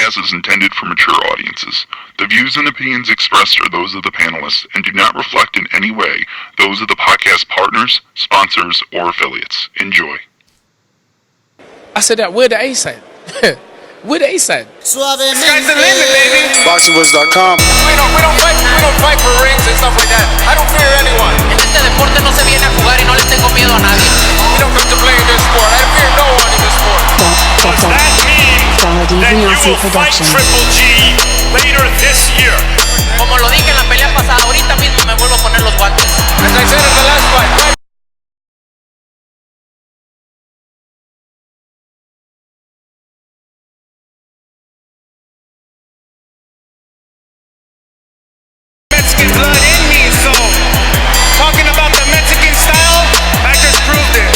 podcast is intended for mature audiences. The views and opinions expressed are those of the panelists and do not reflect in any way those of the podcast partners, sponsors, or affiliates. Enjoy. I said that, where the ace at? Where the ace at? Sky's the limit, baby. BoxingVoice.com. We don't fight for rings and stuff like that. I don't fear anyone. En este deporte no se viene a jugar y no le tengo miedo a nadie. We don't come to play in this sport. I fear no one in this sport. Does that mean that you will fight Triple G later this year? Como lo dije en la pelea pasada, ahorita mismo me vuelvo a poner los guantes. As I said in the last fight. Mexican blood in me, so talking about the Mexican style, I just proved it.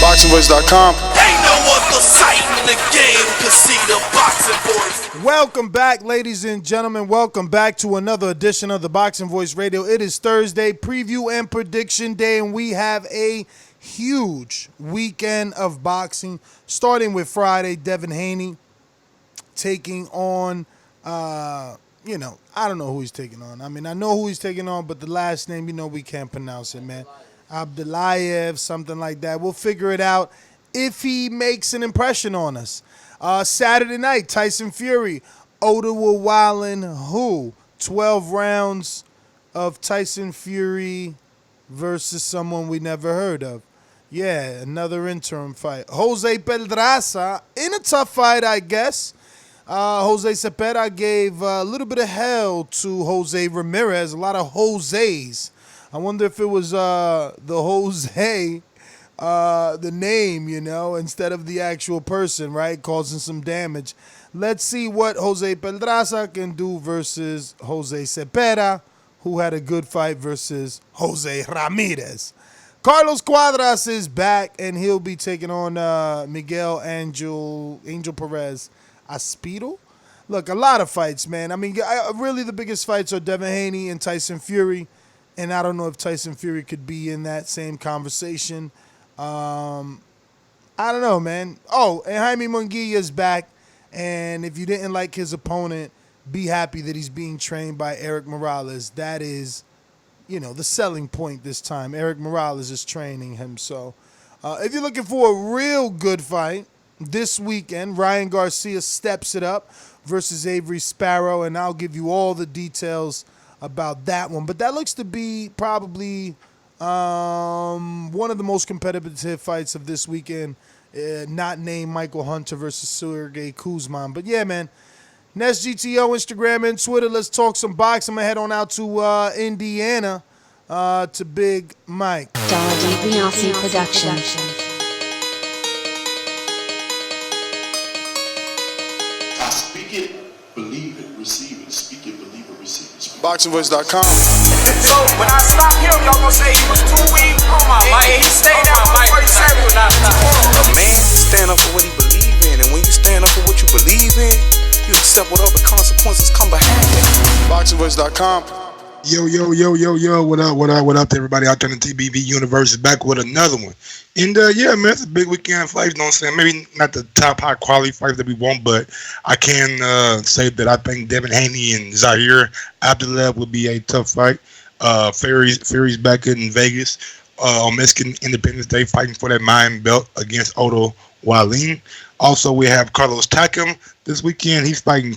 BoxingVoice.com. Ain't no other sight in the game can see the Boxing Voice. Welcome back, ladies and gentlemen. Welcome back to another edition of the Boxing Voice Radio. It is Thursday, preview and prediction day, and we have a huge weekend of boxing, starting with Friday. Devin Haney taking on, I don't know who he's taking on. I mean, I know who he's taking on, but the last name, we can't pronounce it, man. Abdullaev, something like that. We'll figure it out if he makes an impression on us. Saturday night, Tyson Fury, Otto Wallin, 12 rounds of Tyson Fury versus someone we never heard of. Yeah, another interim fight. Jose Pedraza, in a tough fight, I guess. Jose Zepeda gave a little bit of hell to Jose Ramirez, a lot of Jose's. I wonder if it was the Jose, the name, instead of the actual person, right, causing some damage. Let's see what Jose Pedraza can do versus Jose Zepeda, who had a good fight versus Jose Ramirez. Carlos Cuadras is back, and he'll be taking on Miguel Angel Perez Aispuro. Look, a lot of fights, man. I mean, really the biggest fights are Devin Haney and Tyson Fury. And I don't know if Tyson Fury could be in that same conversation. I don't know, man. Oh, and Jaime Munguia's back. And if you didn't like his opponent, be happy that he's being trained by Eric Morales. That is, the selling point this time. Eric Morales is training him. So if you're looking for a real good fight this weekend, Ryan Garcia steps it up versus Avery Sparrow. And I'll give you all the details about that one. But that looks to be probably one of the most competitive fights of this weekend, not named Michael Hunter versus Sergey Kuzmin. But yeah, man, Nest GTO, Instagram, and Twitter. Let's talk some boxing. I'm going to head on out to Indiana to Big Mike. WBC Production. I speak it, believe it, receive it. Speak it, believe it, receive it. BoxingVoice.com. So when I stop him, y'all gonna say he was too weak. He stayed out 147 when I stopped. A man stand up for what he believe in, and when you stand up for what you believe in, you accept whatever consequences come behind it. BoxingVoice.com. Yo, what up to everybody out there in the TBV universe is back with another one. And yeah, man, it's a big weekend fight, you know what I'm saying? Maybe not the top high quality fight that we want, but I can say that I think Devin Haney and Zaur Abdullaev will be a tough fight. Fury's back in Vegas on Mexican Independence Day fighting for that Mayan Belt against Otto Wallin. Also, we have Carlos Takam this weekend. He's fighting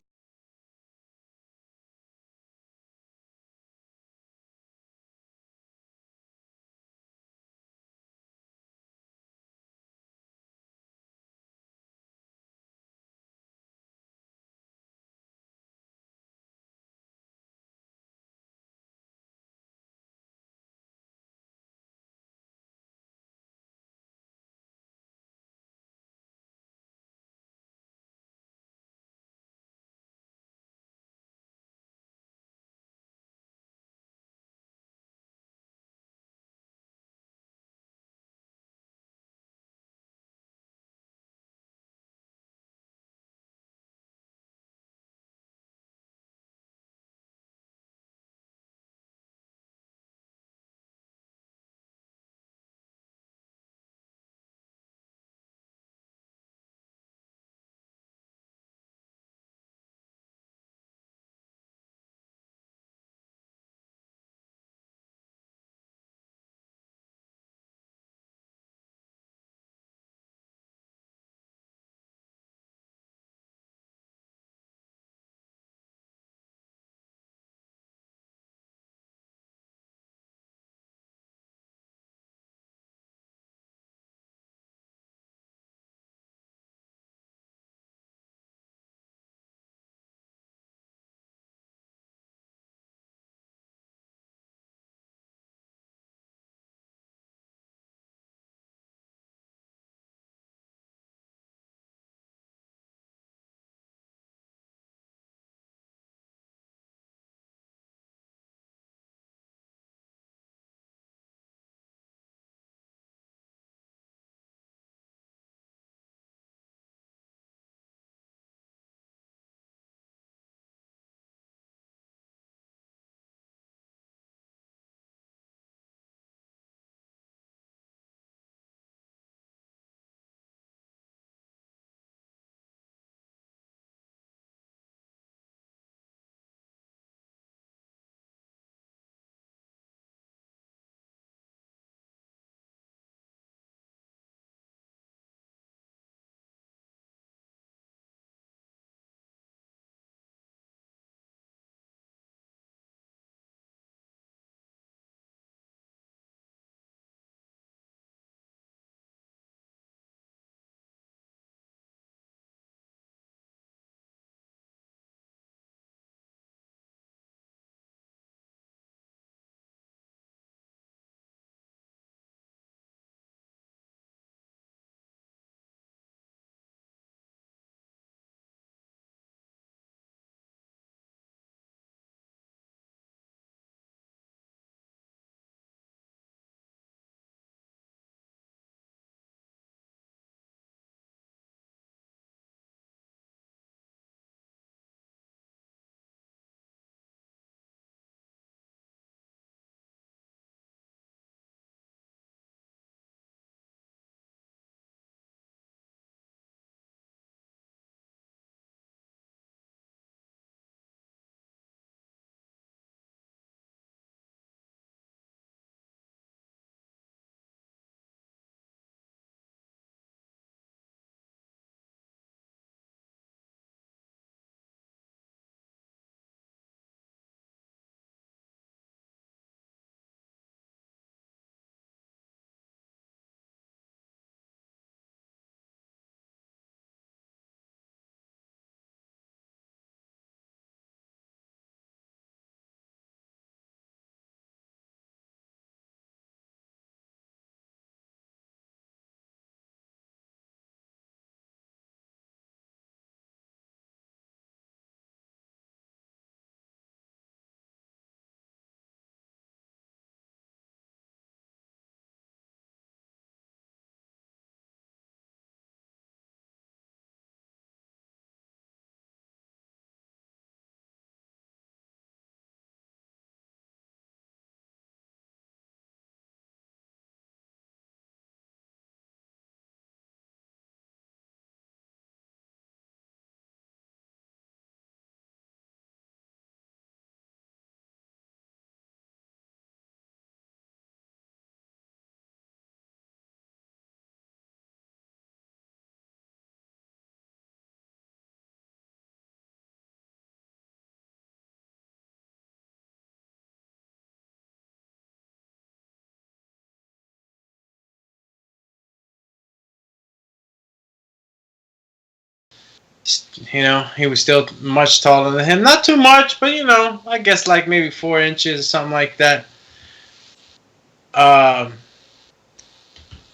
he was still much taller than him. Not too much, but I guess like maybe 4 inches or something like that.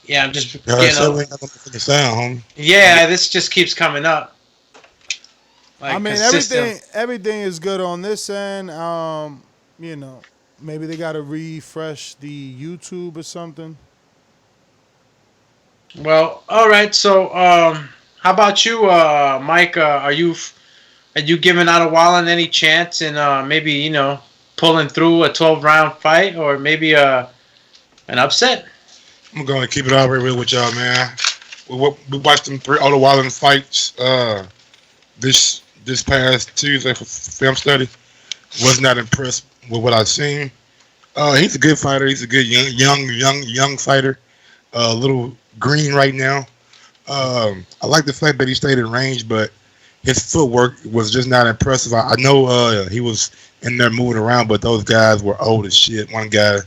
Yeah, I'm just getting sound, homie. Yeah, this just keeps coming up. I mean, everything is good on this end. Maybe they gotta refresh the YouTube or something. Well, all right. So, how about you, Mike? Are you giving Otto Wallin any chance in maybe pulling through a 12-round fight or maybe an upset? I'm going to keep it all real with y'all, man. We watched them 3 Otto Wallin fights this past Tuesday for film study. Was not impressed with what I've seen. He's a good fighter. He's a good young fighter. A little green right now. I like the fact that he stayed in range, but his footwork was just not impressive. I know he was in there moving around, but those guys were old as shit. One guy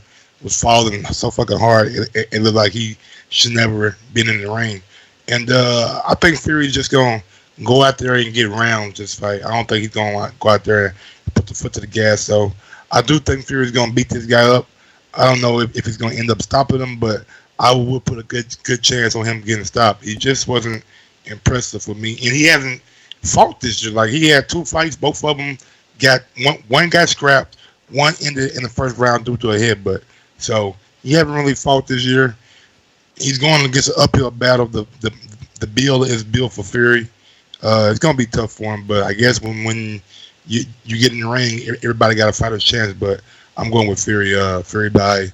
was falling so fucking hard, it looked like he should never been in the ring. And I think Fury's just going to go out there and get rounds this fight. I don't think he's going to go out there and put the foot to the gas. So I do think Fury's going to beat this guy up. I don't know if he's going to end up stopping him, but I would put a good chance on him getting stopped. He just wasn't impressive for me. And he hasn't fought this year. Like, he had 2 fights. Both of them got one got scrapped. One ended in the first round due to a headbutt. So he haven't really fought this year. He's going against an uphill battle. The bill is built for Fury. It's going to be tough for him, but I guess when you get in the ring, everybody got a fighter's chance. But I'm going with Fury. Fury by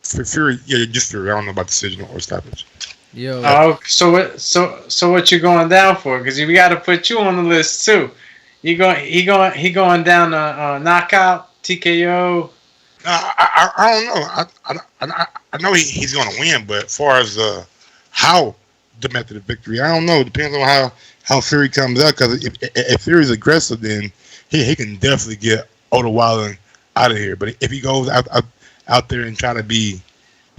Fury. Yeah, just Fury. I don't know about decision or stoppage. Yo. Oh, so what you going down for? Because we got to put you on the list too. He going down knockout, TKO. I don't know. I know he's going to win, but as far as how the method of victory, I don't know. It depends on how Fury comes out. Because if Fury's aggressive, then he can definitely get Otto Wallin out of here. But if he goes out there and try to be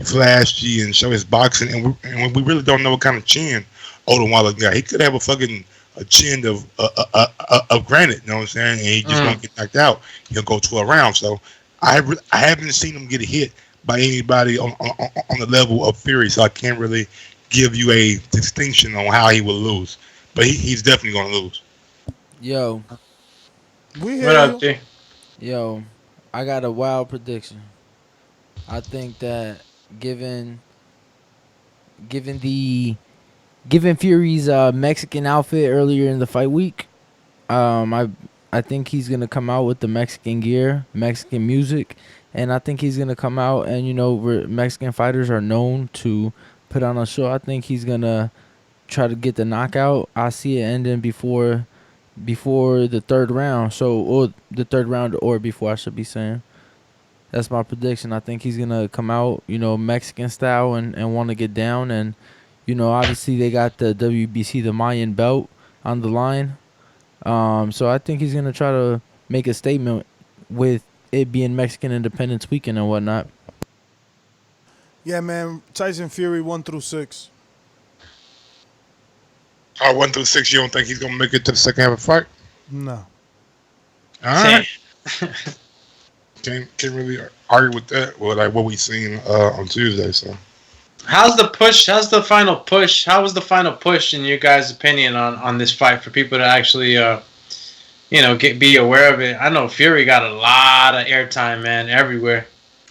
flashy and show his boxing, and we really don't know what kind of chin Otto Wallin got. He could have a chin of granite, you know what I'm saying? And he just won't get knocked out. He'll go 12 rounds. So I haven't seen him get hit by anybody on the level of Fury, so I can't really give you a distinction on how he will lose. But he's definitely going to lose. Yo. What up, G? Yo, I got a wild prediction. I think that given Fury's Mexican outfit earlier in the fight week, I think he's gonna come out with the Mexican gear, Mexican music, and I think he's gonna come out and Mexican fighters are known to put on a show. I think he's gonna try to get the knockout. I see it ending before the 3rd round. Or the 3rd round, or before, I should be saying. That's my prediction. I think he's gonna come out, Mexican style and want to get down. And obviously they got the WBC, the Mayan Belt, on the line. So I think he's gonna try to make a statement with it being Mexican Independence Weekend and whatnot. Yeah, man. Tyson Fury 1-6. 1-6. You don't think he's gonna make it to the second half of the fight? No. All right. Can't really argue with that. Well, like what we seen on Tuesday. So, how's the push? How's the final push? How was the final push in your guys' opinion on this fight for people to actually be aware of it? I know Fury got a lot of airtime, man, everywhere.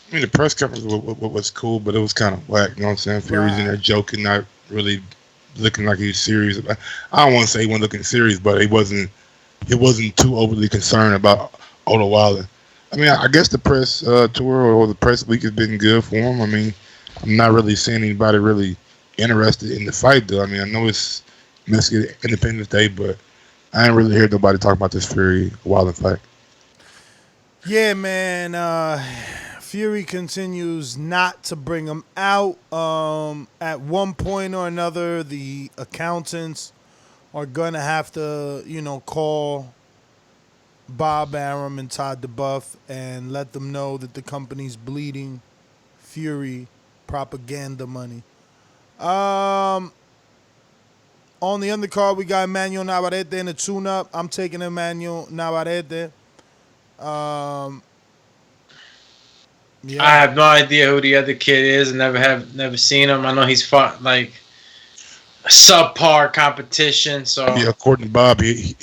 I mean, the press conference was cool, but it was kind of whack. You know what I'm saying? Fury's in there joking, not really looking like he was serious. I don't want to say he wasn't looking serious, but he wasn't too overly concerned about Otto Wallin. I mean, I guess the press tour or the press week has been good for him. I mean, I'm not really seeing anybody really interested in the fight, though. I mean, I know it's Mexican Independence Day, but I ain't really heard nobody talk about this Fury Wallin fight. Yeah, man. Fury continues not to bring him out. At one point or another, the accountants are going to have to, call Bob Arum and Todd DeBuff and let them know that the company's bleeding Fury propaganda money. On the undercard, we got Emanuel Navarrete in a tune-up. I'm taking Emanuel Navarrete. Yeah. I have no idea who the other kid is. Never seen him. I know he's fought like subpar competition. So yeah, according to Bob, he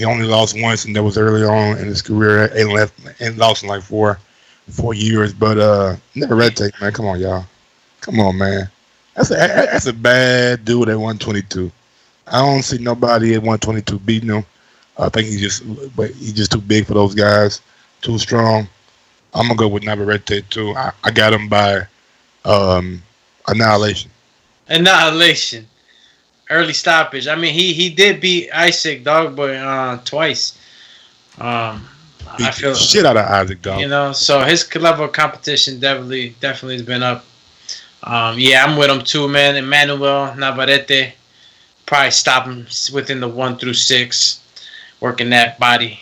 only lost once, and that was early on in his career, and lost in like four years. But Navarrete, man, come on, y'all, come on, man. That's a bad dude at 122. I don't see nobody at 122 beating him. I think he's just too big for those guys, too strong. I'm gonna go with Navarrete too. I got him by annihilation. Annihilation, early stoppage. I mean, he did beat Isaac Dogboy twice. I feel shit out of Isaac Dog. You know, so his level of competition definitely has been up. Yeah, I'm with him too, man. Emanuel Navarrete. Probably stop him within the 1 through 6, working that body,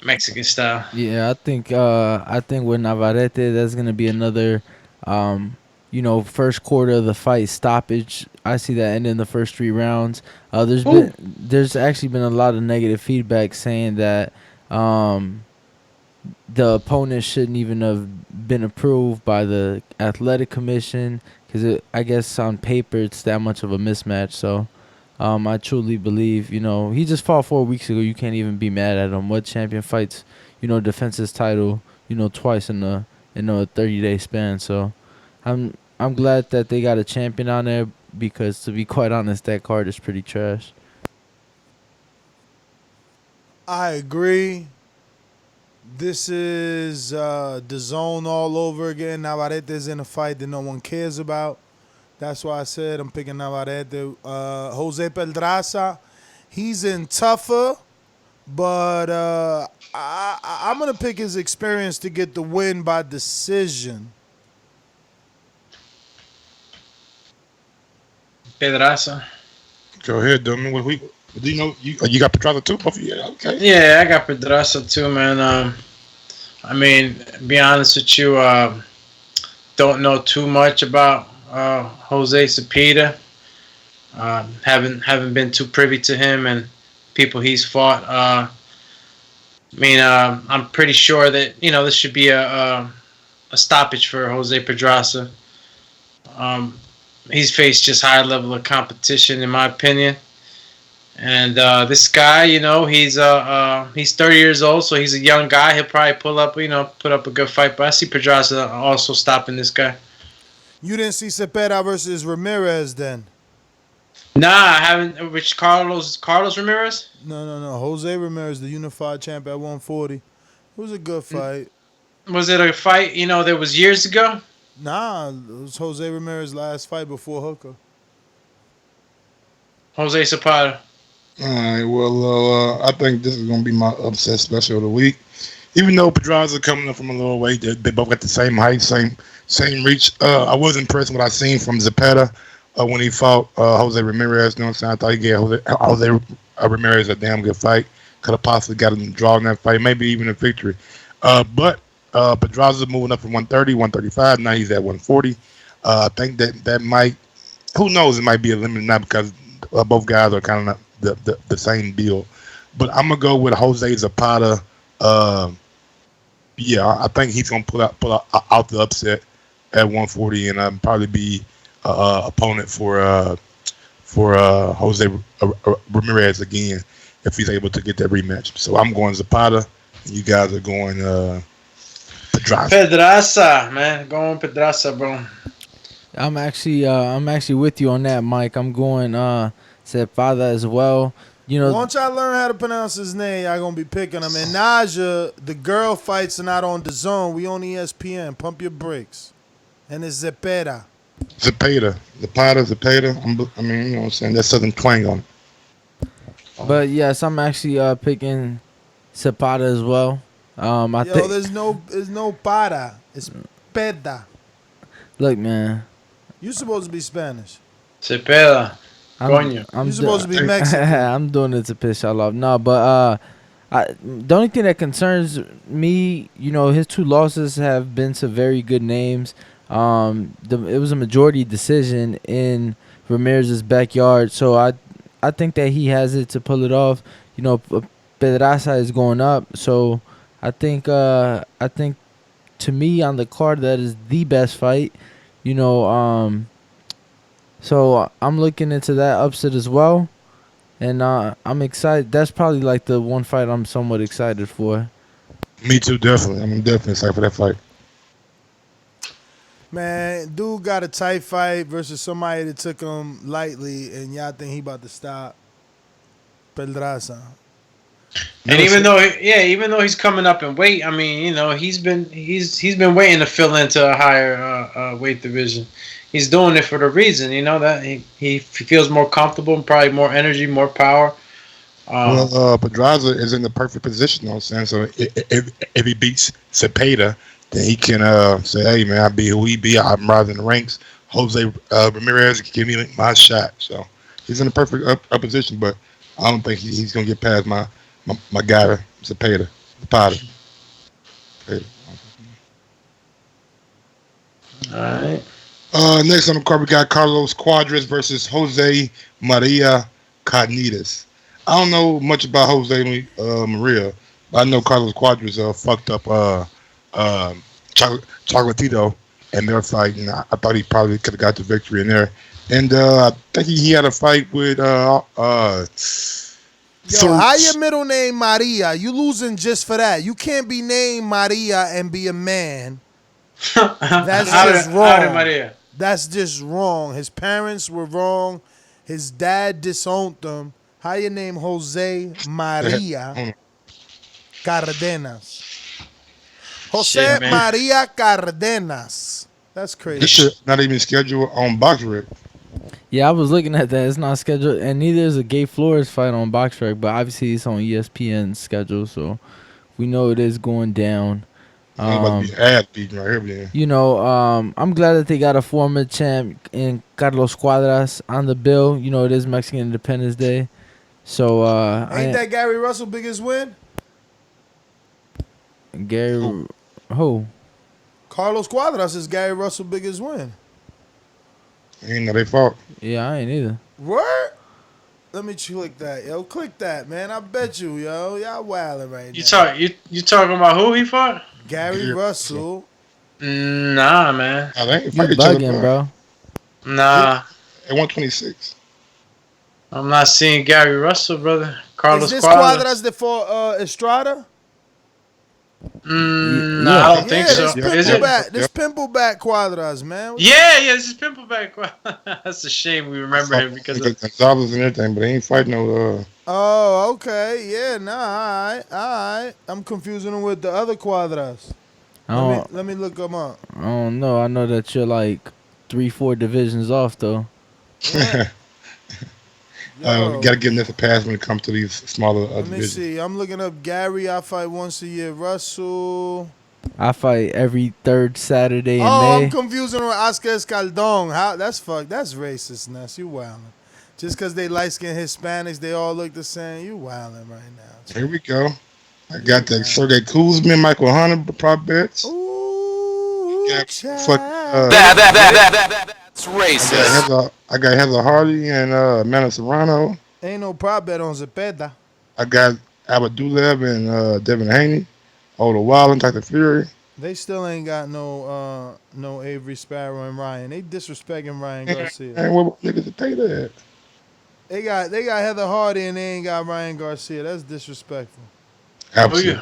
Mexican style. Yeah, I think with Navarrete, that's gonna be another, first quarter of the fight stoppage. I see that ending the first 3 rounds. There's actually been a lot of negative feedback saying that the opponent shouldn't even have been approved by the athletic commission. Because I guess on paper it's that much of a mismatch. So I truly believe, he just fought 4 weeks ago. You can't even be mad at him. What champion fights, defends his title, twice in a 30-day span. So I'm glad that they got a champion on there because, to be quite honest, that card is pretty trash. I agree. This is DAZN all over again. Navarrete's in a fight that no one cares about. That's why I said I'm picking Navarrete. Jose Pedraza, he's in tougher, but I'm going to pick his experience to get the win by decision. Pedraza. Go ahead, Domin. Do you know you got Pedraza too? Yeah, okay. Yeah, I got Pedraza too, man. I mean, be honest with you, don't know too much about Jose Zepeda. Haven't been too privy to him and people he's fought. I'm pretty sure that this should be a stoppage for Jose Pedraza. He's faced just higher level of competition, in my opinion. And this guy, he's 30 years old, so he's a young guy. He'll probably put up a good fight. But I see Pedraza also stopping this guy. You didn't see Zepeda versus Ramirez then? Nah, I haven't. Which Carlos Ramirez? No. Jose Ramirez, the unified champ at 140. It was a good fight. Was it a fight, that was years ago? Nah, it was Jose Ramirez's last fight before Hooker. Jose Zepeda. All right, well, I think this is going to be my upset special of the week. Even though Pedraza coming up from a lower weight, they both got the same height, same reach. I was impressed with what I seen from Zepeda when he fought Jose Ramirez. You know what I'm saying? I thought he gave Jose Ramirez a damn good fight. Could have possibly got him drawn that fight, maybe even a victory. But Pedraza moving up from 130, 135. Now he's at 140. I think that might, who knows, it might be a limit now because both guys are kind of the same deal. But I'm gonna go with Jose Zepeda. I think he's gonna pull out the upset at 140 and probably be opponent for Jose Ramirez again if he's able to get that rematch. So I'm going Zepeda, and you guys are going Pedraza. Pedraza, man, going Pedraza, bro. I'm actually with you on that, Mike. I'm going Zepeda as well. Once I learn how to pronounce his name, I'm going to be picking him. And Naja, the girl fights are not on DAZN. We on ESPN. Pump your brakes. And it's Zepeda. Zepeda. I mean, you know what I'm saying? That southern twang on it. But, yes, I'm actually picking Zepeda as well. There's no para. It's peda. Look, man. You're supposed to be Spanish. Zepeda. You're supposed to be Mexican. I'm doing it to piss y'all off. No, but the only thing that concerns me, his 2 losses have been to very good names. It was a majority decision Ramirez's backyard. So I think that he has it to pull it off. You know, Pedraza is going up, so I think to me on the card that is the best fight. You know, so I'm looking into that upset as well, and I'm excited. That's probably like the one fight I'm somewhat excited for. Me too, definitely. I'm definitely excited for that fight. Man, dude got a tight fight versus somebody that took him lightly, and y'all think he about to stop Pedraza. And even though he's coming up in weight, I mean, you know, he's been waiting to fill into a higher weight division. He's doing it for the reason, you know, that he feels more comfortable and probably more energy, more power. Pedraza is in the perfect position, you know what I'm saying? So if he beats Zepeda, then he can say, hey, man, I be who he be. I'm rising the ranks. Jose Ramirez, give me my shot. So he's in the perfect position, but I don't think he's going to get past my guy, Zepeda. Zepeda. All right. Next on the card, we got Carlos Cuadras versus Jose Maria Cardenas. I don't know much about Jose Maria, but I know Carlos Cuadras fucked up Chocolatito in their fight, and I thought he probably could have got the victory in there. And I think he had a fight with Yo, how your middle name Maria? You losing just for that. You can't be named Maria and be a man. That's just wrong. Maria. That's just wrong. His parents were wrong. His dad disowned them. How your name Jose Maria Cardenas? Jose Maria Cardenas. That's crazy. This shit not even scheduled on BoxRec. Yeah, I was looking at that. It's not scheduled, and neither is a Gabe Flores fight on BoxRec, but obviously it's on ESPN schedule, so we know it is going down. About to be ass beating right here, man. You know, I'm glad that they got a former champ in Carlos Cuadras on the bill. You know, it is Mexican Independence Day. So, ain't that Gary Russell's biggest win? Gary, who? Carlos Cuadras is Gary Russell's biggest win. Ain't no they fault. Yeah, I ain't either. Word? Let me click that, yo. Click that, man. I bet you, yo. Y'all wildin' right now. You talking about who he fought? Gary Russell. Nah, man. You bugging, bro. Nah. At 126. I'm not seeing Gary Russell, brother. Carlos Is this Cuadras that for Estrada? No, I don't think so. This Pimpleback Cuadras, man. Yeah, this is Pimpleback Cuadras. That's a shame we remember him because of Gonzalez and everything, but he ain't fighting no. Oh, okay. Yeah, nah, all right. I'm confusing him with the other Cuadras. Let me look them up. I don't know. I know that you're like 3-4 divisions off, though. Gotta give this a pass when it comes to these smaller divisions. Let me see. I'm looking up Gary. I fight once a year. Russell. I fight every third Saturday in May. I'm confusing with Oscar Escaldon. That's racistness. You wildin'. Just because they light-skinned Hispanics, they all look the same. You wildin' right now. Here we go. I got the Sergey Kuzmin, Michael Hunter prop bets. Ooh, that's racist. I got Heather Hardy and Amanda Serrano. Ain't no prop bet on Zepeda. I got Abdullaev and Devin Haney. Otto Wallin, Tyson Fury. They still ain't got no Avery Sparrow and Ryan. They disrespecting Ryan Garcia. And what niggas to pay that? They got Heather Hardy and they ain't got Ryan Garcia. That's disrespectful. Absolutely.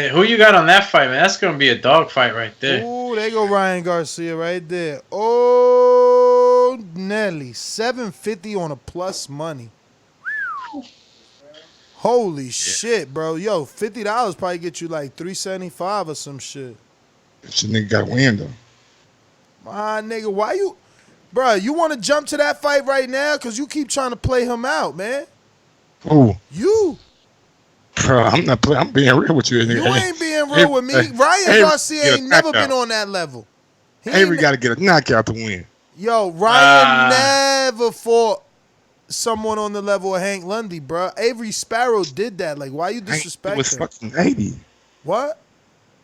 Who you got on that fight, man? That's gonna be a dog fight right there. Ooh, they go Ryan Garcia right there. Oh, Nelly, $750 on a plus money. Holy shit, bro. Yo, $50 probably get you like $375 or some shit. This nigga got to win, though. My nigga, why you... Bro, you want to jump to that fight right now? Because you keep trying to play him out, man. Who? You. Bro, I'm not playing. I'm being real with you. You ain't being real with me. Ryan Garcia ain't never been on that level. Avery got to get a knockout to win. Yo, Ryan never fought someone on the level of Hank Lundy, bro. Avery Sparrow did that. Like, why you disrespecting? He was fucking 80. What?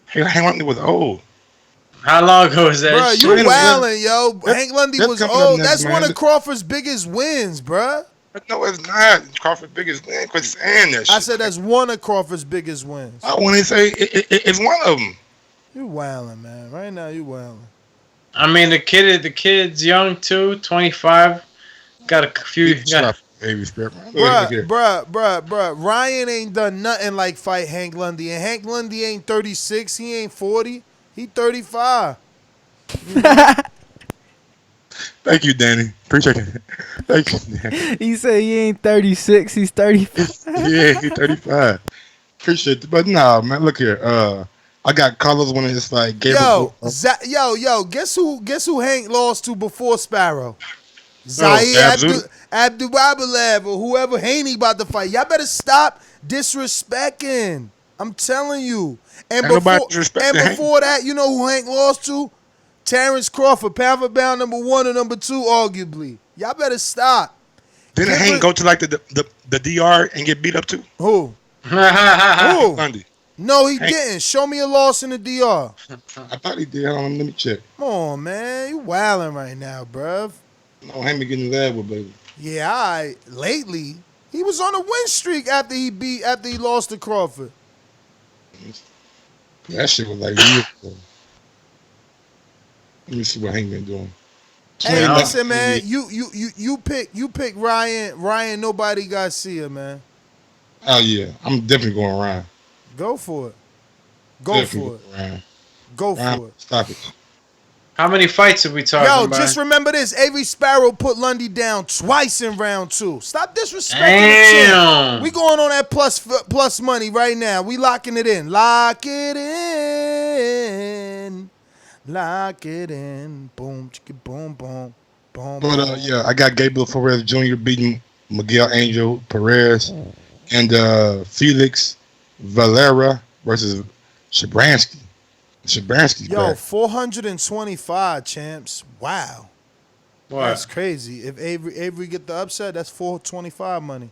Hank Lundy was old. How long ago was that? Bro, you wildin', yo. Hank Lundy was old. That's one of man. Crawford's biggest wins, bro. No, it's not. Crawford's biggest win. Quit saying that shit. I said that's one of Crawford's biggest wins. I want to say it's one of them. You wildin', man. Right now, you wildin'. I mean, the kid's young too, 25. Got a few. Bruh. Ryan ain't done nothing like fight Hank Lundy. And Hank Lundy ain't 36. He ain't 40. He 35. You know? Thank you, Danny. Appreciate it. Thank you, Danny. He said he ain't 36. He's 35. Yeah, he's 35. Appreciate it. But nah, man, look here. I got Carlos winning this fight. Yo, guess who Hank lost to before Sparrow? Zaur Abdullaev or whoever Haney about to fight. Y'all better stop disrespecting. I'm telling you. And before that, you know who Hank lost to? Terrence Crawford, pound for pound number 1 or number 2, arguably. Y'all better stop. Didn't Hank go to like the DR and get beat up too? Who? Who? Lundy. No, he didn't. Show me a loss in the DR. I thought he did. Hold on, let me check. Come on, man. You wilding right now, bruv. No, Hank getting his ass with, baby. Yeah, lately he was on a win streak after he lost to Crawford. That shit was like years ago. Let me see what Hank been doing. Hey, listen, man. You pick Ryan. Ryan, nobody Garcia, man. Oh yeah, I'm definitely going Ryan. Go for it. Go for it. Ryan. Go for it. Stop it. How many fights are we talking about? Yo, just remember this. Avery Sparrow put Lundy down twice in round 2. Stop disrespecting the chick. We going on that plus money right now. We locking it in. Lock it in. Lock it in. Boom, chicka, boom, boom, boom. But yeah, I got Gabriel Flores Jr. beating Miguel Angel Perez and Felix Valera versus Shabranskyy. Shabranskyy. Yo, 425 champs. Wow. What? That's crazy. If Avery get the upset, that's 425 money.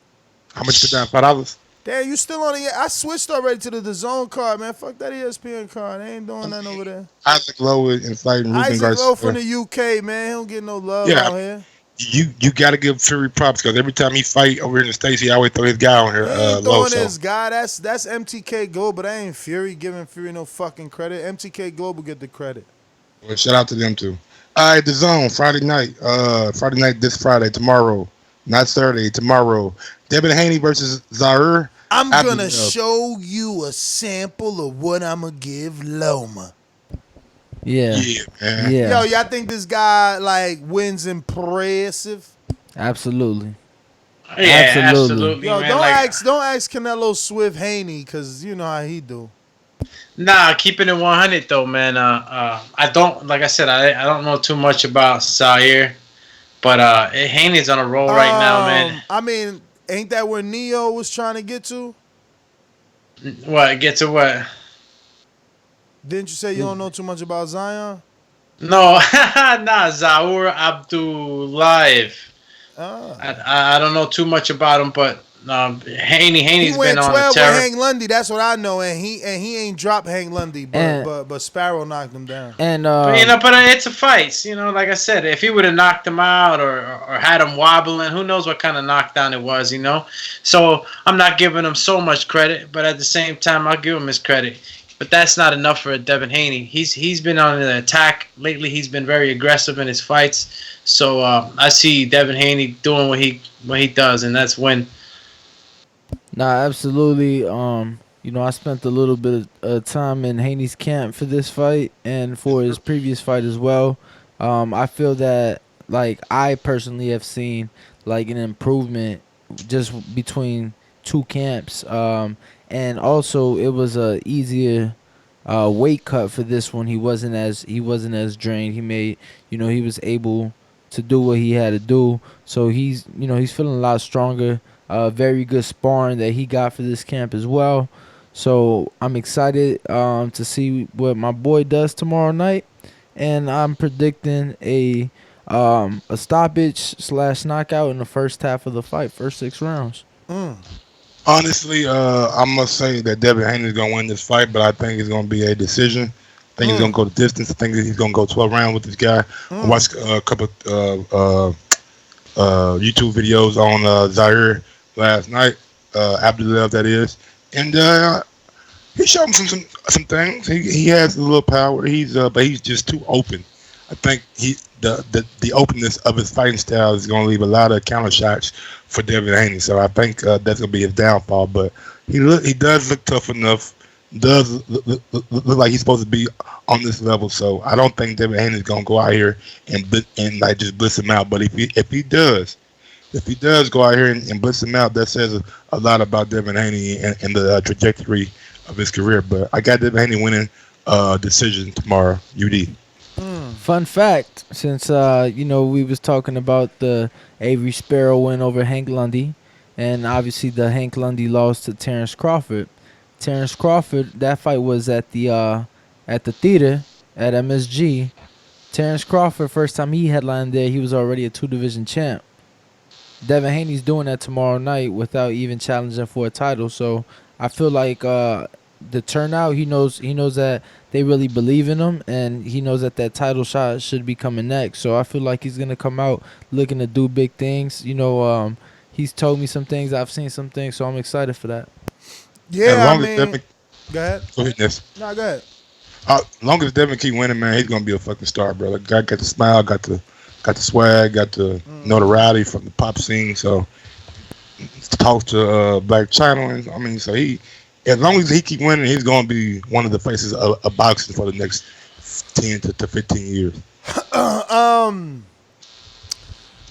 How much put down? $5? Damn, you still on it? I switched already to the DAZN card, man. Fuck that ESPN card. They ain't doing nothing over there. Isaac Lowe and fighting Ruben Garcia. Lowe from the UK, man. He don't get no love out here. You got to give Fury props because every time he fight over in the States, he always throw his guy on here. He ain't throwing his guy. That's MTK Global, but that ain't Fury giving Fury no fucking credit. MTK Global get the credit. Well, shout out to them too. All right, DAZN Friday night. Friday night this Friday. Tomorrow, not Saturday. Tomorrow, Devin Haney versus Zaur. I'm gonna show you a sample of what I'm gonna give Loma. Yeah. Man. Yo, y'all think this guy like wins impressive? Absolutely. Yeah, absolutely. Yo, man. don't ask Canelo Swift Haney because you know how he do. Nah, keeping it 100 though, man. I don't, like I said, I don't know too much about Zaur, but Haney's on a roll right now, man. I mean, ain't that where Neo was trying to get to? What? Get to what? Didn't you say you don't know too much about Zion? No, nah, Zaur Abdullaev. I don't know too much about him, but Haney's been on a terror. With Hank Lundy, that's what I know, and he ain't dropped Hank Lundy, but Sparrow knocked him down. And but it's a fight. You know, like I said, if he would have knocked him out or had him wobbling, who knows what kind of knockdown it was, you know? So I'm not giving him so much credit, but at the same time, I'll give him his credit. But that's not enough for Devin Haney. He's been on an attack lately. He's been very aggressive in his fights. So I see Devin Haney doing what he does, and that's win. Nah, absolutely. You know, I spent a little bit of time in Haney's camp for this fight and for his previous fight as well. I feel that, like, I personally have seen, like, an improvement just between two camps. And also, it was a easier weight cut for this one. He wasn't as drained. He was able to do what he had to do. So he's feeling a lot stronger. Very good sparring that he got for this camp as well. So I'm excited to see what my boy does tomorrow night, and I'm predicting a stoppage / knockout in the first half of the fight, first 6 rounds. Honestly, I must say that Devin Haney is going to win this fight, but I think it's going to be a decision. think he's gonna go the distance. I think he's gonna go 12 rounds with this guy. I watched a couple YouTube videos on Zaur last night, Abdullaev that is, and he showed him some things. He has a little power. But he's just too open. I think the openness of his fighting style is going to leave a lot of counter shots for Devin Haney. So I think that's going to be his downfall. But he does look tough enough. Does look like he's supposed to be on this level. So I don't think Devin Haney is going to go out here and like just blitz him out. But if he does go out here and blitz him out, that says a lot about Devin Haney and the trajectory of his career. But I got Devin Haney winning decision tomorrow. UD. Fun fact, since we was talking about the Avery Sparrow win over Hank Lundy, and obviously the Hank Lundy loss to Terrence Crawford. Terrence Crawford, that fight was at the theater at MSG. Terrence Crawford, first time he headlined there, he was already a 2-division champ. Devin Haney's doing that tomorrow night without even challenging for a title. So I feel like the turnout, he knows that they really believe in him, and he knows that title shot should be coming next. So I feel like he's gonna come out looking to do big things. He's told me some things, I've seen some things, so I'm excited for that. Yeah, go ahead. Go ahead, Ness. No, go ahead. As long as Devin keep winning, man, he's gonna be a fucking star, brother. Guy got the smile, got the swag, got the notoriety from the pop scene. So talk to Black China, and so he, as long as he keep winning, he's gonna be one of the faces of boxing for the next 10 to 15 years.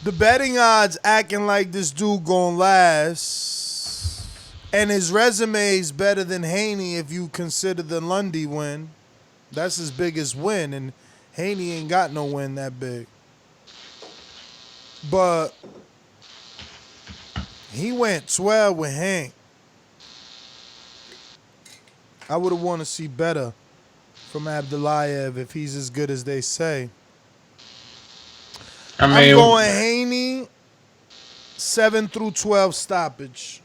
The betting odds acting like this dude gonna last, and his resume is better than Haney if you consider the Lundy win. That's his biggest win, and Haney ain't got no win that big. But he went 12 with Hank. I would have wanted to see better from Abdullaev if he's as good as they say. I'm going Haney 7 through 12 stoppage.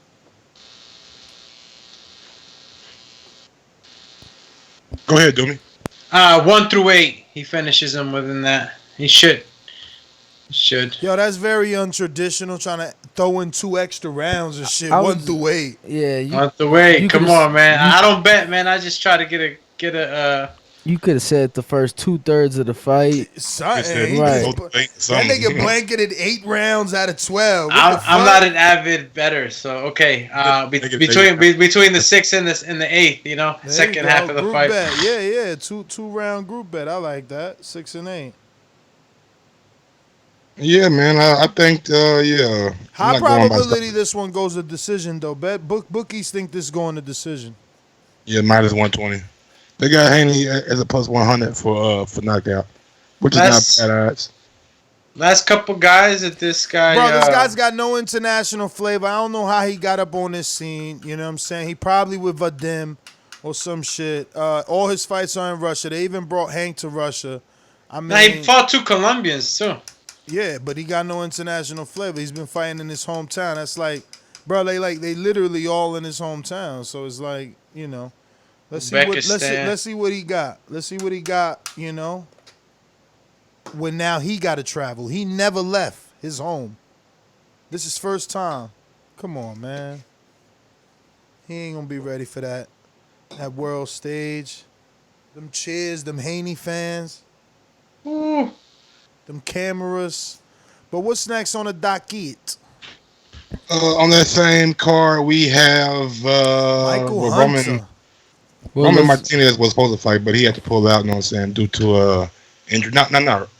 Go ahead, Doomy. 1 through 8. He finishes him within that. He should. Yo, that's very untraditional, trying to throw in 2 extra rounds and shit. 1 through 8. Yeah, 1 through 8. Come on, man. I don't bet, man. I just try to get a. You could have said the first 2/3 of the fight. Something. Right. That nigga blanketed 8 rounds out of 12. I'm not an avid bettor, so okay. Between the 6th and the 8th, second half of the group fight. Bet. Yeah. 2-round group bet. I like that. 6 and 8. Yeah, man. I think yeah. High probability this one goes to decision though. Bookies think this going to decision. Yeah, minus 120. They got Haney as a plus 100 for knockout, which is not bad odds. Last couple guys that this guy. Bro, this guy's got no international flavor. I don't know how he got up on this scene. You know what I'm saying? He probably with Vadim or some shit. All his fights are in Russia. They even brought Hank to Russia. Now he fought 2 Colombians too. Yeah, but he got no international flavor. He's been fighting in his hometown. That's like, bro, they literally all in his hometown. So it's like, let's see what he got. Let's see what he got, when now he got to travel. He never left his home. This is first time. Come on, man. He ain't going to be ready for that world stage. Them cheers, them Haney fans. Ooh. Them cameras. But what's next on the docket? On that same card, we have Michael Hunter. Roman Martinez was supposed to fight, but he had to pull out, due to injury. Not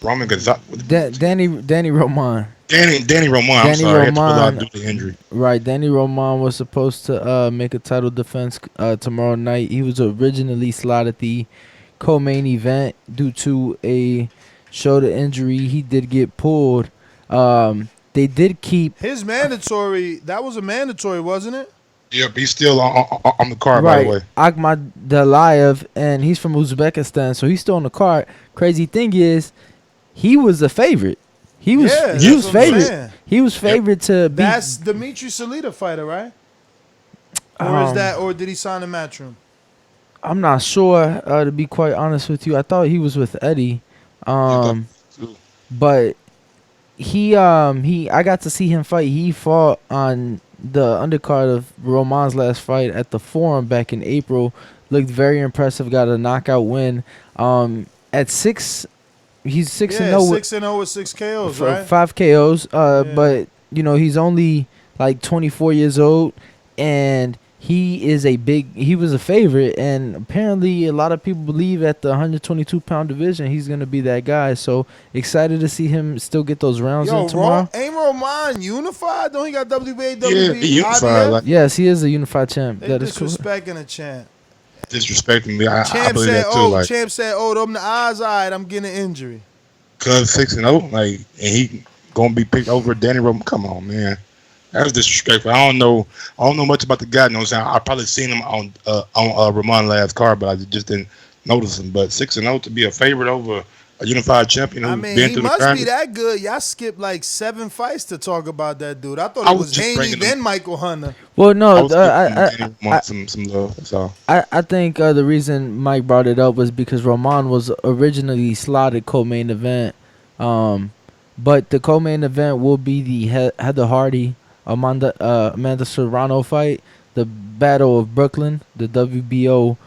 Roman Gonzalez. Danny Roman. Danny Roman, I'm sorry, had to pull out due to injury. Right, Danny Roman was supposed to make a title defense tomorrow night. He was originally slotted the co-main event due to a shoulder injury. He did get pulled. They did keep his mandatory. That was a mandatory, wasn't it? Yep, he's still on the card, by the way. Akhmad Dalayev, and he's from Uzbekistan, so he's still on the card. Crazy thing is, he was a favorite. He was favorite. He was favored to beat. That's Dimitri Salita fighter, right? Or is that? Or did he sign a Matchroom? I'm not sure, to be quite honest with you. I thought he was with Eddie. But I got to see him fight. He fought on the undercard of Roman's last fight at the Forum back in April. Looked very impressive. Got a knockout win. At six, he's 6-0. 6-0 with 6 KOs, right? 5 KOs. But he's only like 24 years old, and he was a favorite, and apparently a lot of people believe at the 122-pound division he's gonna be that guy. So excited to see him still get those rounds in tomorrow. Ain't Roman unified? Don't he got WBA, Yeah, he unified. Yes, he is a unified champ. They that is cool. disrespecting a champ. Disrespecting me, I Champ believe said, that too. Champ said, them the odds, all right, I'm getting an injury. Cause 6-0, and he gonna be picked over Danny Roman. Come on, man. That was disrespectful. I don't know much about the guy. You know what I'm saying? I probably seen him on Ramon last card, but I just didn't notice him. But 6-0 to be a favorite over a unified champion who's been he through must the be that good. Y'all skipped like 7 fights to talk about that dude. I thought it was Haney then Michael Hunter. Well, no, some love. That's all. I think the reason Mike brought it up was because Roman was originally slotted co-main event, but the co-main event will be the Heather Hardy Amanda Serrano fight, the Battle of Brooklyn, the WBO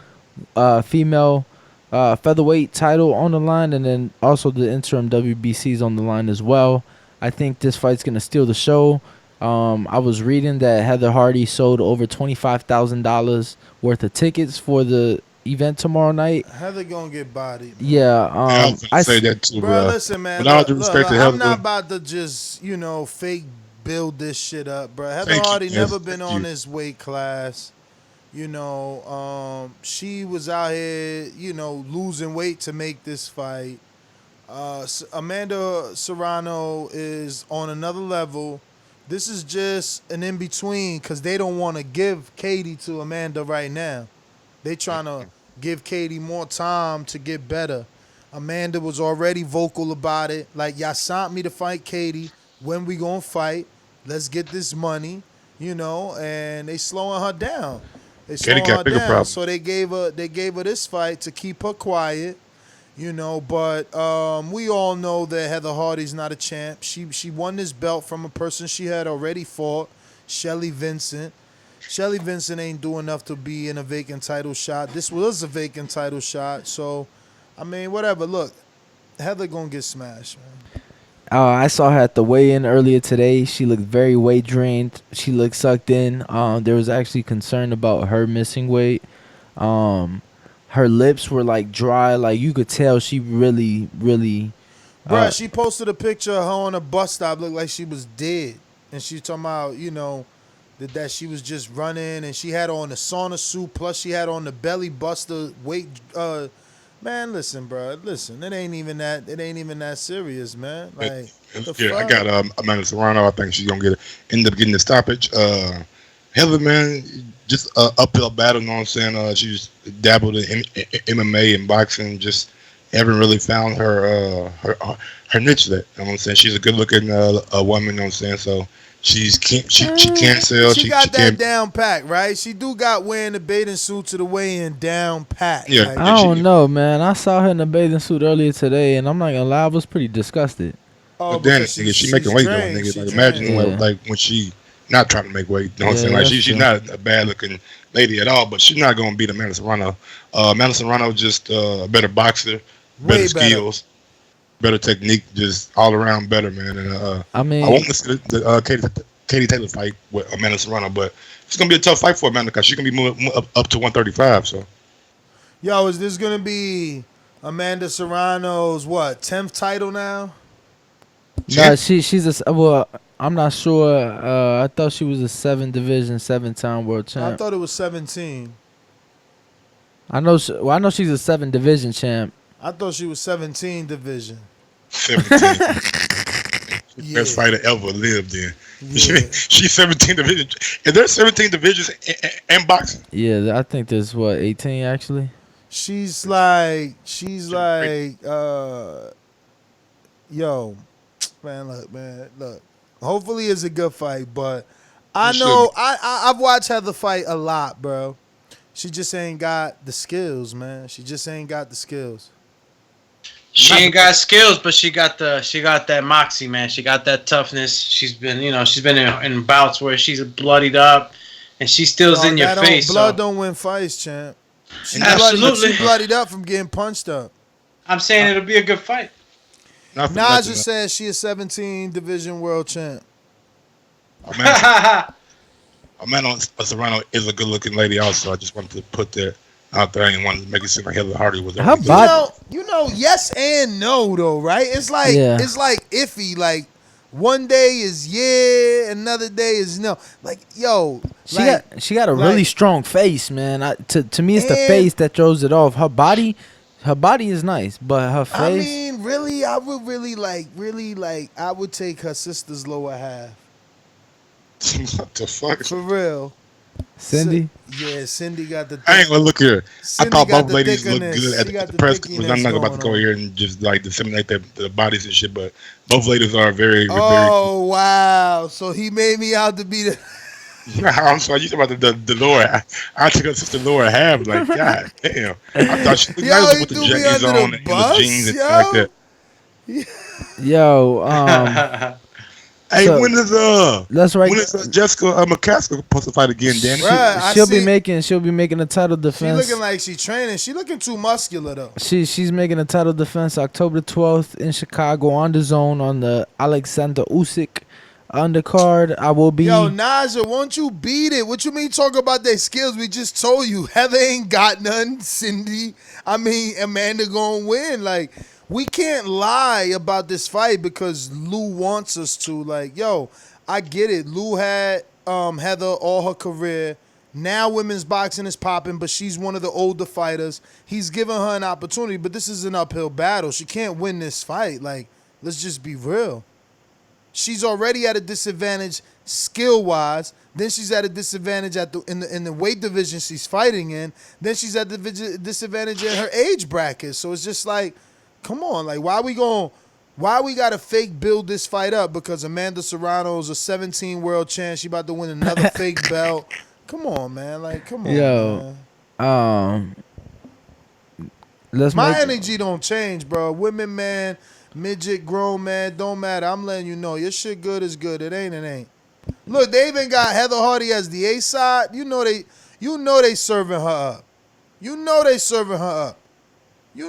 female featherweight title on the line, and then also the interim WBC's on the line as well. I think this fight's gonna steal the show. I was reading that Heather Hardy sold over $25,000 worth of tickets for the event tomorrow night. Heather gonna get bodied. Yeah, I say that too, bro. Listen, man. With all due respect to Heather, I'm not about to just fake build this shit up, bro. Heather Hardy never been on this weight class. She was out here, losing weight to make this fight. Amanda Serrano is on another level. This is just an in-between because they don't want to give Katie to Amanda right now. They trying to give Katie more time to get better. Amanda was already vocal about it. Like, y'all signed me to fight Katie. When we gonna fight? Let's get this money, and they slowing her down. They slowing her down. So they gave her this fight to keep her quiet, but we all know that Heather Hardy's not a champ. She won this belt from a person she had already fought, Shelly Vincent. Shelly Vincent ain't doing enough to be in a vacant title shot. This was a vacant title shot. So, whatever. Look, Heather gonna get smashed, man. I saw her at the weigh-in earlier today. She looked very weight drained. She looked sucked in. There was actually concern about her missing weight. Her lips were like dry. Like you could tell she really. Bruh, she posted a picture of her on a bus stop. Looked like she was dead. And she talking about, that she was just running. And she had on the sauna suit. Plus she had on the belly buster weight. Man, listen, bro. Listen, it ain't even that serious, man. Like, I got Amanda Serrano. I think she's gonna end up getting the stoppage. Heather, man, just uphill battle. You know what I'm saying? She just dabbled in MMA and boxing. Just haven't really found her niche. That you know what I'm saying. She's a good looking woman. You know what I'm saying? So. She can't sell. She got that down pat, right? She do got wearing the bathing suit to the weigh-in down pat. Yeah, like, I don't know, man. I saw her in a bathing suit earlier today, and I'm not gonna lie, I was pretty disgusted. Oh, then she making weight though, nigga. Like imagine like when she not trying to make weight. You know what I'm saying? Like she's not a bad looking lady at all, but she's not gonna beat Amanda Serrano. Amanda Serrano just a better boxer, better skills. Better technique, just all around better, man. And I won't listen to the Katie Taylor fight with Amanda Serrano, but it's gonna be a tough fight for Amanda because she's gonna be moving up to 135. So, is this gonna be Amanda Serrano's 10th title now? No, she's I'm not sure. I thought she was a 7-time world champ. I thought it was 17. I know she's a 7-division champ. I thought she was 17 division. 17. Best fighter ever lived in. Yeah. She's 17 division. Is there 17 divisions in boxing? Yeah, I think there's 18 actually. She's like, yo, man, look. Hopefully it's a good fight, but I know I've watched Heather fight a lot, bro. She just ain't got the skills, man. She just ain't got the skills. She ain't got skills, but she got that moxie, man. She got that toughness. She's been in bouts where she's bloodied up, and she still's in your face. Blood don't win fights, champ. Absolutely, she bloodied up from getting punched up. I'm saying it'll be a good fight. Naja says she is 17 division world champ. Emanuel Serrano is a good-looking lady. Also, I just wanted to put that out there and wanted to make it seem like Heather Hardy was. Her body, yes and no though, right? It's like it's like iffy. Like one day is yeah, another day is no. Like yo, she got a really strong face, man. To me, it's the face that throws it off. Her body is nice, but her face. I mean, really, I would take her sister's lower half. What the fuck? For real. Cindy? Cindy got the. I ain't gonna look here. I thought both ladies look thickness. good at the press conference. I'm not about to go here and just like disseminate the bodies and shit, but both ladies are very. Oh wow! So he made me out to be the. I'm sorry, you talking about the lower. I took her sister lower half. Like god damn, I thought she looked nice with the jeans on and the jeans and like that. Yo, hey, so, when is Jessica McCaskill supposed to fight again, Danny? She'll be making a title defense. She looking like she training. She looking too muscular though. She's making a title defense October 12th in Chicago on the zone on the Alexander Usyk undercard. I will be. Yo, Naja, won't you beat it? What you mean talk about their skills? We just told you Heather ain't got none. Amanda gonna win. Like. We can't lie about this fight because Lou wants us to. Like, yo, I get it. Lou had Heather all her career. Now women's boxing is popping, but she's one of the older fighters. He's giving her an opportunity, but this is an uphill battle. She can't win this fight. Like, let's just be real. She's already at a disadvantage skill-wise. Then she's at a disadvantage in the weight division she's fighting in. Then she's at the disadvantage in her age bracket. So it's just like, come on, like why we gotta fake build this fight up because Amanda Serrano is a 17 world champ. She about to win another fake belt. Come on, man. Like, come on. Yo, man. My energy don't change, bro. Women, man, midget, grown man, don't matter. I'm letting you know your shit good is good. It ain't. Look, they even got Heather Hardy as the A side. You know they serving her up. You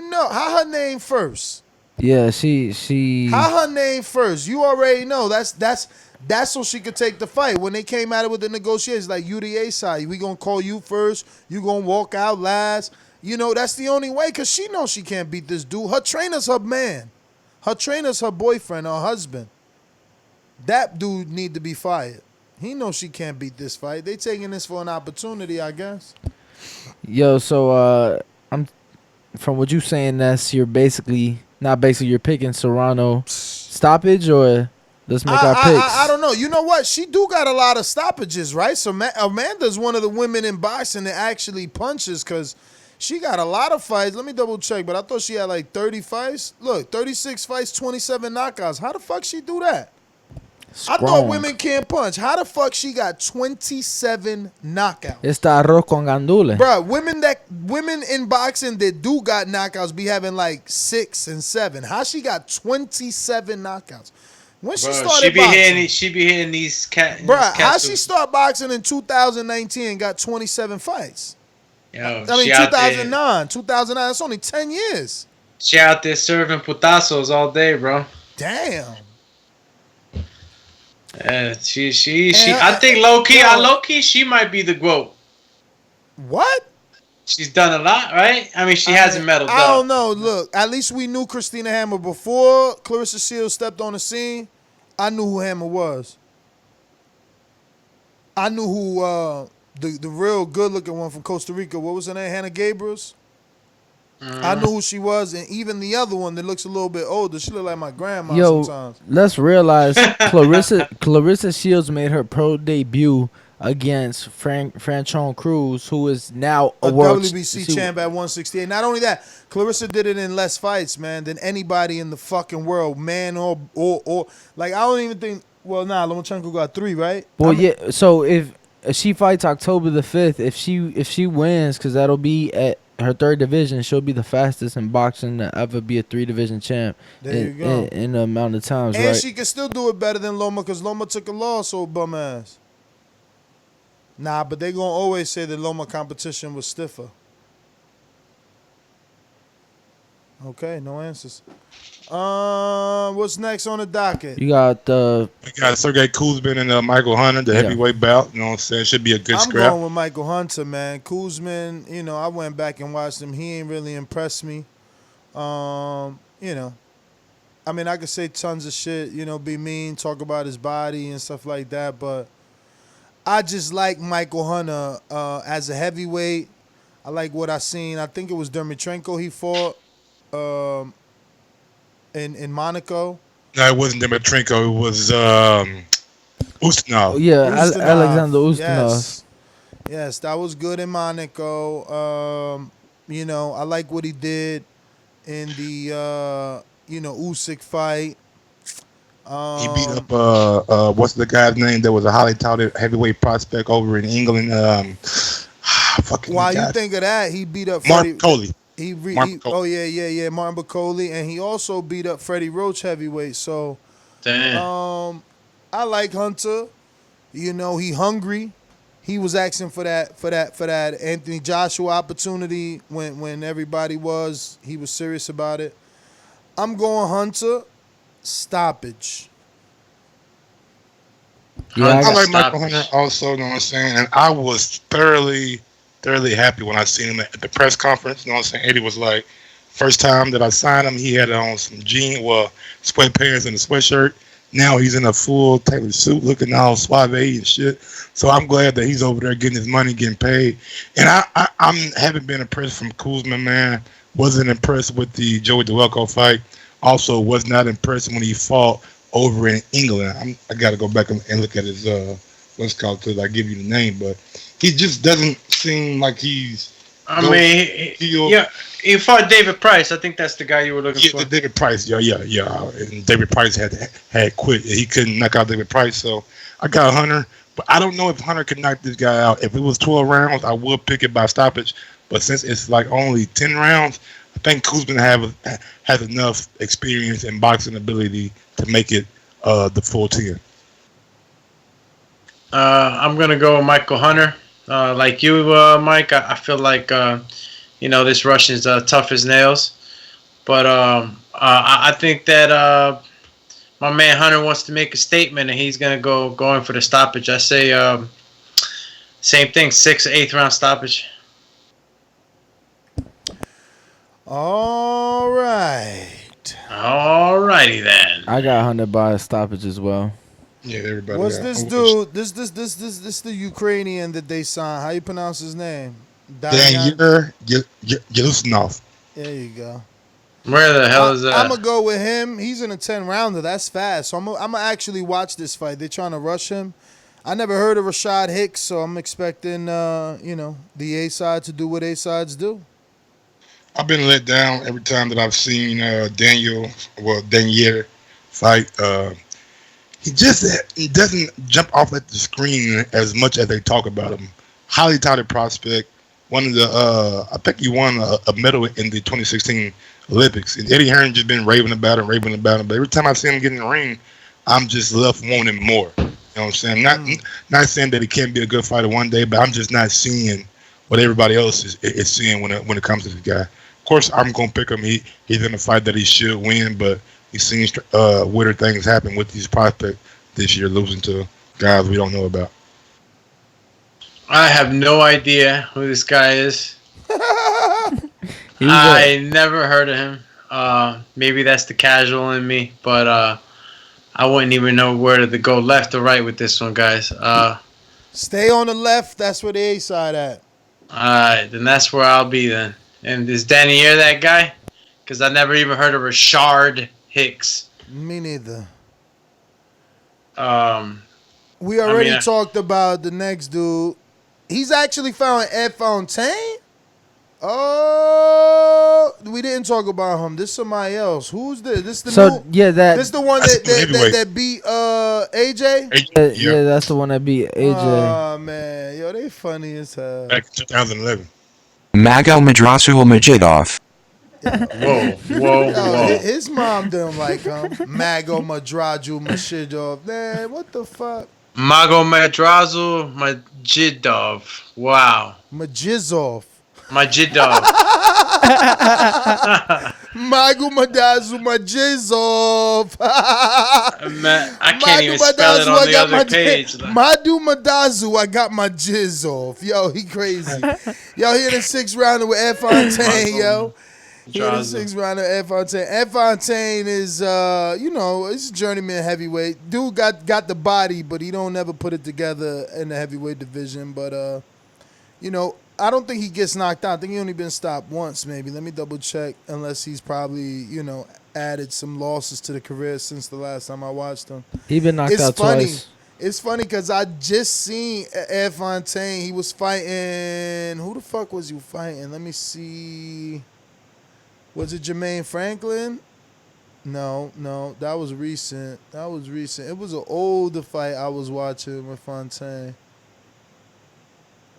know how her name first. Yeah, she. How her name first. You already know. That's so she could take the fight. When they came at it with the negotiations, like you the A side, we gonna call you first. You gonna walk out last. You know that's the only way because she knows she can't beat this dude. Her trainer's her man. Her trainer's her boyfriend, her husband. That dude need to be fired. He knows she can't beat this fight. They taking this for an opportunity, I guess. Yo, so I'm. From what you saying, you're picking Serrano stoppage or let's make our picks. I don't know. You know what? She do got a lot of stoppages, right? So Amanda's one of the women in boxing that actually punches because she got a lot of fights. Let me double check, but I thought she had like 30 fights. Look, 36 fights, 27 knockouts. How the fuck she do that? Strong. I thought women can't punch. How the fuck she got 27 knockouts? Está arroz con gandules. Bro, women in boxing that do got knockouts be having like 6 and 7. How she got 27 knockouts? When she started boxing, she be hitting these cats. Bro, how she start boxing in 2019 and got 27 fights? Yo, I mean 2009. 2009. That's only 10 years. She out there serving putazos all day, bro. Damn. She I think low key she might be the GOAT. What? She's done a lot, right? I mean, she hasn't medaled up. I don't know. Look, at least we knew Christina Hammer before Clarissa Shields stepped on the scene. I knew who Hammer was. I knew who the real good looking one from Costa Rica. What was her name? Hannah Gabriels. I knew who she was, and even the other one that looks a little bit older, she look like my grandma sometimes. Let's realize Clarissa Shields made her pro debut against Franchon Cruz, who is now a WBC champ at 168. Not only that, Clarissa did it in less fights, man, than anybody in the fucking world, man or like I don't even think. Well, Lomachenko got 3, right? Well, yeah. So if She fights October the 5th. If she wins, because that'll be at her third division, she'll be the fastest in boxing to ever be a 3-division champ. There you go. In the amount of times, and right? she can still do it better than Loma because Loma took a loss, old bum ass. Nah, but they gonna always say that Loma competition was stiffer. Okay, no answers. What's next on the docket? You got We got Sergey Kuzmin and Michael Hunter, the heavyweight bout. You know what I'm saying? Should be a good scrap. I'm going with Michael Hunter, man. Kuzmin, you know, I went back and watched him. He ain't really impressed me. You know, I mean, I could say tons of shit, you know, be mean, talk about his body and stuff like that, but I just like Michael Hunter as a heavyweight. I like what I seen. I think it was Dermatrenko he fought in Monaco. No, it wasn't Dimitrenko. It was Ustinov. Yeah, Alexander Ustinov. Yes, that was good in Monaco. You know, I like what he did in the Usyk fight. He beat up what's the guy's name that was a highly touted heavyweight prospect over in England? While you think of that, he beat up Martin Coley. Martin Bacoli, and he also beat up Freddie Roach heavyweight. So, damn. I like Hunter. You know, he hungry. He was asking for that Anthony Joshua opportunity when everybody was. He was serious about it. I'm going Hunter. Stoppage. Yeah, I like Michael Hunter also, you know what I'm saying? And I was thoroughly happy when I seen him at the press conference. You know what I'm saying? Eddie was like, first time that I signed him, he had on some sweatpants and a sweatshirt. Now he's in a full tailored suit looking all suave and shit. So I'm glad that he's over there getting his money, getting paid. And I haven't been impressed from Kuzma, man. Wasn't impressed with the Joey DeWelko fight. Also was not impressed when he fought over in England. I got to go back and look at his, what's called, till I give you the name. But he just doesn't seem like he's... he fought David Price. I think that's the guy you were looking for. David Price, yeah. And David Price had quit. He couldn't knock out David Price, so I got Hunter. But I don't know if Hunter could knock this guy out. If it was 12 rounds, I would pick it by stoppage. But since it's like only 10 rounds, I think Kuzmin has enough experience and boxing ability to make it the full 10. I'm going to go with Michael Hunter. Like you, Mike, I feel like, this Russian's tough as nails. But I think that my man Hunter wants to make a statement, and he's going to go in for the stoppage. I say same thing, 6th or 8th round stoppage. All right. All righty then. I got Hunter by a stoppage as well. Yeah, everybody. What's this dude? This the Ukrainian that they signed. How you pronounce his name? Daniel Yelusnov. There you go. Where the hell is that? I'm gonna go with him. He's in a 10-rounder. That's fast. So I'm gonna actually watch this fight. They're trying to rush him. I never heard of Rashad Hicks, so I'm expecting the A side to do what A sides do. I've been let down every time that I've seen Daniel fight. He doesn't jump off at the screen as much as they talk about him. Highly touted prospect. One of the I think he won a medal in the 2016 Olympics. And Eddie Hearn just been raving about him. But every time I see him get in the ring, I'm just left wanting more. You know what I'm saying? Not saying that he can't be a good fighter one day, but I'm just not seeing what everybody else is seeing when it comes to this guy. Of course, I'm gonna pick him. He's in a fight that he should win, but he's seen weirder things happen with these prospects this year, losing to guys we don't know about. I have no idea who this guy is. I never heard of him. Maybe that's the casual in me, but I wouldn't even know where to go, left or right with this one, guys. Stay on the left. That's where the A side at. All right, then that's where I'll be then. And is Daniel that guy? Because I never even heard of Rashard Hicks. Me neither. We already talked about the next dude. He's actually found Ed Fontaine? Oh, we didn't talk about him. This is somebody else. Who's this? This the So new. yeah, This the one That's that beat AJ. yeah, that's the one that beat AJ. Oh man, yo, they funny as hell. Back in 2011. Mago Madrasul Majidov. Whoa. His mom didn't like him. Mago Madraju Mashidov. Man, what the fuck? Mago Madrazu Majidov. Wow. Majizov. Majidov. Mago Madazu Majizov. I can't even spell it on the other page. Madu Madazu, I got my jizz off. Yo, he crazy. Yo, he in the 6th rounder with Ed Fontaine, yo. He in the 6th rounder with Ed Fontaine. Ed Fontaine is, he's a journeyman heavyweight. Dude got the body, but he don't never put it together in the heavyweight division. But, I don't think he gets knocked out. I think he only been stopped once, maybe. Let me double check, unless he's probably, added some losses to the career since the last time I watched him. He been knocked out twice. It's funny because I just seen Ed Fontaine. He was fighting. Who the fuck was you fighting? Let me see. Was it Jermaine Franklin? No, that was recent. It was an older fight I was watching with Fontaine.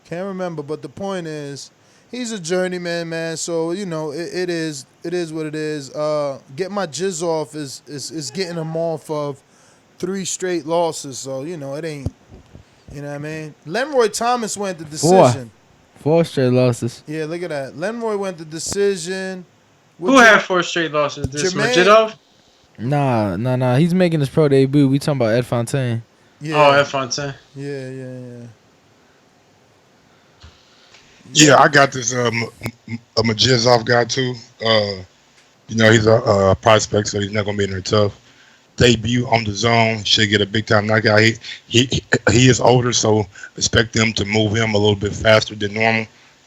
Can't remember, but the point is, he's a journeyman, man. So it is what it is. Get my jizz off is getting him off of 3 straight losses. So it ain't. You know what I mean? Lenroy Thomas went the decision. 4 straight losses. Yeah, look at that. Lenroy went the decision. Who had 4 straight losses? This Majidov? Nah. He's making his pro debut. We talking about Ed Fontaine. Yeah. Oh, Ed Fontaine. Yeah. Yeah, I got this a Majizov guy too. He's a prospect, so he's not gonna be in there tough. Debut on the zone, should get a big time knockout. He is older, so expect them to move him a little bit faster than normal,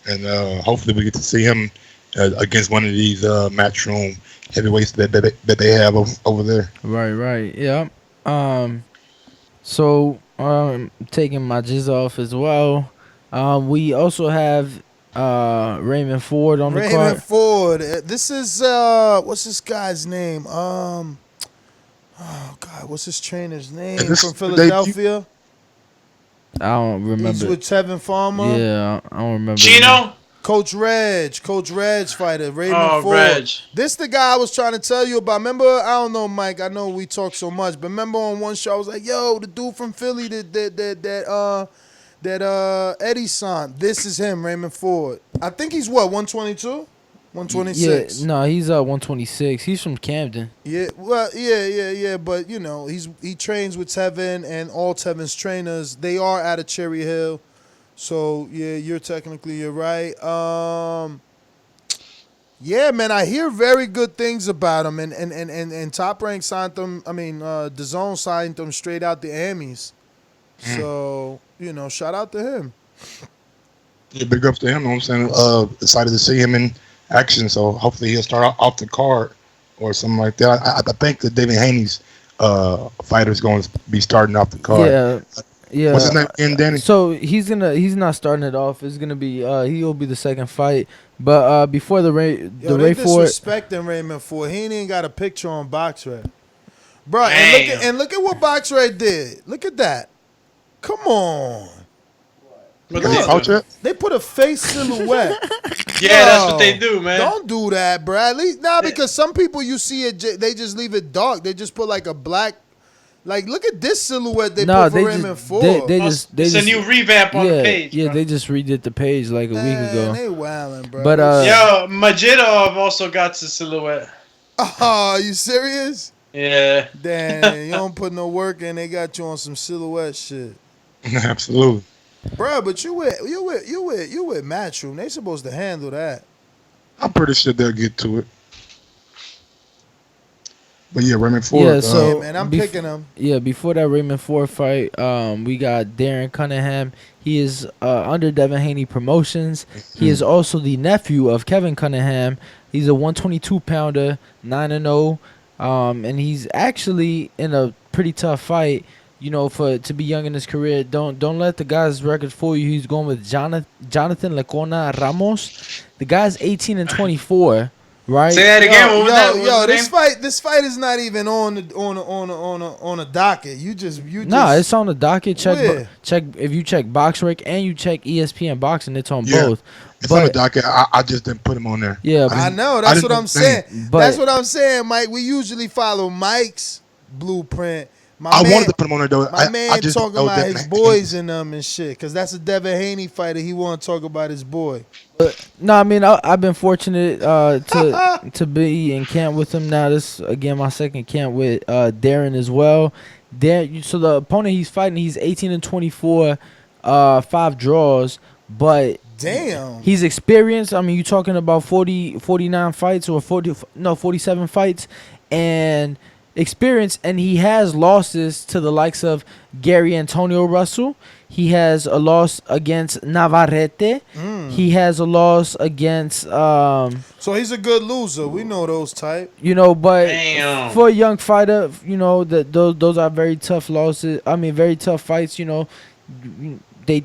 and hopefully we get to see him against one of these matchroom heavyweights that they have over there. Right. Yeah. So taking my jizz off as well. We also have Raymond Ford on the card. Raymond Ford. This is what's this guy's name? Oh God, what's his trainer's name from Philadelphia? I don't remember. He's with Tevin Farmer. Yeah, I don't remember. Gino? Coach Reg fighter, Raymond Ford. Reg. This the guy I was trying to tell you about. Remember, I don't know, Mike. I know we talk so much, but remember on one show I was like, "Yo, the dude from Philly that Eddie son. This is him, Raymond Ford. I think he's what, 122, 126. Yeah, no, he's 126. He's from Camden. Yeah, well, yeah. But he trains with Tevin, and all Tevin's trainers, they are out of Cherry Hill. So yeah, you're right. Yeah, man, I hear very good things about him, and Top Rank signed them. I mean, DAZN signed them straight out the Emmys. So shout out to him. Yeah, big ups to him. You know what I'm saying? Excited to see him in action. So hopefully he'll start off the card or something like that. I think that Devin Haney's fighter is going to be starting off the card. Yeah. What's his name again, Danny? So he's not starting it off. It's gonna be he'll be the second fight. But before the Ray Ford, disrespecting Raymond Ford. He ain't even got a picture on BoxRec, bro. And look at what BoxRec did. Look at that. Come on. They put a face silhouette. Yeah, that's what they do, man. Don't do that, bro. At least because some people you see it, they just leave it dark. They just put like a black. Like, look at this silhouette they put for Raymond Ford. It's a new revamp on the page. Yeah, they just redid the page like a week ago. They wildin', bro. But yo, Majidov also got the silhouette. Oh, you serious? Yeah. Damn, you don't put no work in. They got you on some silhouette shit. Absolutely. Bro, but you with Matchroom. They supposed to handle that. I'm pretty sure they'll get to it. But yeah, Raymond Ford. Yeah, so man, I'm picking him. Yeah, before that Raymond Ford fight, we got Darren Cunningham. He is under Devin Haney Promotions. He is also the nephew of Kevin Cunningham. He's a 122-pounder, 9-0, and he's actually in a pretty tough fight. to be young in his career, don't let the guy's records fool you. He's going with Jonathan Lecona Ramos. The guy's 18-24, right? Say that again. What was that? What was the name? This fight is not even on a docket. You just it's on the docket. Check if you check BoxRec and you check ESPN Boxing, it's on both. It's on the docket. I just didn't put him on there. Yeah, I know. That's what I'm saying. That's what I'm saying, Mike. We usually follow Mike's blueprint. I wanted to put him on there though. My man talking about his boys and them and shit, because that's a Devin Haney fighter. He want to talk about his boy. No, I mean I've been fortunate to be in camp with him. Now this again my second camp with Darren as well. So the opponent he's fighting, he's 18-24, 5 draws, but damn, he's experienced. I mean, you're talking about 49 fights or 47 fights and experience, and he has losses to the likes of Gary Antonio Russell. He has a loss against Navarrete. He has a loss against so he's a good loser. We know those type. But damn. For a young fighter, that those are very tough losses. I mean, very tough fights. They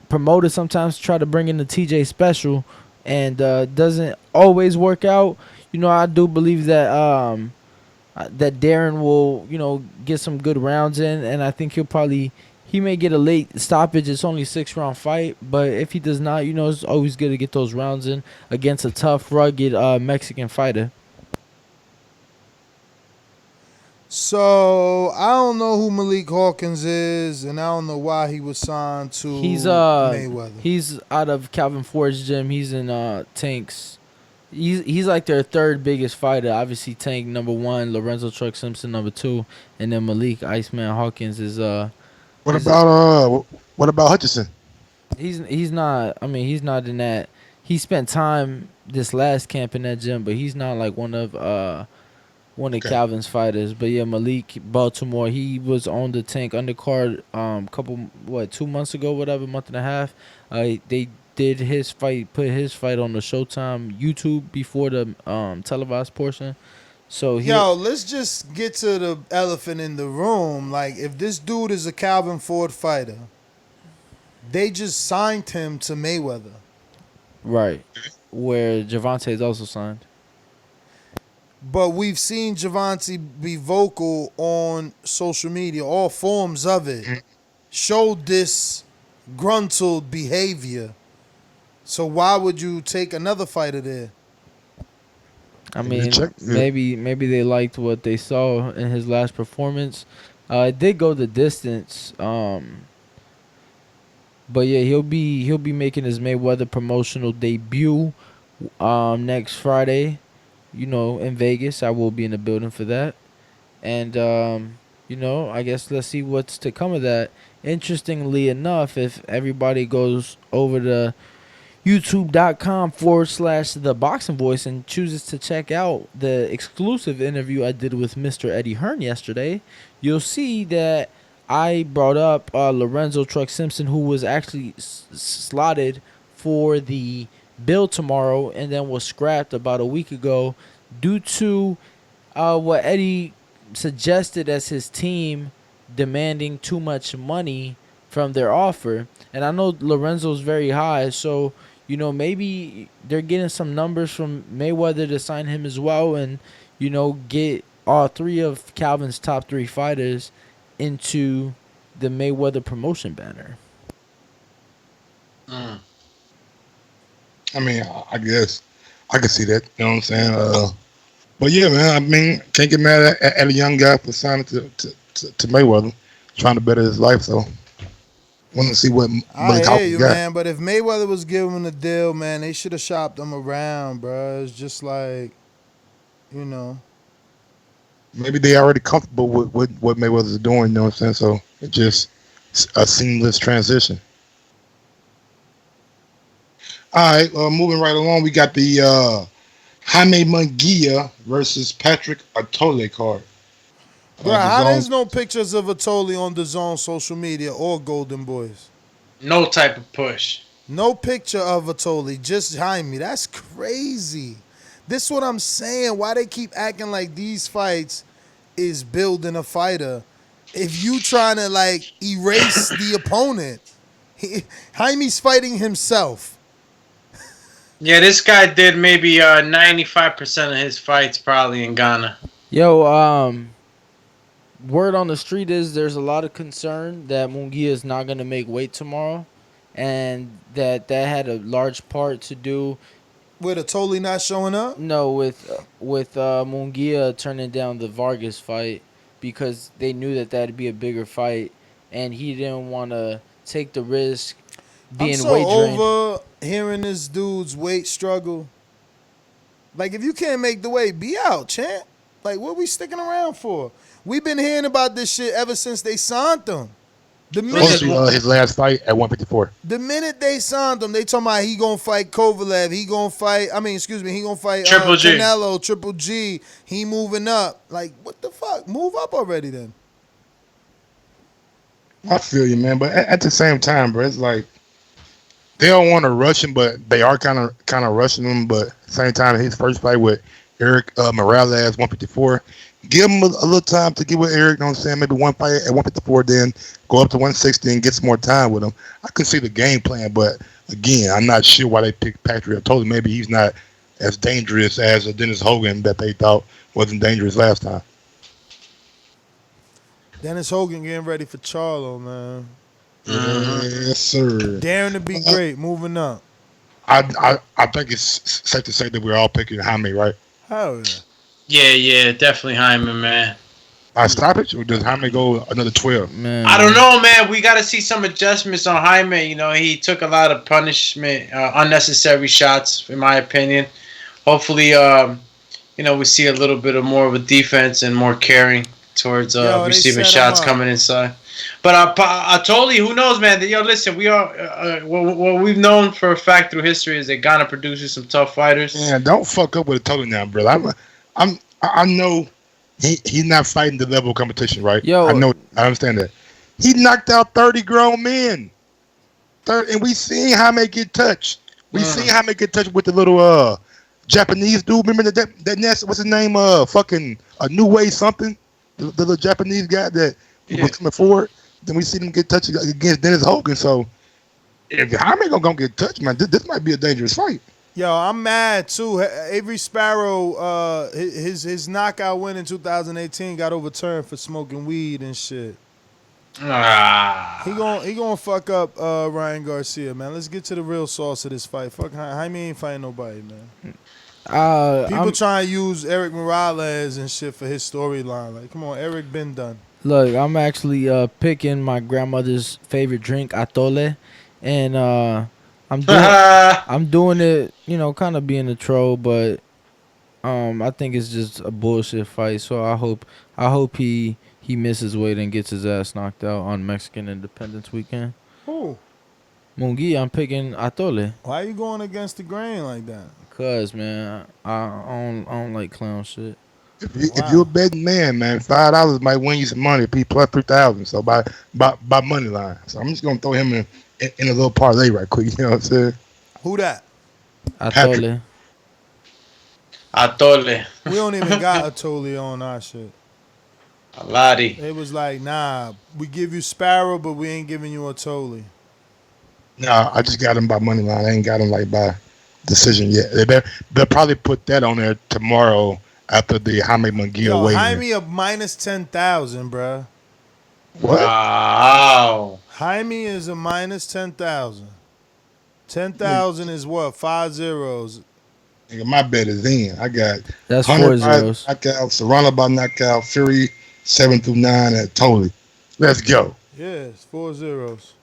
promoters sometimes try to bring in the TJ special, and doesn't always work out. I do believe that that Darren will, get some good rounds in, and I think he may get a late stoppage. It's only a 6-round fight, but if he does not, it's always good to get those rounds in against a tough, rugged Mexican fighter. So I don't know who Malik Hawkins is, and I don't know why he was signed to Mayweather. He's out of Calvin Ford's gym. He's in Tank's. He's like their third biggest fighter. Obviously, Tank number 1, Lorenzo Truck Simpson number 2, and then Malik Iceman Hawkins is What about Hutchinson? He's not. I mean, he's not in that. He spent time this last camp in that gym, but he's not like one of Calvin's fighters. But yeah, Malik Baltimore. He was on the Tank undercard couple 2 months ago, whatever, month and a half. They did his fight, put his fight on the Showtime YouTube before the televised portion. So let's just get to the elephant in the room. Like, if this dude is a Calvin Ford fighter, they just signed him to Mayweather, right? Where Gervonta is also signed. But we've seen Gervonta be vocal on social media, all forms of it, showed disgruntled behavior. So why would you take another fighter there? I mean, maybe they liked what they saw in his last performance. It did go the distance. But yeah, he'll be making his Mayweather promotional debut next Friday, in Vegas. I will be in the building for that. And I guess let's see what's to come of that. Interestingly enough, if everybody goes over to youtube.com/The Boxing Voice and chooses to check out the exclusive interview I did with Mr. Eddie Hearn yesterday, you'll see that I brought up Lorenzo Truck Simpson, who was actually slotted for the bill tomorrow and then was scrapped about a week ago due to what Eddie suggested as his team demanding too much money from their offer. And I know Lorenzo's very high, so maybe they're getting some numbers from Mayweather to sign him as well, and get all 3 of Calvin's top 3 fighters into the Mayweather promotion banner. I mean, I guess I can see that. You know what I'm saying? But yeah, man. I mean, can't get mad at a young guy for signing to Mayweather, trying to better his life. So, want to see what I hear you, man. But if Mayweather was giving him the deal, man, they should have shopped him around, bro. It's just like, maybe they already comfortable with what Mayweather's doing. You know what I'm saying? So it's just a seamless transition. All right, moving right along, we got the Jaime Munguia versus Patrick Atole card. Bro, how there's no pictures of Atole on DAZN social media or Golden Boys? No type of push. No picture of Atole, just Jaime. That's crazy. This is what I'm saying. Why they keep acting like these fights is building a fighter. if you trying to like erase the opponent. Jaime's fighting himself. Yeah, this guy did maybe 95% of his fights probably in Ghana. Yo, word on the street is there's a lot of concern that Munguia is not going to make weight tomorrow, and that had a large part to do with Atoli not showing up. No, with Munguia turning down the Vargas fight because they knew that that'd be a bigger fight, and he didn't want to take the risk being I'm so weight drained. over hearing this dude's weight struggle. Like, if you can't make the weight, be out, champ. Like, what we sticking around for? We've been hearing about this shit ever since they signed him. His last fight at 154. The minute they signed him, they talking about he gonna fight Kovalev. He gonna fight Canelo, Triple G. He moving up. Like, what the fuck? Move up already then. I feel you, man. But at the same time, bro, it's like they don't want to rush him, but they are kind of rushing him. But at the same time, his first fight with Eric Morales, 154. Give him a little time to get with Eric, you know what I'm saying? Maybe one fight at 154, then go up to 160 and get some more time with him. I can see the game plan, but again, I'm not sure why they picked Patrick. I told him maybe he's not as dangerous as Dennis Hogan that they thought wasn't dangerous last time. Dennis Hogan getting ready for Charlo, man. Yes, sir. Daring to be great, moving up. I think it's safe to say that we're all picking Jaime, right? Hell yeah. Yeah, definitely Jaime, man. By stoppage, or does Jaime go another 12? Man. I don't know, man. We got to see some adjustments on Jaime. You know, he took a lot of punishment, unnecessary shots, in my opinion. Hopefully, we see a little bit of more of a defense and more caring towards receiving shots coming inside. But I told you, who knows, man? Yo, listen, we are what we've known for a fact through history is that Ghana produces some tough fighters. Yeah, don't fuck up with it totally now, brother. I know he's not fighting the level of competition, right? Yo, I understand that. He knocked out 30 grown men. And we seen Jaime get touched. We seen Jaime get touched with the little Japanese dude. Remember that nest? What's his name? Fucking a New Way something. The little Japanese guy that was coming forward. Then we see him get touched against Dennis Hogan. So if Jaime gonna get touched, man, this might be a dangerous fight. Yo, I'm mad too. Avery Sparrow, his knockout win in 2018 got overturned for smoking weed and shit. He gonna fuck up Ryan Garcia, man. Let's get to the real sauce of this fight. Fuck Jaime ain't fighting nobody, man. People trying to use Eric Morales and shit for his storyline. Like, come on, Eric been done. Look, I'm actually picking my grandmother's favorite drink, Atole, and I'm doing it, kind of being a troll, but I think it's just a bullshit fight. So I hope he misses weight and gets his ass knocked out on Mexican Independence Weekend. Who? Munguia, I'm picking Atole. Why are you going against the grain like that? Cause, man, I don't like clown shit. If you're a betting man, $5 might win you some money. P plus 3,000. So by money line. So I'm just gonna throw him in a little parlay right quick. You know what I'm saying? Who that? Atole. We don't even got Atole on our shit. Aladi. It was like, nah, we give you Sparrow, but we ain't giving you Atole. Nah, I just got him by money line. I ain't got him like by decision yet. They'll probably put that on there tomorrow after the Jaime Munguia weigh-in. Jaime a minus 10,000, bruh. What? Wow. Jaime is a minus 10,000. 10,000 is what? 5 zeros. Nigga, my bet is in. I got that's 4 zeros. Knockout, Serrano by knockout, Fury 7 through 9 at Totally. Let's go. Yeah, it's 4 zeros.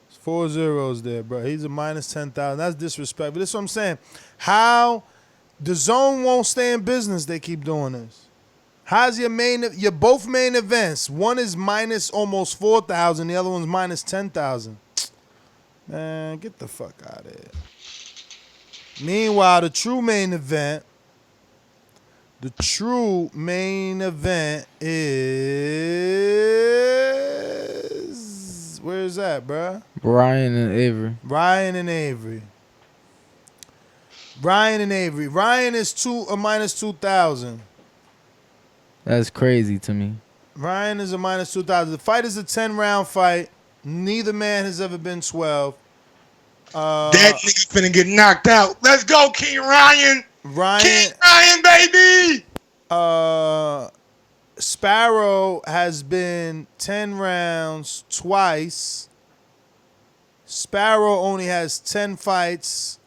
It's 4 zeros there, bro. He's a minus 10,000. That's disrespectful. That's what I'm saying. How the zone won't stay in business, they keep doing this. How's your both main events? One is minus almost 4,000. The other one's minus 10,000. Man, get the fuck out of here. Meanwhile, the true main event is, where's that, bruh? Ryan and Avery. Ryan is a minus 2,000. That's crazy to me. Ryan is a minus 2,000. The fight is a 10-round fight. Neither man has ever been 12. That nigga finna get knocked out. Let's go, King Ryan. King Ryan, baby. Sparrow has been 10 rounds twice. Sparrow only has 10 fights.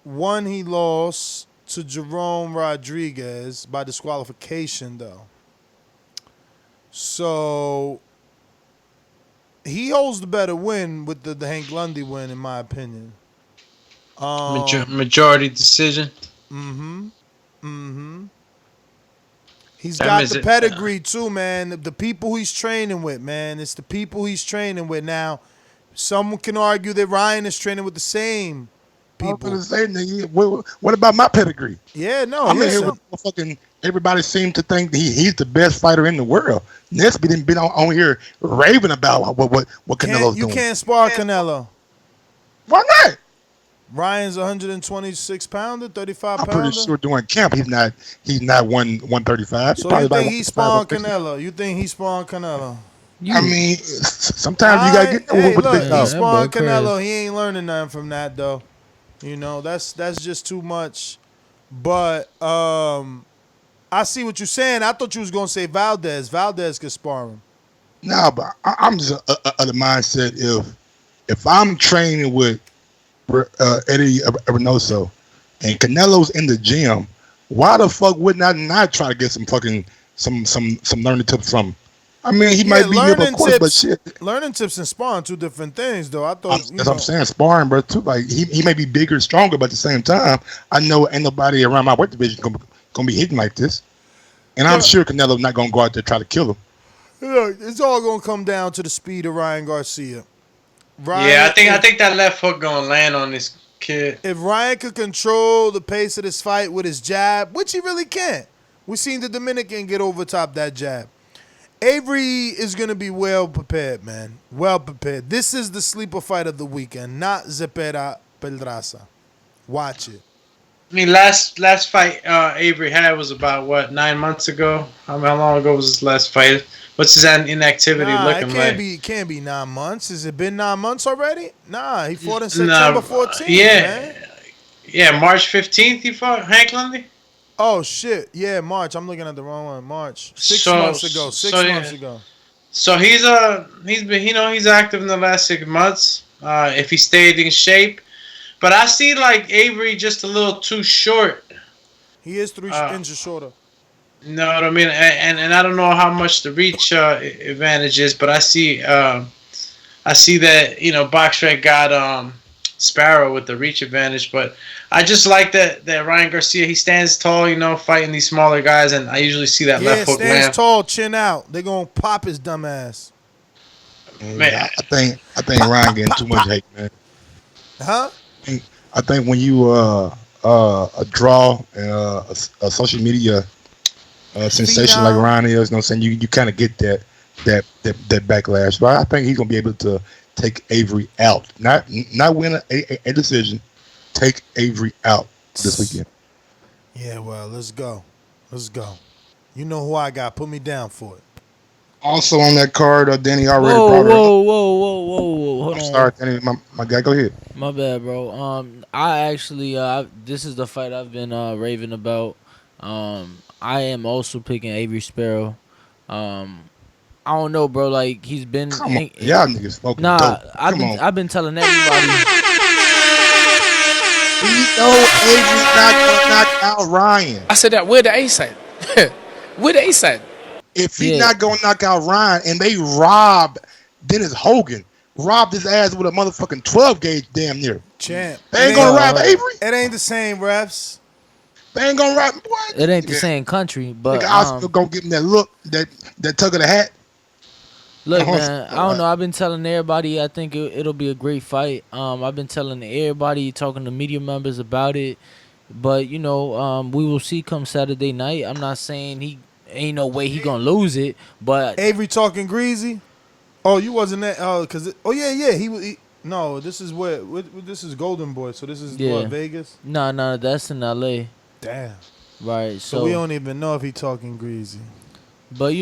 One he lost to Jerome Rodriguez by disqualification, though. So he holds the better win with the Hank Lundy win, in my opinion. Majority decision. He's got the pedigree too, man. The people he's training with, man. It's the people he's training with. Now, someone can argue that Ryan is training with the same people. I was gonna say, nigga, what about my pedigree? Yeah, no. I'm in here with fucking. Everybody seems to think that he's the best fighter in the world. Nesby didn't been on here raving about what Canelo's doing. You can't spar Canelo. Why not? Ryan's 126 pounder, 35 pounder. I'm pretty sure during camp he's not 135. So you think he's sparring Canelo? You think he's sparring Canelo? I mean, sometimes you gotta get with the big dog. He's sparring Canelo. He ain't learning nothing from that though. You know, that's just too much. But I see what you're saying. I thought you was gonna say Valdez. Valdez could spar him. No, but I'm just of the mindset if I'm training with Eddie Reynoso and Canelo's in the gym, why the fuck wouldn't I not try to get some fucking some learning tips from him? I mean, he might be here, of course, but shit. Learning tips and sparring two different things, though. I thought that's what I'm saying, sparring, bro. Too like he may be bigger and stronger, but at the same time, I know ain't nobody around my weight division gonna be hitting like this, and I'm sure Canelo's not gonna go out there try to kill him. Look, it's all gonna come down to the speed of Ryan Garcia. I think that left hook gonna land on this kid. If Ryan could control the pace of this fight with his jab, which he really can't, we seen the Dominican get over top that jab. Avery is gonna be well prepared, man. Well prepared. This is the sleeper fight of the weekend, not Zepeda Pedraza. Watch it. I mean, last fight Avery had was about 9 months ago. How long ago was his last fight? What's his inactivity looking like? It can't be 9 months. Has it been 9 months already? Nah, he fought in September 14th, man. Yeah, March 15th he fought Hank Lundy? Oh, shit. Yeah, March. I'm looking at the wrong one. March. 6 months ago. 6 months ago. So he's been, he's active in the last 6 months. If he stayed in shape. But I see like Avery just a little too short. He is 3 inches shorter. Know what I mean? And I don't know how much the reach advantage is, but I see that BoxRec got Sparrow with the reach advantage, but I just like that Ryan Garcia, he stands tall, fighting these smaller guys, and I usually see that left hook land. Stands tall, chin out. They're gonna pop his dumb ass. Man, I think Ryan getting too much hate, man. Huh? I think when you a draw a social media sensation like Ryan is, you know what I'm saying, you kind of get that backlash. But I think he's gonna be able to take Avery out, not win a decision. Take Avery out this weekend. Yeah, well, let's go. You know who I got. Put me down for it. Also on that card, Danny already brought her. Whoa. Hold on. Sorry, Danny, my guy. Go ahead. My bad, bro. I actually, this is the fight I've been raving about. I am also picking Avery Sparrow. I don't know, bro. Like he's been. Come on, y'all niggas smoking dope. I've been telling everybody. We know Avery's not gonna knock out Ryan. I said that. Where the ace at? Where the ace at? If he's not gonna knock out Ryan, and they robbed Dennis Hogan, robbed his ass with a motherfucking 12 gauge, damn near. Champ. They ain't gonna rob Avery. It ain't the same, refs. They ain't gonna rob. What? It ain't the same country, but I still gonna give him that look, that tug of the hat. Look, man, I don't know. I've been telling everybody I think it'll be a great fight. I've been telling everybody, talking to media members about it. But, we will see come Saturday night. I'm not saying he ain't no way he going to lose it. But Avery talking greasy? Oh, you wasn't that? Yeah. No, this is this is Golden Boy. So this is what, Vegas? No, that's in L.A. Damn. Right. So we don't even know if he talking greasy. But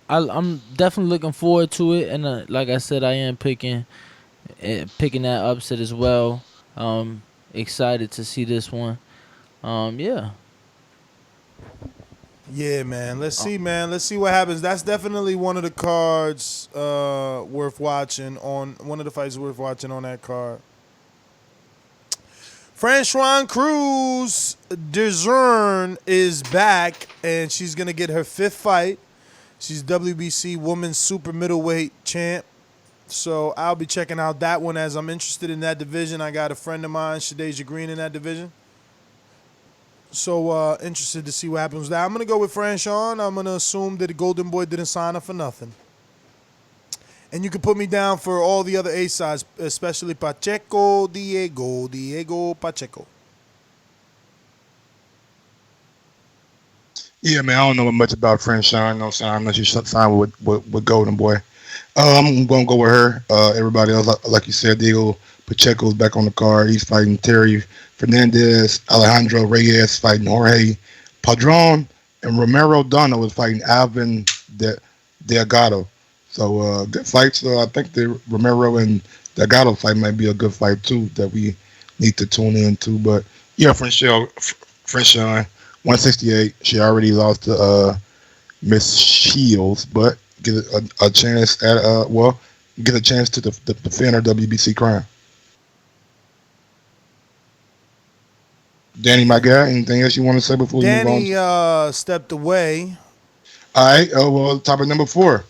I'm definitely looking forward to it, and like I said, I am picking that upset as well. Excited to see this one. Yeah. Yeah, man. Let's see, man. Let's see what happens. That's definitely one of the cards worth watching on one of the fights worth watching on that card. Francois Cruz DAZN is back, and she's gonna get her 5th fight. She's WBC Women's Super Middleweight champ. So I'll be checking out that one as I'm interested in that division. I got a friend of mine, Shadeja Green, in that division. So interested to see what happens with that. I'm going to go with Franchon. I'm going to assume that the Golden Boy didn't sign her for nothing. And you can put me down for all the other A-sides, especially Diego Pacheco. Yeah, man, I don't know much about Franchon. No sign unless you sign with Golden Boy. I'm going to go with her. Everybody else, like you said, Diego Pacheco's back on the card. He's fighting Terry Fernandez. Alejandro Reyes fighting Jorge Padron. And Romero Dono is fighting Alvin Delgado. So good fights. I think the Romero and Delgado fight might be a good fight, too, that we need to tune into. But, yeah, Franchon, 168. She already lost to Miss Shields, but get a chance at get a chance to defend her WBC crown. Danny, my guy, anything else you want to say before you move on? Danny stepped away. All right. Topic number 4.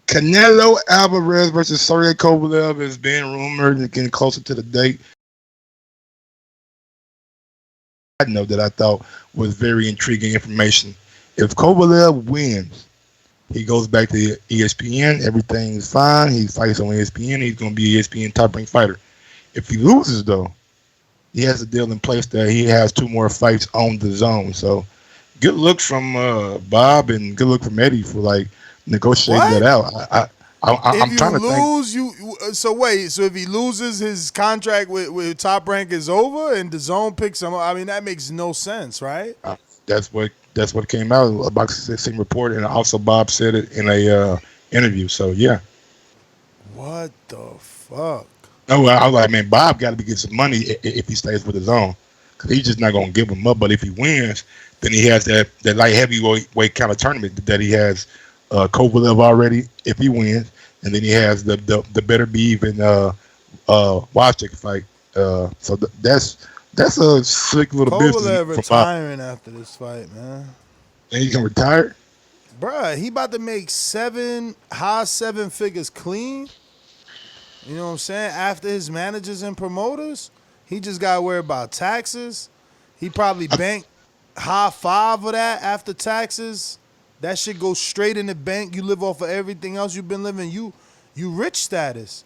Canelo Alvarez versus Sergey Kovalev is being rumored and getting closer to the date. I know that I thought was very intriguing information. If Kovalev wins, he goes back to ESPN. Everything is fine. He fights on ESPN. He's going to be an ESPN top-ranked fighter. If he loses, though, he has a deal in place that he has 2 more fights on the zone. So good luck from Bob and good luck from Eddie for negotiating that out. I'm trying to think. So if he loses, his contract with Top Rank is over, and the zone picks him up. I mean, that makes no sense, right? That's what came out. A boxing report, and also Bob said it in a interview. So yeah. What the fuck? No, I was like, man, Bob got to be getting some money if he stays with his own, because he's just not gonna give him up. But if he wins, then he has that light heavyweight kind of tournament that he has Kovalev already. If he wins, and then he has the better be even Washington fight. So that's a slick little business. Kovalev retiring after this fight, man. And he can retire, bruh. He about to make high 7 figures clean. You know what I'm saying? After his managers and promoters, he just got to worry about taxes. He probably banked high 5 of that after taxes. That shit goes straight in the bank. You live off of everything else you've been living. You rich status.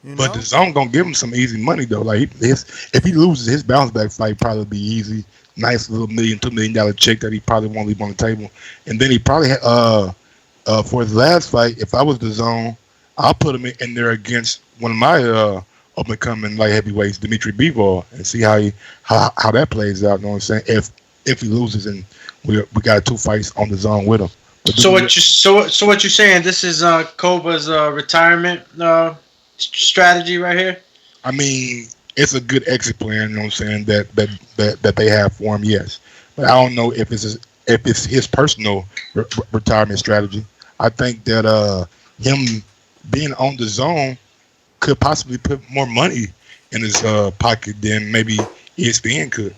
You know? But the zone gonna give him some easy money though. Like if he loses, his bounce back fight probably be easy. Nice little $2 million check that he probably won't leave on the table. And then he probably for his last fight, if I was the zone, I'll put him in there against one of my up and coming light heavyweights, Dimitri Bivol, and see how that plays out. You know what I'm saying? If he loses, and we got 2 fights on the zone with him. So what you're saying? This is Kova's retirement strategy right here. I mean, it's a good exit plan. You know what I'm saying? That they have for him. Yes, but I don't know if it's his personal retirement strategy. I think that him being on the zone could possibly put more money in his pocket than maybe ESPN could.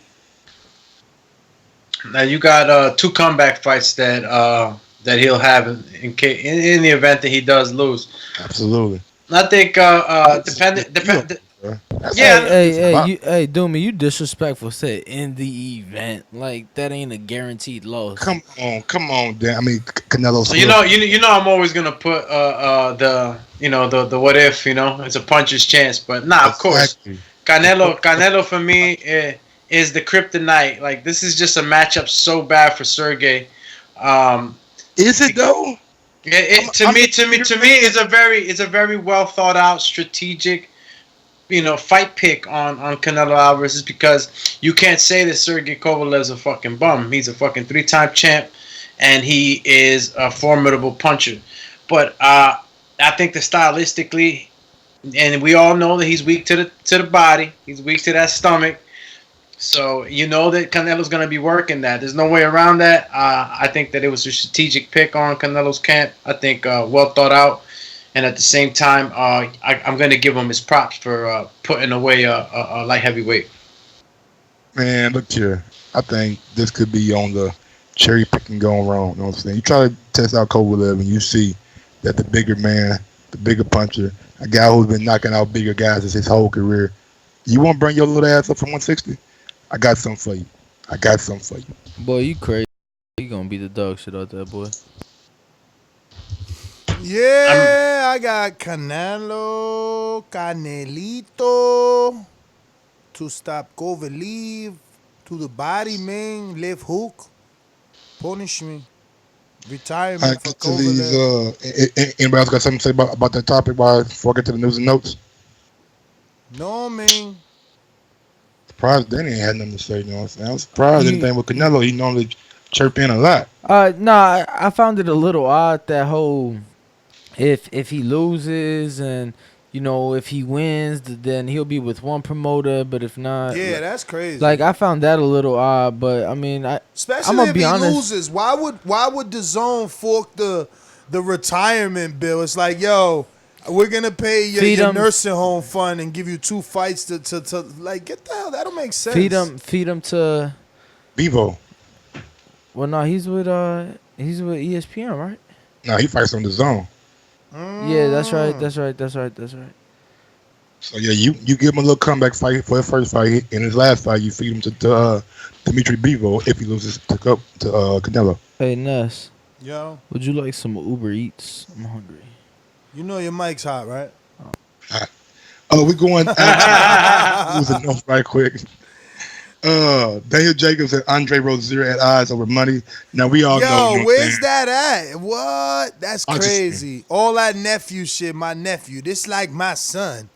Now you got 2 comeback fights that he'll have in the event that he does lose. Absolutely. I think dependent. Yeah. Hey, Doomy, you disrespectful. Said in the event, like that ain't a guaranteed loss. Come on, Dan. I mean, Canelo. So you know, I'm always gonna put the what if, it's a puncher's chance, but of course, Canelo for me is the kryptonite. Like this is just a matchup so bad for Sergey. Is it though? To me, it's a very well thought out strategic, fight pick on Canelo Alvarez, is because you can't say that Sergey Kovalev's a fucking bum. He's a fucking 3-time champ, and he is a formidable puncher. But I think that stylistically, and we all know that he's weak to the body. He's weak to that stomach. So you know that Canelo's going to be working that. There's no way around that. I think that it was a strategic pick on Canelo's camp. I think well thought out. And at the same time, I'm going to give him his props for putting away a light heavyweight. Man, look here. I think this could be on the cherry picking going wrong. You know what I'm saying? You try to test out Kovalev and you see that the bigger man, the bigger puncher, a guy who's been knocking out bigger guys his whole career. You want to bring your little ass up from 160? I got something for you. Boy, you crazy. You gonna be the dog shit out there, boy. Yeah, I got Canelito to stop Kovalev to the body, man. Left hook, punish me. Retirement for Kovalev. Anybody else got something to say about that topic before I get to the news and notes? No, man. Surprised Danny ain't had nothing to say. You know what I'm saying? I'm surprised anything with Canelo. He normally chirp in a lot. Nah, I found it a little odd that whole if he loses and if he wins, then he'll be with one promoter. But if not, yeah, that's crazy. Like I found that a little odd. But I mean, especially I'm gonna if be he honest. loses, why would DAZN fork the retirement bill? It's like, yo, we're gonna pay your nursing home fund and give you 2 fights to like get the hell. That don't make sense. Feed him to Bevo. Well, no, he's with ESPN, right? No, he fights on the zone. Yeah, that's right. So yeah, you give him a little comeback fight for his first fight. In his last fight, you feed him to Dimitri Bivol if he loses to Canelo. Hey Ness. Yo. Would you like some Uber Eats? I'm hungry. You know your mic's hot, right? We're going losing enough right quick. Daniel Jacobs and Andre Rozier at odds over money. Now we all know. Yo, where's that at? What? That's crazy. All that nephew shit. My nephew. This like my son.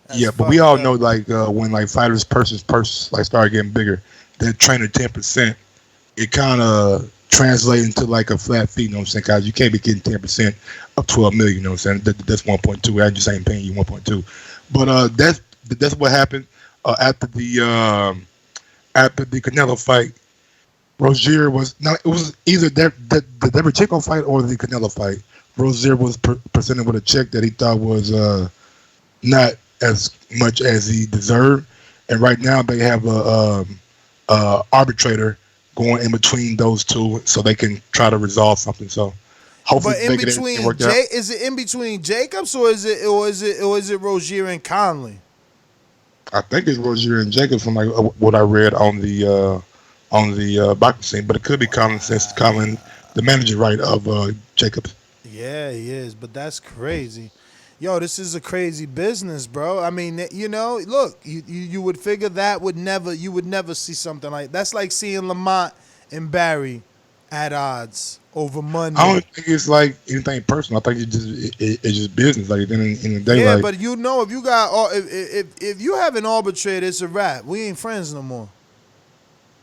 That's yeah, but we all know like when like fighters' purses like start getting bigger, they're training 10%. It kind of translates into like a flat fee. You know what I'm saying? Guys, you can't be getting 10% of 12 million. You know what I'm saying? That's 1.2. I just ain't paying you 1.2. But that's what happened after the Canelo fight. Rozier it was either the Derevyanchenko fight or the Canelo fight. Rozier was presented with a check that he thought was not as much as he deserved, and right now they have a arbitrator going in between those two so they can try to resolve something. So hopefully, but in between is it in between Jacobs or is it Rozier and Conley? I think it's Rozier and Jacobs from like what I read on the boxing scene, but it could be Colin since Colin, the manager, right, of Jacobs. Yeah, he is, but that's crazy. Yo, this is a crazy business, bro. I mean, look, you would figure you would never see something like that's like seeing Lamont and Barry at odds over money. I don't think it's like anything personal. I think it's just business. Like in the day, yeah, like, but if you got if you have an arbitrator, it's a wrap. We ain't friends no more.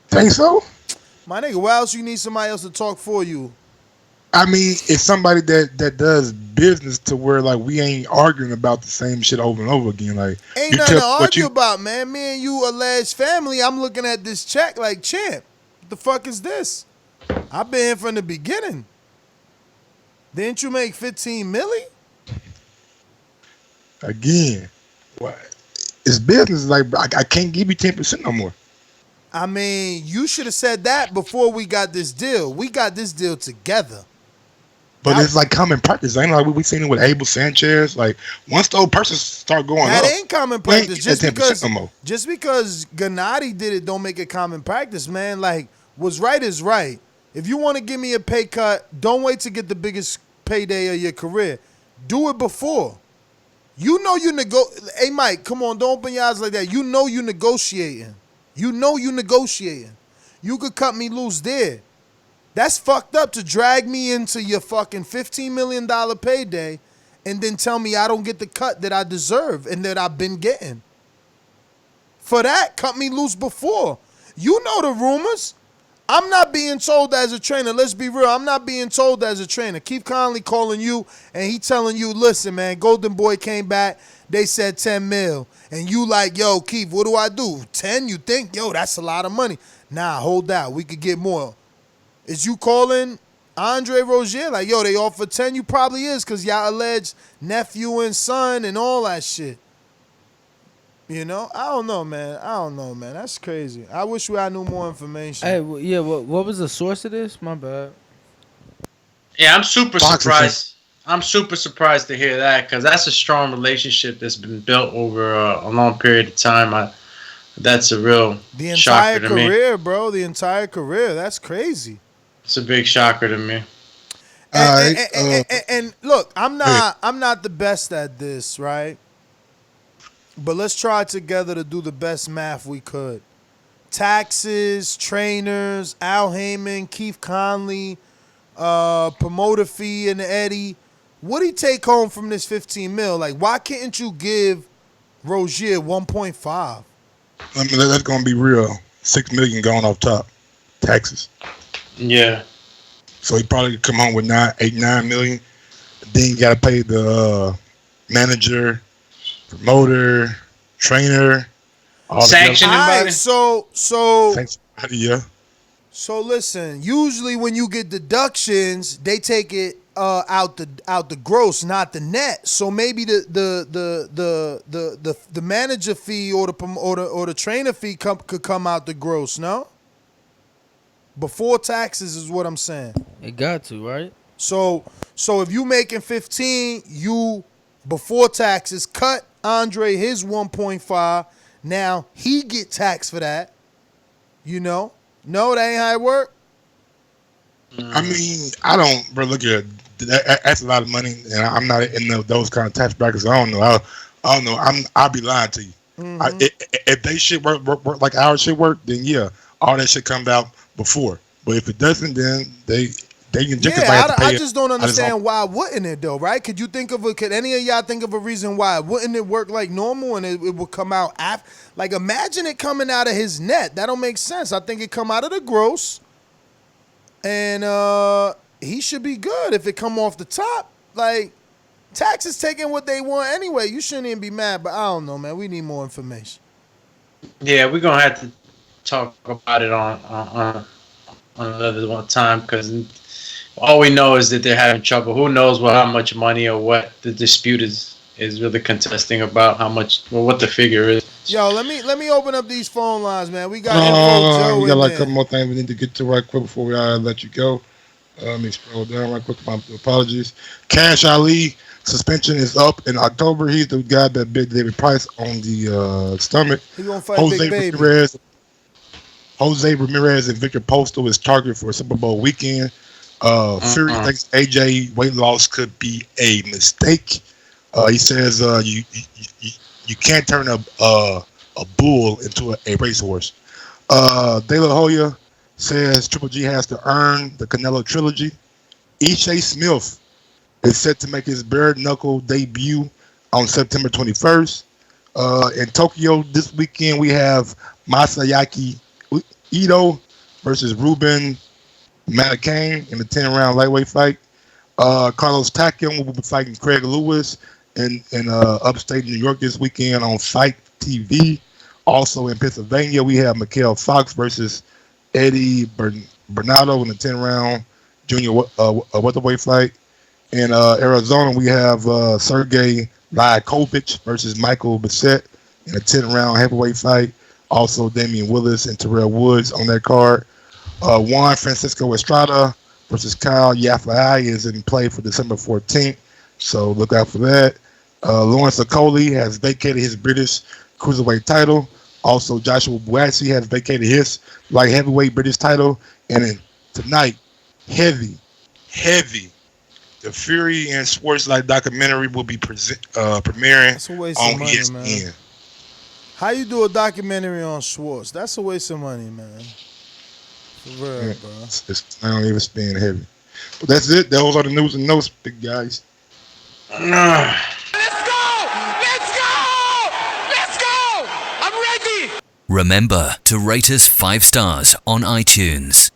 Think so? My nigga, why else you need somebody else to talk for you? I mean, it's somebody that does business to where like we ain't arguing about the same shit over and over again. Like ain't nothing to argue about, man. Me and you alleged family. I'm looking at this check like, champ, what the fuck is this? I've been here from the beginning. Didn't you make 15 milli? Again, what? It's business. Like I can't give you 10% no more. I mean, you should have said that before we got this deal. We got this deal together. But it's like common practice. Ain't like we seen it with Abel Sanchez. Like once those persons start going that up, that ain't common practice. Just no because Gennady did it, don't make it common practice, man. Like what's right is right. If you want to give me a pay cut, don't wait to get the biggest payday of your career. Do it before. You know you Hey Mike, come on, don't open your eyes like that. You know you negotiating. You know you negotiating. You could cut me loose there. That's fucked up to drag me into your fucking $15 million payday and then tell me I don't get the cut that I deserve and that I've been getting. For that, cut me loose before. You know the rumors. I'm not being told as a trainer. Let's be real. I'm not being told as a trainer. Keith Conley calling you and he telling you, listen, man, Golden Boy came back. They said 10 mil. And you like, yo, Keith, what do I do? 10? You think? Yo, that's a lot of money. Nah, hold out. We could get more. Is you calling Andre Rozier? Like, yo, they offered 10? You probably is because y'all alleged nephew and son and all that shit. You know? I don't know, man. That's crazy. I wish I knew more information. Hey, what was the source of this? My bad. Yeah, I'm super surprised. I'm super surprised to hear that because that's a strong relationship that's been built over a long period of time. That's a real shocker to me. The entire career, bro. The entire career. That's crazy. It's a big shocker to me. And look, I'm not the best at this, right? But let's try together to do the best math we could. Taxes, trainers, Al Heyman, Keith Conley, promoter fee and Eddie. What do you take home from this 15 mil? Like, why can't you give Rozier 1.5? I mean, that's going to be real. $6 million going off top. Taxes. Yeah. So he probably could come home with $9 million. Then you got to pay the manager, promoter, trainer, all sanction. Right, so yeah. So listen, usually when you get deductions, they take it out the gross, not the net. So maybe the manager fee or the trainer fee could come out the gross, no? Before taxes is what I'm saying. It got to, right? So if you making 15, you before taxes cut Andre his 1.5. Now he get taxed for that. You know? No, that ain't how it work. I mean, I don't really look at that. That's a lot of money, and I'm not in those kind of tax brackets. I don't know. I don't know. I'll be lying to you. Mm-hmm. If they shit work like our shit work, then yeah, all that shit comes out before. But if it doesn't, then they can just I just don't understand why wouldn't it though, right? Could any of y'all think of a reason why wouldn't it work like normal and it would come out after? Like imagine it coming out of his net. That don't make sense. I think it come out of the gross, and he should be good if it come off the top. Like taxes taking what they want anyway. You shouldn't even be mad, but I don't know, man. We need more information. Yeah, we're gonna have to talk about it on another one time because all we know is that they're having trouble. Who knows how much money or what the dispute is really contesting about what the figure is. Yo, let me open up these phone lines, man. We got Joe we got like a couple more things we need to get to right quick before we let you go. Let me scroll down right quick. My apologies. Cash Ali suspension is up in October. He's the guy that bit David Price on the stomach. He gonna fight Big Baby. Jose Ramirez and Victor Postal is targeted for a Super Bowl weekend. Fury thinks AJ weight loss could be a mistake. He says you can't turn a bull into a racehorse. De La Hoya says Triple G has to earn the Canelo trilogy. Ishe Smith is set to make his bare knuckle debut on September 21st. In Tokyo this weekend, we have Masayaki Ito versus Ruben Garcia in the 10-round lightweight fight. Carlos Takam will be fighting Craig Lewis in upstate New York this weekend on Fight TV. Also in Pennsylvania, we have Mikael Fox versus Eddie Bernardo in the 10-round junior welterweight fight. In Arizona, we have Sergey Kuzmin versus Michael Bissett in a 10-round heavyweight fight. Also, Damian Willis and Terrell Woods on that card. Juan Francisco Estrada versus Kyle Yafai is in play for December 14th, so look out for that. Lawrence Okoli has vacated his British cruiserweight title. Also, Joshua Buatsi has vacated his light heavyweight British title. And then tonight, heavy, the Fury and Sports Light documentary will be premiering on ESPN. Man. How you do a documentary on Schwartz? That's a waste of money, man. For real, bro. It's not even spend heavy. But that's it. Those are the news and notes, big guys. Let's go! I'm ready! Remember to rate us 5 stars on iTunes.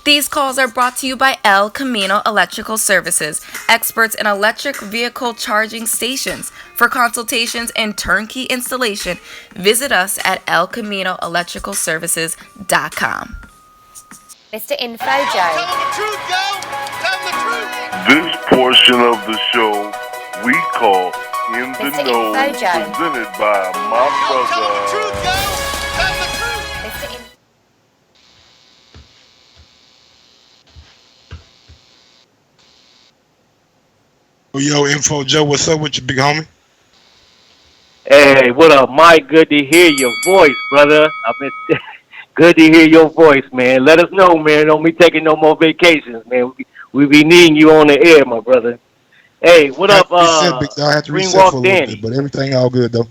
These calls are brought to you by El Camino Electrical Services, experts in electric vehicle charging stations. For consultations and turnkey installation, visit us at elcaminoelectricalservices.com. Mr. Info Joe. This portion of the show we call In the Mr. Know, Info Joe. presented by my brother. Yo, Info Joe, what's up with you, big homie? Hey, what up, Mike? Good to hear your voice, brother. Good to hear your voice, man. Let us know, man. Don't be taking no more vacations, man. We be needing you on the air, my brother. Hey, what up, I had to reset for a little bit, but everything all good, though.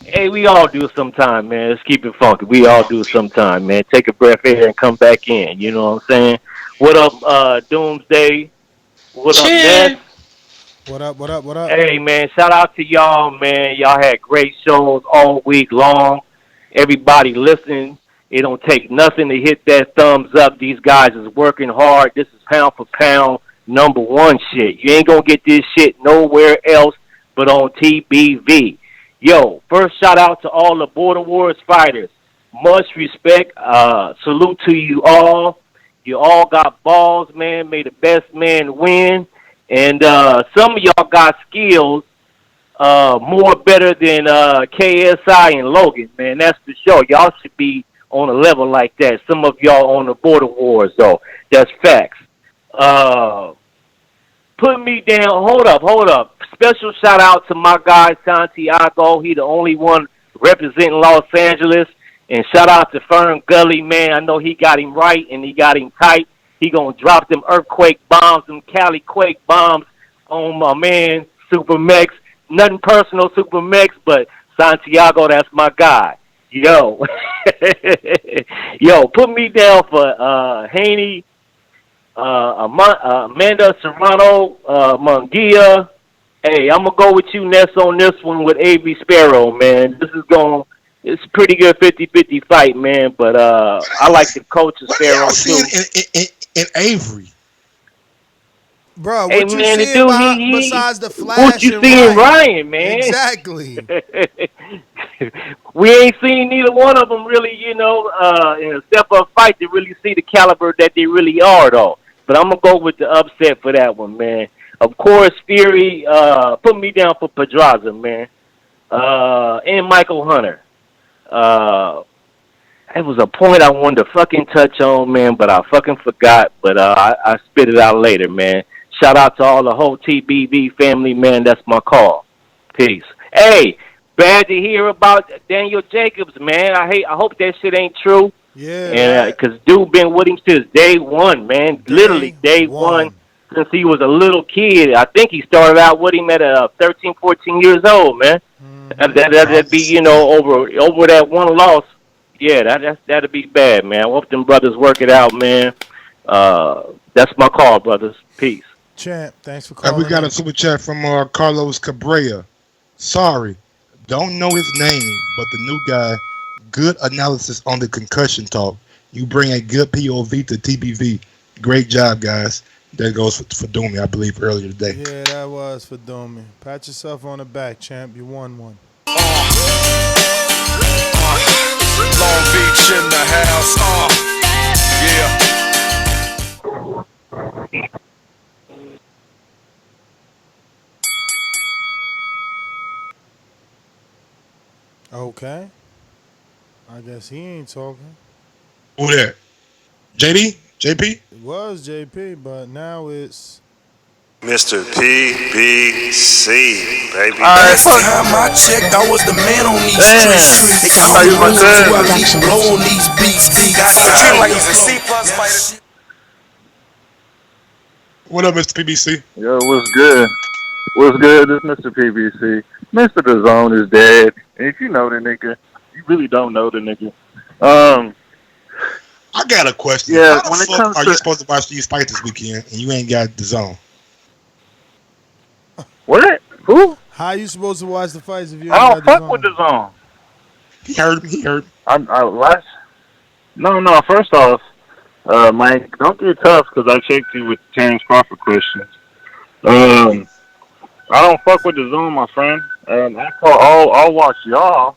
Hey, we all do sometime, man. Let's keep it funky. We all do sometime, man. Take a breath here and come back in. You know what I'm saying? What up, Doomsday? What up, Ness? What up, what up, what up? Hey, man, shout out to y'all, man. Y'all had great shows all week long. Everybody listening. It don't take nothing to hit that thumbs up. These guys is working hard. This is pound for pound #1 shit. You ain't going to get this shit nowhere else but on TBV. Yo, first shout out to all the Border Wars fighters. Much respect. Salute to you all. You all got balls, man. May the best man win. And some of y'all got skills more better than KSI and Logan, man. That's for sure. Y'all should be on a level like that. Some of y'all on the Border Wars, though. That's facts. Put me down. Hold up. Special shout out to my guy, Santiago. He the only one representing Los Angeles. And shout out to Fern Gully, man. I know he got him right and he got him tight. He gonna drop them earthquake bombs, them Cali quake bombs on my man, Super Mex. Nothing personal, Super Mex, but Santiago, that's my guy. Yo. Yo, put me down for Haney, Amanda Serrano, Munguia. Hey, I'm going to go with you, Ness, on this one with A.B. Sparrow, man. It's a pretty good 50-50 fight, man, but I like the coach of Sparrow, too. In Avery. Bro, hey, what you man, seeing besides the flash what you and seeing Ryan, man? Exactly. We ain't seen neither one of them really, in a step-up fight to really see the caliber that they really are, though. But I'm going to go with the upset for that one, man. Of course, Fury, put me down for Pedraza, man. And Michael Hunter. It was a point I wanted to fucking touch on, man, but I fucking forgot. But I spit it out later, man. Shout out to all the whole TBV family, man. That's my call. Peace. Hey, bad to hear about Daniel Jacobs, man. I hope that shit ain't true. Yeah. And because dude been with him since day one, man. Literally day one since he was a little kid. I think he started out with him at 13, 14 years old, man. That'd be, over that one loss. Yeah, that'd be bad, man. I hope them brothers work it out, man. That's my call, brothers. Peace. Champ, thanks for calling. We got a super chat from Carlos Cabrera. Sorry, don't know his name, but the new guy. Good analysis on the concussion talk. You bring a good POV to TBV. Great job, guys. That goes for Doomy, I believe, earlier today. Yeah, that was for Doomy. Pat yourself on the back, champ. You won one. Long Beach in the house. Yeah. Okay. I guess he ain't talking. Who that? JD? JP? It was JP, but now it's Mr. PBC, baby. Last time I checked, I was the man on these streets. They call me I keep blowing these beats. Got like he's a C+ fighter. What up, Mr. PBC? Yo, what's good? What's good? This Mr. PBC. Mr. DAZN is dead. And if you know the nigga, you really don't know the nigga. I got a question. Yeah, How the fuck are you supposed to watch these fights this weekend and you ain't got DAZN? What? Who? How you supposed to watch the fights if you I ain't don't got fuck with DAZN. He heard me. No, first off, Mike, don't get tough because I checked you with Terrence Crawford questions. I don't fuck with the Zoom, my friend. I'll watch y'all,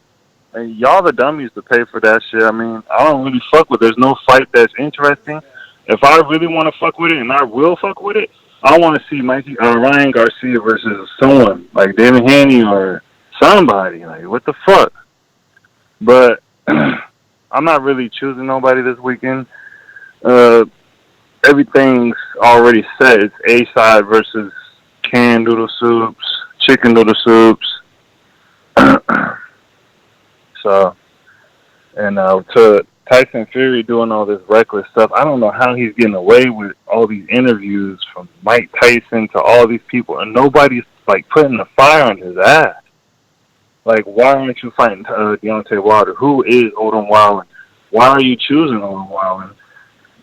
and y'all the dummies to pay for that shit. I mean, I don't really fuck with. There's no fight that's interesting. If I really want to fuck with it, and I will fuck with it, I want to see Ryan Garcia versus someone like Devin Haney or somebody. Like, what the fuck? But I'm not really choosing nobody this weekend. Everything's already set. It's A-side versus canned noodle soups, chicken noodle soups. So, and to Tyson Fury doing all this reckless stuff, I don't know how he's getting away with all these interviews from Mike Tyson to all these people, and nobody's like putting the fire on his ass. Like, why aren't you fighting Deontay Wilder? Who is Otto Wallin? Why are you choosing Otto Wallin?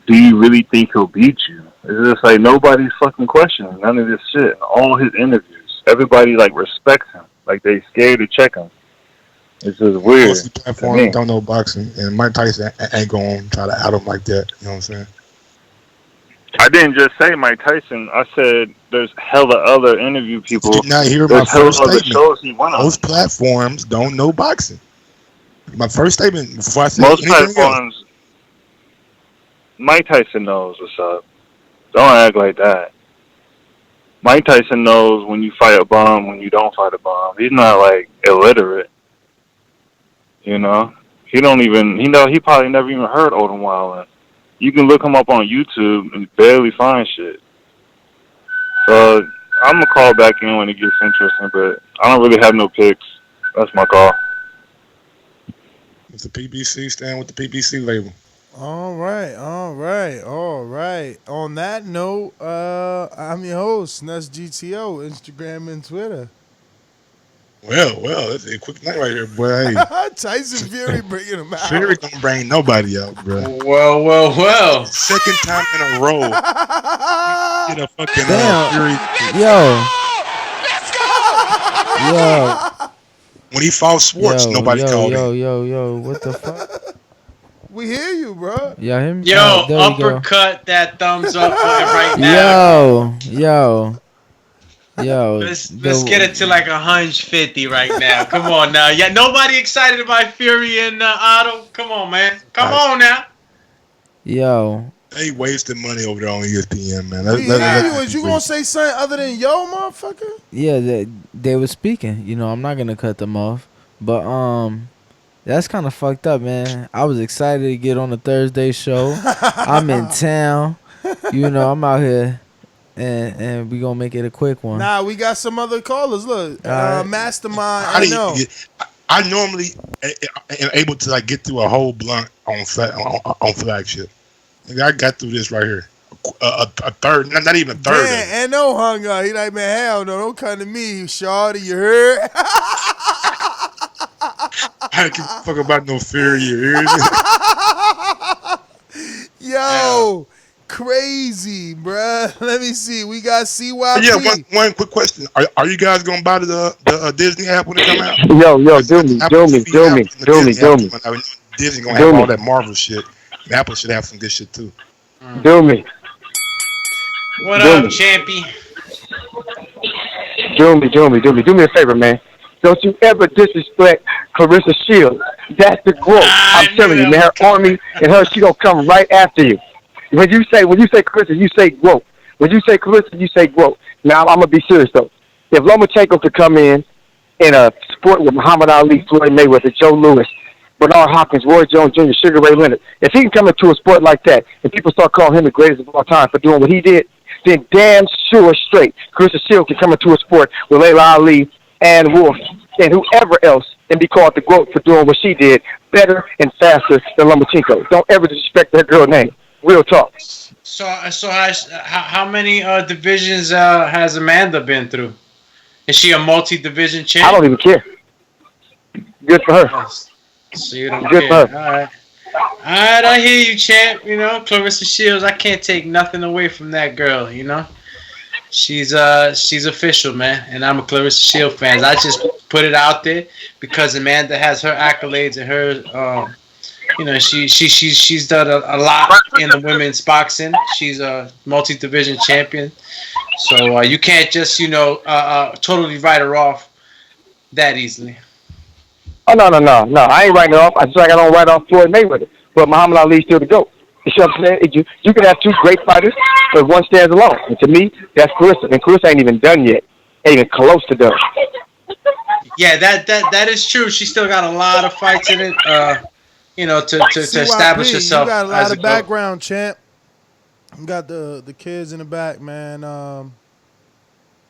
Do you really think he'll beat you? It's just like nobody's fucking questioning none of this shit. In all his interviews, everybody like respects him. Like they scared to check him. It's just weird. Most of the platforms don't know boxing, and Mike Tyson ain't gonna try to out him like that. You know what I'm saying? I didn't just say Mike Tyson. I said there's hella other interview people. You did not hear my first statement. Most platforms don't know boxing. My first statement before I said most anything platforms. Else. Mike Tyson knows what's up. Don't act like that. Mike Tyson knows when you fight a bum, when you don't fight a bum. He's not like illiterate. You know, he probably never even heard Otto Wallin. You can look him up on YouTube and barely find shit. So I'm gonna call back in when it gets interesting, but I don't really have no picks. That's my call. It's the PBC, stand with the PBC label. All right. On that note, I'm your host, Nuts GTO, Instagram and Twitter. Well, it's a quick night right here, boy. Hey. Tyson Fury bringing him out. Fury don't bring nobody out, bro. Well. Second time in a row. Get a fucking Fury. Let's go. When he fought Schwartz, nobody called him. Yo, what the fuck? We hear you, bro. Yeah, him. Yo, uppercut that thumbs up right now. Yo. Let's get it to like 150 right now. Come on now. Yeah, nobody excited about Fury and Otto. Come on, man. Come on now. Yo. They wasted money over there on ESPN, man. Was you gonna say something other than yo, motherfucker? Yeah, they were speaking. You know, I'm not gonna cut them off, but that's kind of fucked up, man. I was excited to get on the Thursday show. I'm in town. You know, I'm out here. And we gonna make it a quick one. Nah, we got some other callers. Look, Mastermind. I normally am able to like get through a whole blunt on flagship. I got through this right here. A third, not even a third. Man, and no hung up. He like, man, hell no, don't come to me, shawty. You heard? I don't give a fuck about no Fury. You heard? Yo. Crazy, bruh. Let me see. We got CYP. Yeah, one quick question. Are you guys gonna buy the Disney app when it come out? Yo, do me. Disney gonna have all that Marvel shit. And Apple should have some good shit too. Do me. What up, champy? Do me a favor, man. Don't you ever disrespect Clarissa Shields. That's the growth. I'm telling you, man. Her army and her, she gonna come right after you. When you say Clarissa, you say growth. When you say Clarissa, you say growth. Now, I'm going to be serious, though. If Lomachenko could come in a sport with Muhammad Ali, Floyd Mayweather, Joe Louis, Bernard Hopkins, Roy Jones Jr., Sugar Ray Leonard, if he can come into a sport like that and people start calling him the greatest of all time for doing what he did, then damn sure straight, Clarissa Shields can come into a sport with Layla Ali and Wolf and whoever else and be called the GOAT for doing what she did better and faster than Lomachenko. Don't ever disrespect that girl's name. Real talk. So how many divisions has Amanda been through? Is she a multi-division champ? I don't even care. Good for her. So you don't Good care. for her. All right, I hear you, champ. You know, Clarissa Shields. I can't take nothing away from that girl. You know, she's official, man, and I'm a Clarissa Shields fan. I just put it out there because Amanda has her accolades and You know, she's done a lot in the women's boxing. She's a multi-division champion. So you can't just, totally write her off that easily. Oh, no. I ain't writing it off. I just like I don't write off Floyd Mayweather. But Muhammad Ali's still the GOAT. You see what I'm saying? You can have two great fighters, but one stands alone. And to me, that's Clarissa. And Clarissa ain't even done yet. Ain't even close to done. Yeah, that is true. She still got a lot of fights in it, to establish herself. You got a lot as of background, champ. You got the kids in the back, man.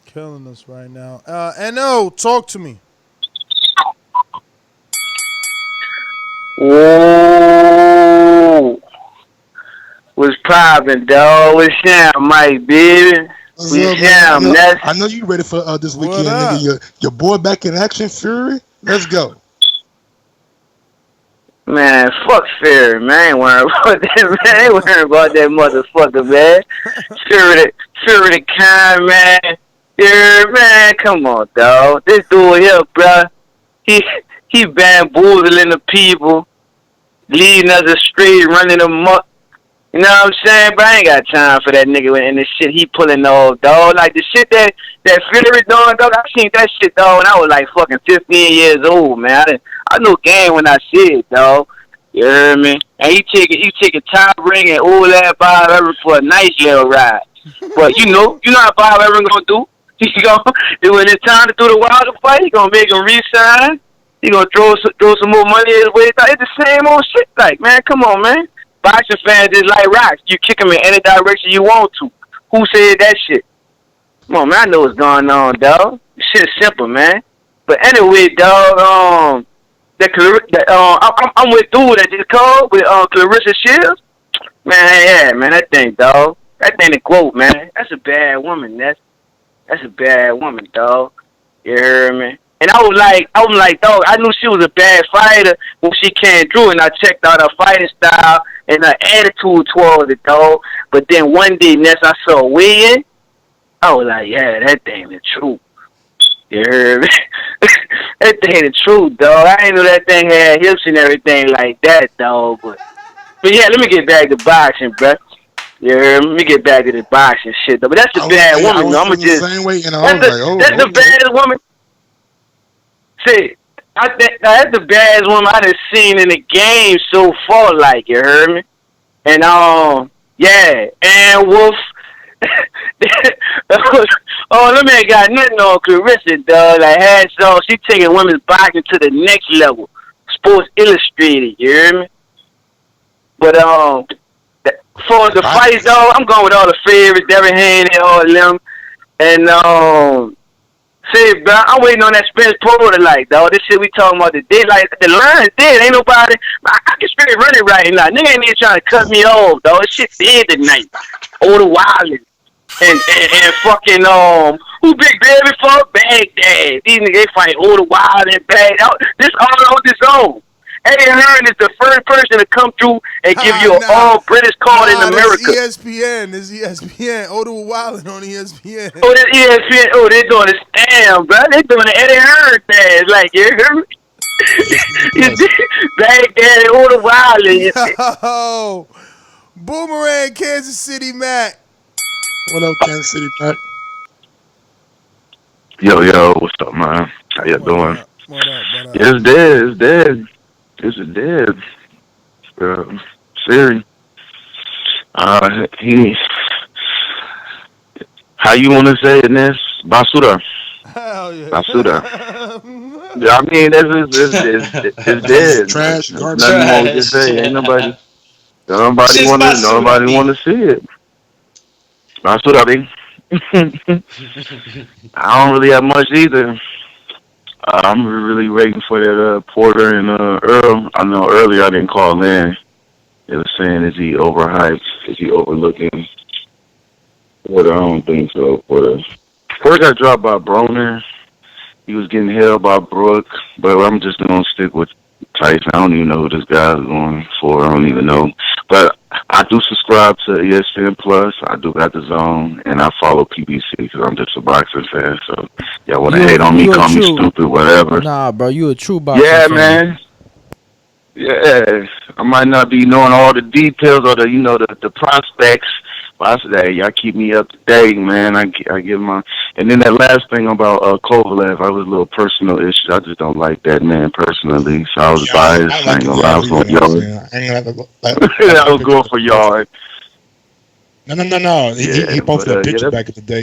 Killing us right now. NO, talk to me. Whoa. What's poppin', dog? What's down, Mike, baby? I know you ready for this weekend, nigga. Your boy back in action, Fury. Let's go. Man, fuck Fury, man. I ain't worried about that, man. I ain't worried about that motherfucker, man. Fury the kind, man. Yeah, man, come on, dog. This dude here, bro. He bamboozling the people, leading us astray, running them up. You know what I'm saying? But I ain't got time for that nigga and the shit he pulling off, dog. Like the shit that Fury doing, dog. I seen that shit, dog, when I was like fucking 15 years old, man. I knew game when I see it, dog. You hear me? And he take a top ring and all that Bob Evans for a nice little ride. But you know how Bob Evans gonna do? He when it's time to do the Wilder fight, he gonna make him re-sign. He gonna throw some more money his way. It's the same old shit, like, man. Come on, man. Boxing fans is like rocks. You kick them in any direction you want to. Who said that shit? Come on, man. I know what's going on, dog. This shit is simple, man. But anyway, dog. I'm with dude that just called with Clarissa Shields. Man, yeah, man. That thing, dog. That thing the quote, man. That's a bad woman. That's a bad woman, dog. You hear me? And I was like, dog, I knew she was a bad fighter when she came through, and I checked out her fighting style and her attitude towards it, dog. But then one day, Ness, I saw her weigh-in. I was like, yeah, that thing the truth. You heard me? That thing the truth, dog. I didn't know that thing had hips and everything like that, dog. But yeah, let me get back to boxing, bro. You heard me? Let me get back to the boxing shit, though. But that's a bad woman, though. That's the baddest woman. See, I think that's the baddest woman I done seen in the game so far, like, you heard me? And, yeah, and Wolf. Let me ain't got nothing on Clarissa, dog. Like, she taking women's boxing to the next level. Sports Illustrated, you hear me? But, for the fights, dog, I'm going with all the favorites, Devin Haney, all of them. And, see, bro, I'm waiting on that Spence Porter, like, dog. This shit we talking about today, like, the line is dead. Ain't nobody. I can straight run it right now. Nigga ain't even trying to cut me off, dog. This shit dead tonight. Otto Wallin and fucking who Big Baby for? Baghdad. These niggas they fight Otto Wallin and Baghdad. This all on his own. Eddie Hearn is the first person to come through and give you an all-British card in America. This ESPN. Otto Wallin on ESPN. Oh, this ESPN. Oh, they doing this. Damn, bro. They doing the Eddie Hearn thing. Like, you hear me? Baghdad and Otto Wallin. Yo. Boomerang, Kansas City, Mac. What up, Kansas City, Mac? Yo, what's up, man? How you doing? What up? It's dead. It's dead. Siri. How you want to say it, Ness? Basura. Hell yeah. Basura. I mean, it's dead. Trash, garbage. Nothing more to say. Ain't nobody want to see it. Basura, baby. I don't really have much either. I'm really waiting for that Porter and Earl. I know earlier I didn't call in. They were saying, is he overhyped? Is he overlooking? Porter, I don't think so. Porter got dropped by Broner. He was getting held by Brooke. But I'm just going to stick with Tyson. I don't even know who this guy is going for. I don't even know. But I do subscribe to ESPN Plus. I do got the Zone, and I follow PBC because I'm just a boxing fan. So y'all want to hate on me, call me stupid, whatever. Nah, bro, you a true boxing fan. fan. Yeah, I might not be knowing all the details or the prospects, but I said, hey, y'all keep me up to date, man. I give my, and then that last thing about Kovalev, I was a little personal issue. I just don't like that man personally, so I was biased. I ain't gonna lie, I was going y'all. I was going for y'all. No. He posted a picture back in the day.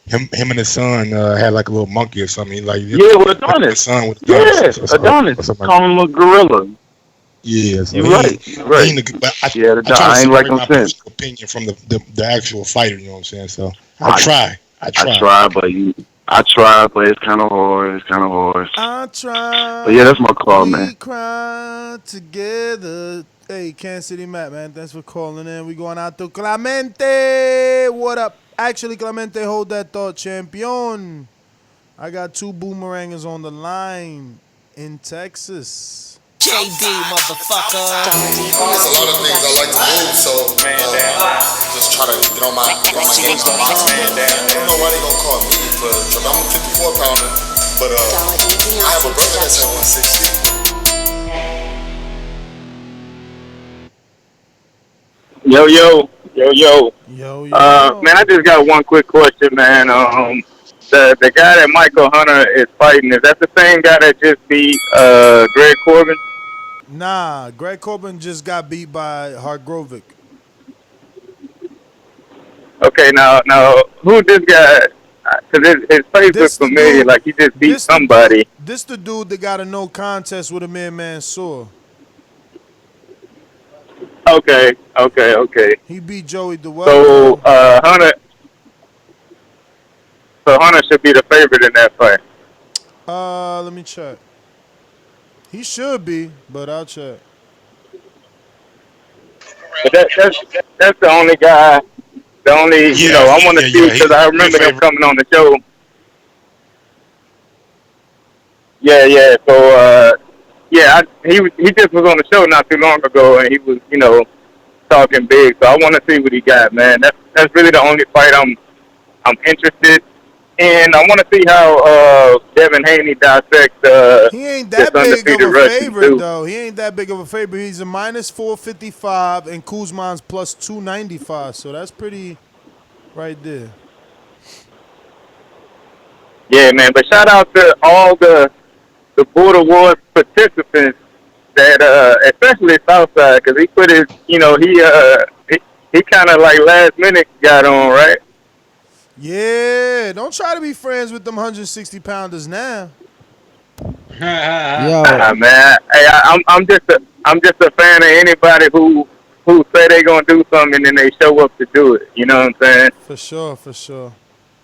Him and his son had like a little monkey or something. With Adonis. Adonis. Call him a gorilla. Yeah, so you're right. I ain't like him since. Opinion from the actual fighter, you know what I'm saying? So I try, but it's kind of hard. I try. But yeah, that's my call, man. We cry together. Hey, Kansas City Matt, man, thanks for calling in. We going out to Clemente. What up? Actually, Clemente, hold that thought, champion. I got 2 boomerangers on the line in Texas. JD, motherfucker. There's a lot of things I like to move, so just try to get on my game. I don't know why they gonna call me because I'm a 54 pounder, but I have a brother that's at 160. Yo. Man, I just got one quick question, man. The guy that Michael Hunter is fighting, is that the same guy that just beat Greg Corbin? Nah, Greg Corbin just got beat by Hargrovic. Okay, now, who this guy? Because his face looks familiar, like he just beat somebody. This the dude that got a no contest with Amir Mansour. Okay. He beat Joey DeWell. So Hunter should be the favorite in that fight. Let me check. He should be, but I'll check. But that's the only guy. I want to see because I remember him coming on the show. Yeah. So he just was on the show not too long ago, and he was talking big. So I want to see what he got, man. That's really the only fight I'm interested. And I want to see how Devin Haney dissects he ain't that big of a favorite, though. He ain't that big of a favorite. He's a minus 455, and Kuzman's plus 295. So that's pretty right there. Yeah, man. But shout out to all the Border Wars participants that, especially Southside, because he put his, he kind of like last minute got on, right? Yeah, don't try to be friends with them 160 pounders now. Man, hey, I'm just a fan of anybody who say they gonna do something and then they show up to do it. You know what I'm saying? For sure. So,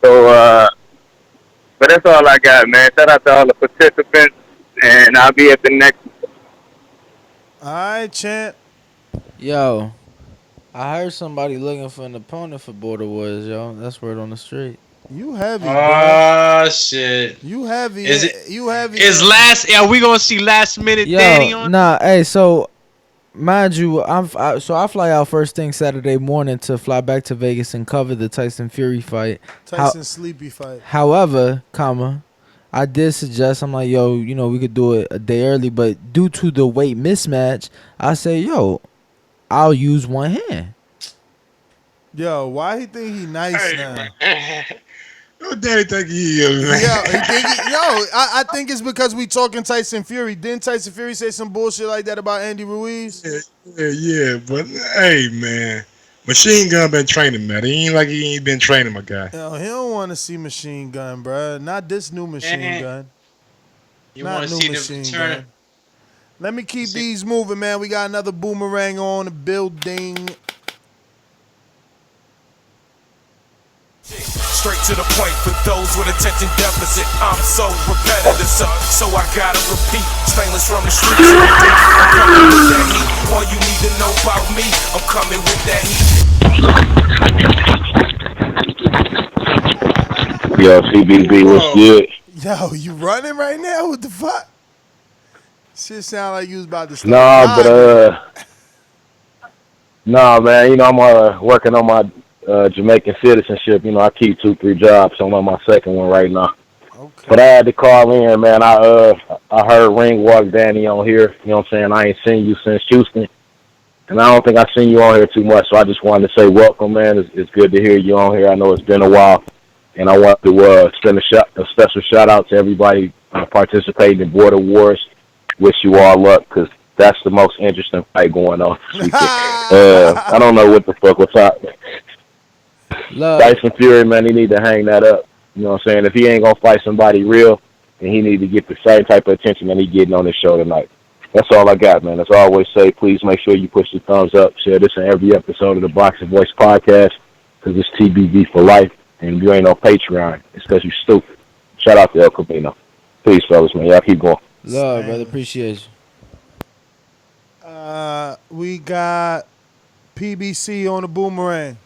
but that's all I got, man. Shout out to all the participants, and I'll be at the next. All right, champ. Yo. I heard somebody looking for an opponent for Border Wars, yo. That's word on the street. You heavy, bro. Shit. You heavy. Is it? You heavy. Are we gonna see last minute Danny on? Nah, hey, so mind you, I fly out first thing Saturday morning to fly back to Vegas and cover the Tyson Fury fight. Sleepy fight. However, I did suggest, I'm like, yo, we could do it a day early, but due to the weight mismatch, I say, yo, I'll use one hand. Yo, why he think he nice now? What Danny think he is, man? I think it's because we talking Tyson Fury. Didn't Tyson Fury say some bullshit like that about Andy Ruiz? Yeah, but hey, man, Machine Gun been training, man. He ain't been training, my guy. Yo, he don't want to see Machine Gun, bro. Not this new Machine Gun. You want to see the return? Let me keep these moving, man. We got another boomerang on the building. Straight to the point for those with attention deficit. I'm so repetitive, so I gotta repeat. Stainless from the streets. I'm coming with that heat. All you need to know about me, I'm coming with that heat. Yo, CBB, what's good? Yo, you running right now? What the fuck? Shit sound like you was about to start. Nah, man. I'm working on my Jamaican citizenship. I keep 2-3 jobs. I'm on my second one right now. Okay. But I had to call in, man. I I heard Ring Walk Danny on here. You know what I'm saying? I ain't seen you since Houston. And I don't think I've seen you on here too much, so I just wanted to say welcome, man. It's good to hear you on here. I know it's been a while. And I want to send a special shout-out to everybody participating in Border Wars. Wish you all luck, because that's the most interesting fight going on this weekend. I don't know what the fuck was happening. Tyson Fury, man, he need to hang that up. You know what I'm saying? If he ain't going to fight somebody real, then he need to get the same type of attention that he getting on this show tonight. That's all I got, man. As I always say, please make sure you push the thumbs up. Share this in every episode of the Boxing Voice podcast, because it's TBV for life. And if you ain't on Patreon, it's because you stupid. Shout out to El Camino. Peace, fellas, man. Y'all keep going. Love, brother. Appreciate you. We got PBC on the boomerang.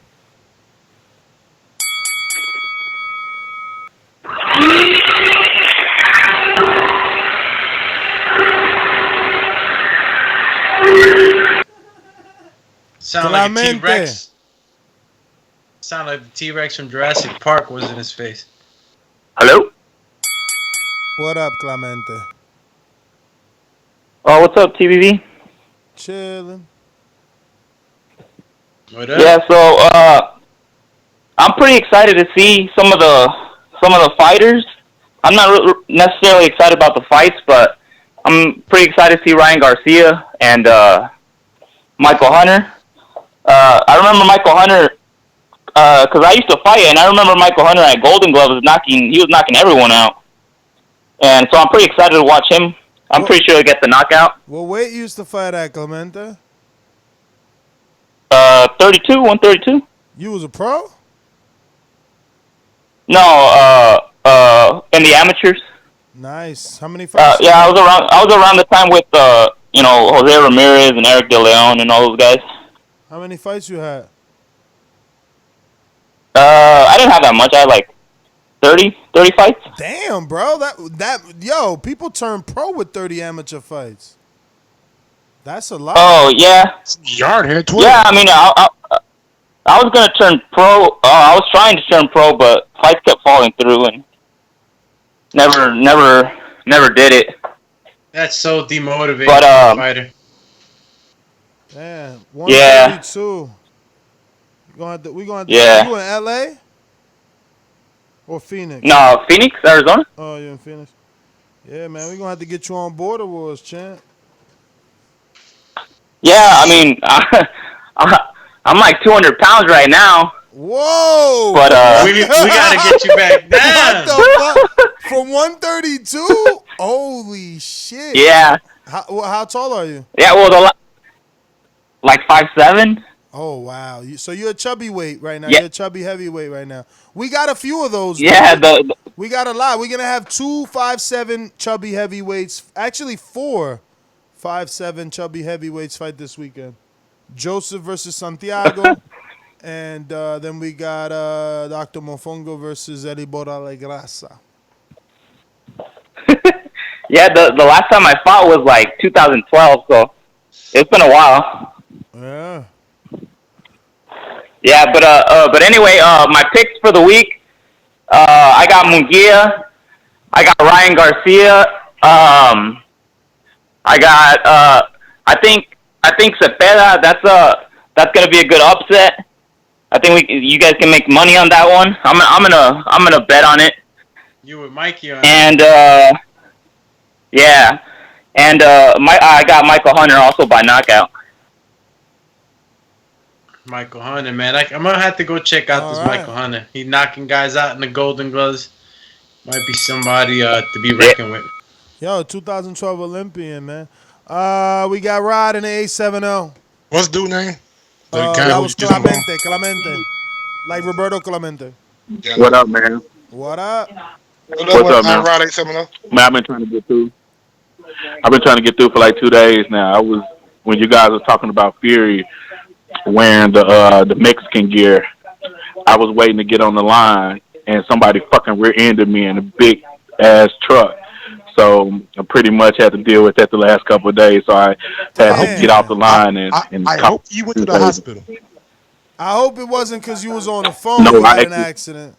Sound like a T-Rex. Sound like the T-Rex from Jurassic Park was in his face. Hello? What up, Clemente? Oh, what's up, TBV? Chilling. What up? Yeah, so I'm pretty excited to see some of the fighters. I'm not necessarily excited about the fights, but I'm pretty excited to see Ryan Garcia and Michael Hunter. I remember Michael Hunter because I used to fight, and I remember Michael Hunter at Golden Glove was knocking everyone out. And so I'm pretty excited to watch him. I'm pretty sure he'll get the knockout. Well, weight you used to fight at, Clemente? 132. You was a pro? No, in the amateurs. Nice. How many fights? Yeah, I was around the time with Jose Ramirez and Eric De Leon and all those guys. How many fights you had? I didn't have that much. I had like 30 fights. Damn, bro. Yo, people turn pro with 30 amateur fights. That's a lot. Oh, yeah. Yardhead 12. Yeah, I mean, I was going to turn pro. I was trying to turn pro, but fights kept falling through and never did it. That's so demotivating, but, fighter. Damn. 132. We gonna have to. Yeah. You in LA? Or Phoenix? No, Phoenix, Arizona. Oh, you're in Phoenix? Yeah, man. We're going to have to get you on Border Wars, champ. Yeah, I mean, I'm like 200 pounds right now. Whoa! But we got to get you back down. What the fuck? From 132? Holy shit. Yeah. How tall are you? Yeah, well, like 5'7". Oh, wow. So you're a chubby weight right now. Yeah. You're a chubby heavyweight right now. We got a few of those. Yeah. We got a lot. We're going to have 2 5'7" chubby heavyweights. Actually, 4 5'7" chubby heavyweights fight this weekend. Joseph versus Santiago. And then we got Dr. Mofongo versus Elibora Legrasa. Yeah, the last time I fought was like 2012, so it's been a while. Yeah. Yeah, but anyway, my picks for the week, I got Munguia, I got Ryan Garcia, I got I think Zepeda. That's gonna be a good upset. I think you guys can make money on that one. I'm gonna bet on it. You with Mikey on and yeah, and I got Michael Hunter also by knockout. Michael Hunter, man. I'm going to have to go check out this Michael Hunter. He's knocking guys out in the Golden Gloves. Might be somebody to be reckoned with. Yo, 2012 Olympian, man. We got Rod in the 870. What's dude name? That was Clemente. Like Roberto Clemente. Yeah. What up, man? What up? What's up, man? Rod 870. Man, I've been trying to get through for like 2 days now. When you guys were talking about Fury wearing the Mexican gear, I was waiting to get on the line, and somebody fucking rear-ended me in a big-ass truck. So I pretty much had to deal with that the last couple of days. So I had to get off the line I hope you went to the hospital. I hope it wasn't because you was on the phone. No, you had an accident.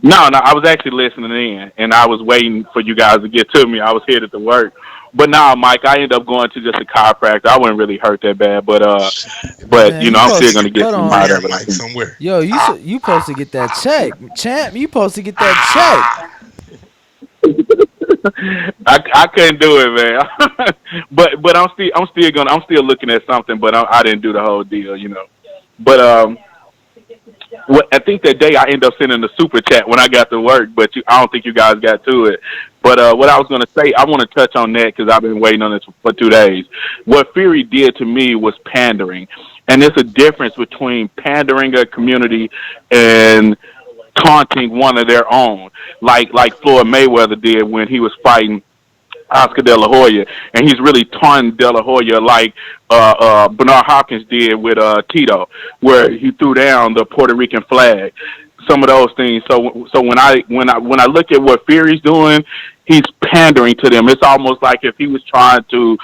No, I was actually listening in, and I was waiting for you guys to get to me. I was headed to work. But now, Mike, I ended up going to just a chiropractor. I wasn't really hurt that bad, but Man, you know, I'm still gonna get some out of Mike it. somewhere. Yo, you supposed to get that check, champ. You supposed to get that I couldn't do it, man. but I'm still looking at something, but I didn't do the whole deal, you know. But I think that day I ended up sending the super chat when I got to work, but I don't think you guys got to it. But what I was going to say, I want to touch on that because I've been waiting on this for 2 days. What Fury did to me was pandering, and there's a difference between pandering a community and taunting one of their own, like Floyd Mayweather did when he was fighting Oscar De La Hoya, and he's really taunting De La Hoya like Bernard Hopkins did with Tito, where he threw down the Puerto Rican flag. Some of those things. So when I look at what Fury's doing, he's pandering to them. It's almost like if he was trying to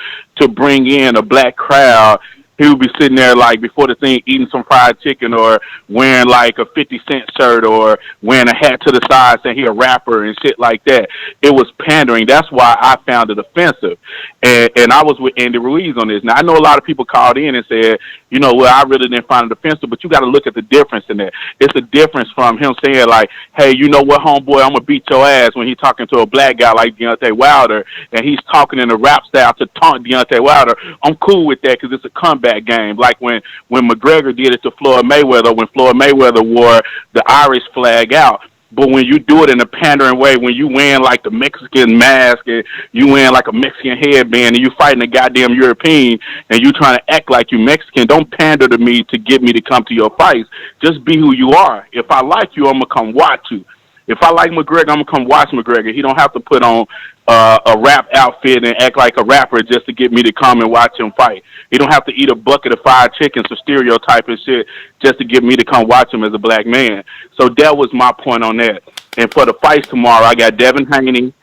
bring in a black crowd, he would be sitting there like before the thing eating some fried chicken or wearing like a 50 Cent shirt or wearing a hat to the side saying he a rapper and shit like that. It was pandering. That's why I found it offensive. And I was with Andy Ruiz on this. Now, I know a lot of people called in and said, you know, well, I really didn't find it offensive, but you got to look at the difference in that. It's a difference from him saying like, hey, you know what, homeboy, I'm going to beat your ass when he's talking to a black guy like Deontay Wilder and he's talking in a rap style to taunt Deontay Wilder. I'm cool with that because it's a comeback game. Like when McGregor did it to Floyd Mayweather, when Floyd Mayweather wore the Irish flag out. But when you do it in a pandering way, when you wearing like the Mexican mask and you wearing like a Mexican headband and you fighting a goddamn European and you trying to act like you Mexican, don't pander to me to get me to come to your fights. Just be who you are. If I like you, I'm going to come watch you. If I like McGregor, I'm going to come watch McGregor. He don't have to put on a rap outfit and act like a rapper just to get me to come and watch him fight. He don't have to eat a bucket of fried chicken, some stereotype and shit, just to get me to come watch him as a black man. So that was my point on that. And for the fights tomorrow, I got Devin Haney,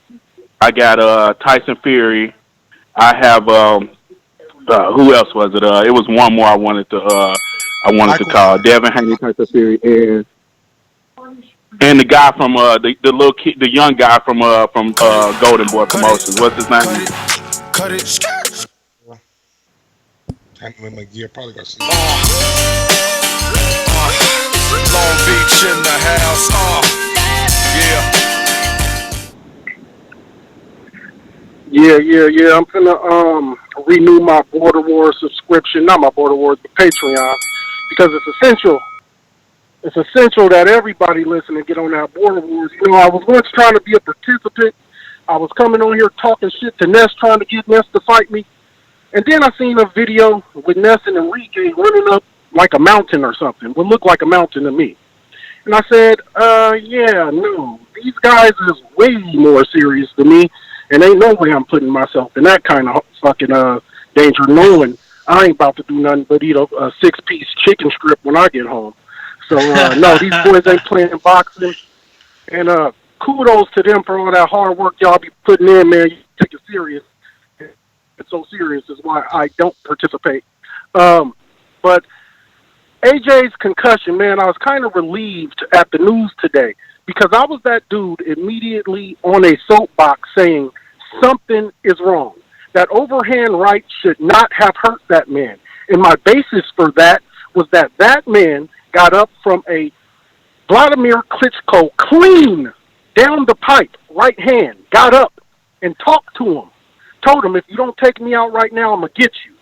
I got Tyson Fury, I have who else was it? It was one more I wanted to call. Devin Haney, Tyson Fury, and the guy from the little kid, the young guy from Golden Boy Promotions. What's his name? Cut it. Yeah, probably got some. Long Beach in the house. Yeah. I'm gonna renew my Border Wars subscription, not my Border Wars, but Patreon, because it's essential. It's essential that everybody listen and get on that Border Wars. You know, I was once trying to be a participant. I was coming on here talking shit to Ness, trying to get Ness to fight me. And then I seen a video with Ness and Enrique running up like a mountain or something. Would look like a mountain to me. And I said, yeah, no. These guys is way more serious than me. And ain't no way I'm putting myself in that kind of fucking danger, knowing I ain't about to do nothing but eat a 6-piece chicken strip when I get home. So, no, these boys ain't playing boxing. And kudos to them for all that hard work y'all be putting in, man. You take it serious. It's so serious is why I don't participate. But AJ's concussion, man, I was kind of relieved at the news today because I was that dude immediately on a soapbox saying something is wrong. That overhand right should not have hurt that man. And my basis for that was that man got up from a Vladimir Klitschko clean down the pipe, right hand, got up and talked to him. Told him, if you don't take me out right now, I'm going to get you.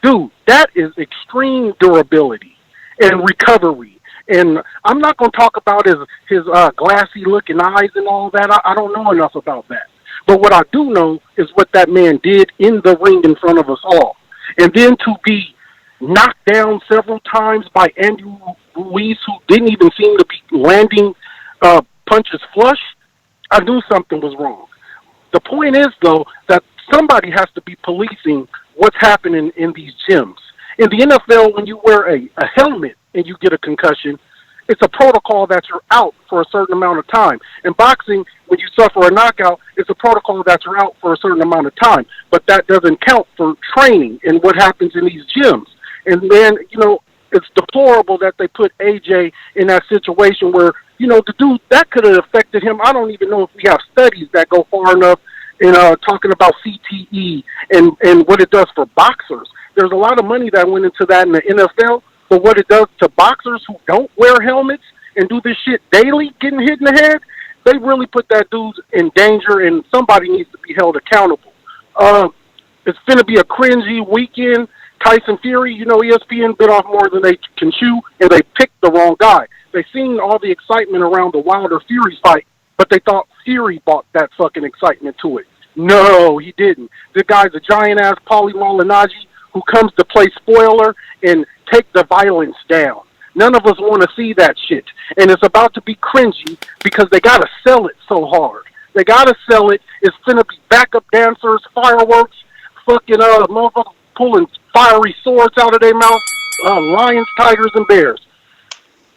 Dude, that is extreme durability and recovery. And I'm not going to talk about his glassy looking eyes and all that. I don't know enough about that. But what I do know is what that man did in the ring in front of us all. And then to be knocked down several times by Andy Ruiz, who didn't even seem to be landing punches flush, I knew something was wrong. The point is, though, that somebody has to be policing what's happening in these gyms. In the NFL, when you wear a helmet and you get a concussion, it's a protocol that you're out for a certain amount of time. In boxing, when you suffer a knockout, it's a protocol that you're out for a certain amount of time. But that doesn't count for training and what happens in these gyms. And then, you know, it's deplorable that they put AJ in that situation where, the dude, that could have affected him. I don't even know if we have studies that go far enough in talking about CTE and what it does for boxers. There's a lot of money that went into that in the NFL, but what it does to boxers who don't wear helmets and do this shit daily, getting hit in the head, they really put that dude in danger, and somebody needs to be held accountable. It's going to be a cringy weekend. Tyson Fury, ESPN bit off more than they can chew, and they picked the wrong guy. They seen all the excitement around the Wilder-Fury fight, but they thought Fury brought that fucking excitement to it. No, he didn't. The guy's a giant-ass Paulie Malignaggi who comes to play spoiler and take the violence down. None of us want to see that shit. And it's about to be cringy because they got to sell it so hard. They got to sell it. It's going to be backup dancers, fireworks, fucking motherfuckers pulling fiery swords out of their mouth, lions, tigers, and bears.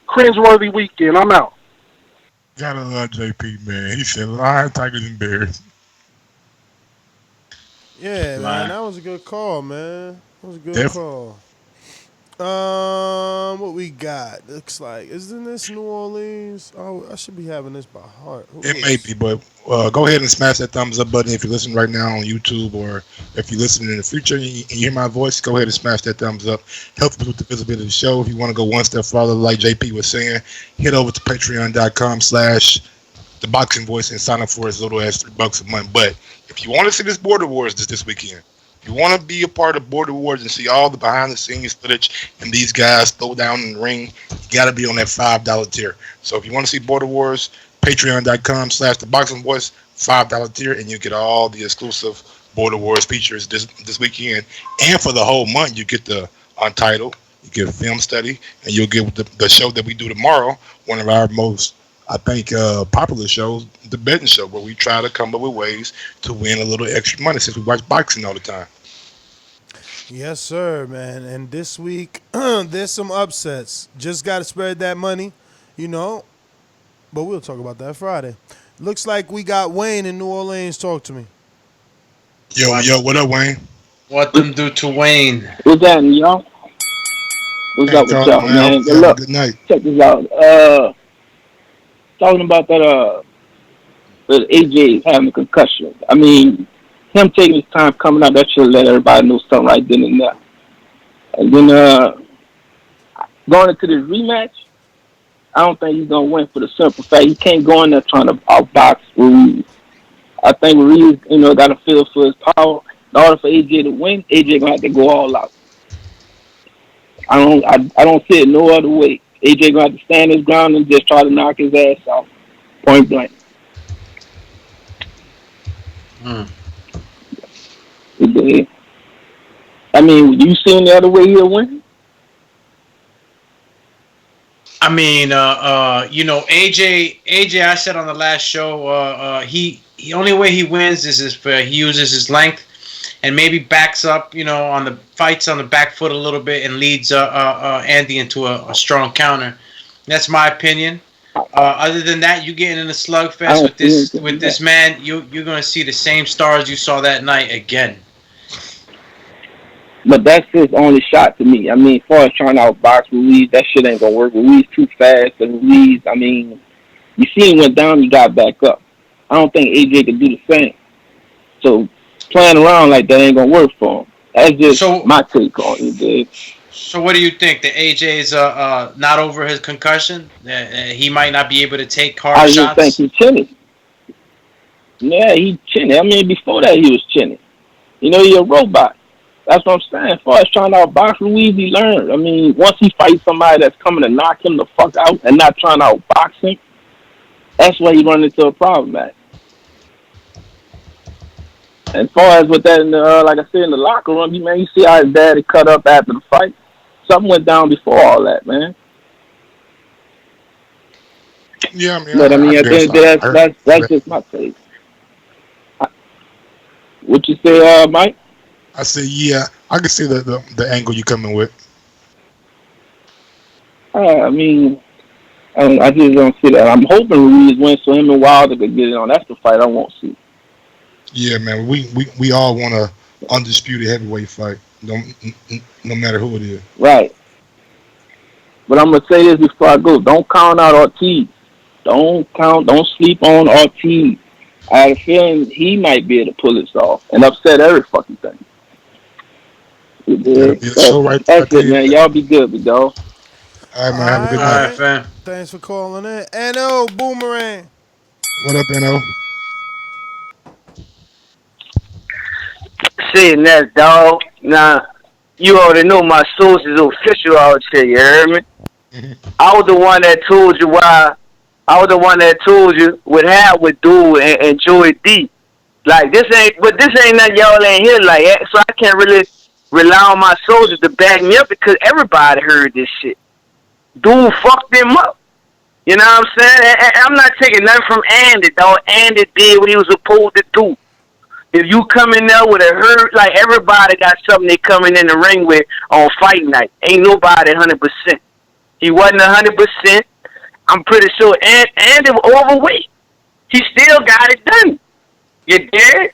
Cringeworthy weekend. I'm out. Gotta love JP, man. He said lions, tigers, and bears. Yeah, man, that was a good call, man. That was a good call. What we got? Looks like, isn't this New Orleans? Oh, I should be having this by heart. It may be, but go ahead and smash that thumbs up button if you're listening right now on YouTube, or if you're listening in the future and you hear my voice, go ahead and smash that thumbs up. Helps with the visibility of the show. If you want to go one step farther, like JP was saying, head over to patreon.com/theboxingvoice and sign up for as little as $3 a month. But if you want to see this Border Wars this weekend, if you want to be a part of Border Wars and see all the behind-the-scenes footage and these guys throw down in the ring, you got to be on that $5 tier. So if you want to see Border Wars, patreon.com/theboxingvoice, $5 tier, and you get all the exclusive Border Wars features this weekend. And for the whole month, you get the Untitled, you get a film study, and you'll get the show that we do tomorrow, one of our most, I think, popular shows, the betting show, where we try to come up with ways to win a little extra money since we watch boxing all the time. Yes, sir, man. And this week, there's some upsets. Just got to spread that money, but we'll talk about that Friday. Looks like we got Wayne in New Orleans. Talk to me. Yo, what up, Wayne? What them do to Wayne? What's that, y'all? What's up with y'all, man? Good night. Check this out. Talking about that AJ having a concussion. I mean, him taking his time coming out, that should let everybody know something right then and there. And then going into this rematch, I don't think he's going to win for the simple fact he can't go in there trying to outbox Ruiz. I think Ruiz, got to feel for his power. In order for AJ to win, AJ going to have to go all out. I don't see it no other way. AJ going to have to stand his ground and just try to knock his ass off, point blank. I mean, you seen the other way he'll win? I mean, AJ, I said on the last show, he only way he wins is if he uses his length and maybe backs up, on the fights on the back foot a little bit and leads Andy into a strong counter. That's my opinion. Other than that, you getting in a slugfest with this man, you're going to see the same stars you saw that night again. But that's his only shot to me. I mean, as far as trying to outbox Ruiz, that shit ain't going to work. Ruiz too fast. And Ruiz, I mean, you see him went down, you got back up. I don't think AJ could do the same. So playing around like that ain't going to work for him. That's just my take on it, dude. So what do you think? That AJ's not over his concussion? He might not be able to take hard shots? I just think he's chinny. Yeah, he's chinny. I mean, before that, he was chinny. He's a robot. That's what I'm saying. As far as trying to outbox Ruiz, he learned. I mean, once he fights somebody that's coming to knock him the fuck out and not trying to outbox him, that's where he run into a problem at. As far as with that, like I said, in the locker room, you see how his daddy cut up after the fight. Something went down before all that, man. Yeah, I mean, but I mean, I think that's just my take. What you say, Mike? I say, yeah, I can see the angle you coming with. I mean, I just don't see that. I'm hoping Ruiz wins so him and Wilder could get it on. That's the fight I won't see. Yeah, man, we all want a undisputed heavyweight fight, no matter who it is. Right. But I'm gonna say this before I go: don't count out Ortiz. Don't sleep on Ortiz. I have a feeling he might be able to pull this off and upset every fucking thing. That's it, man. Y'all be good, big dog. All right, man. Have a good night. All right, fam. Thanks for calling in. NO Boomerang. What up, NO? Saying that, dog. Now, you already know my source is official out here, you heard me? I was the one that told you why. I was the one that told you what happened with Dude and Joey D. Like, this ain't nothing y'all ain't hear like that, so I can't really rely on my soldiers to back me up because everybody heard this shit. Dude fucked them up. You know what I'm saying? And I'm not taking nothing from Andy, dog. Andy did what he was supposed to do. If you come in there with a hurt, like everybody got something they coming in the ring with on fight night. Ain't nobody 100%. He wasn't 100%. I'm pretty sure Andy was overweight. He still got it done. You did?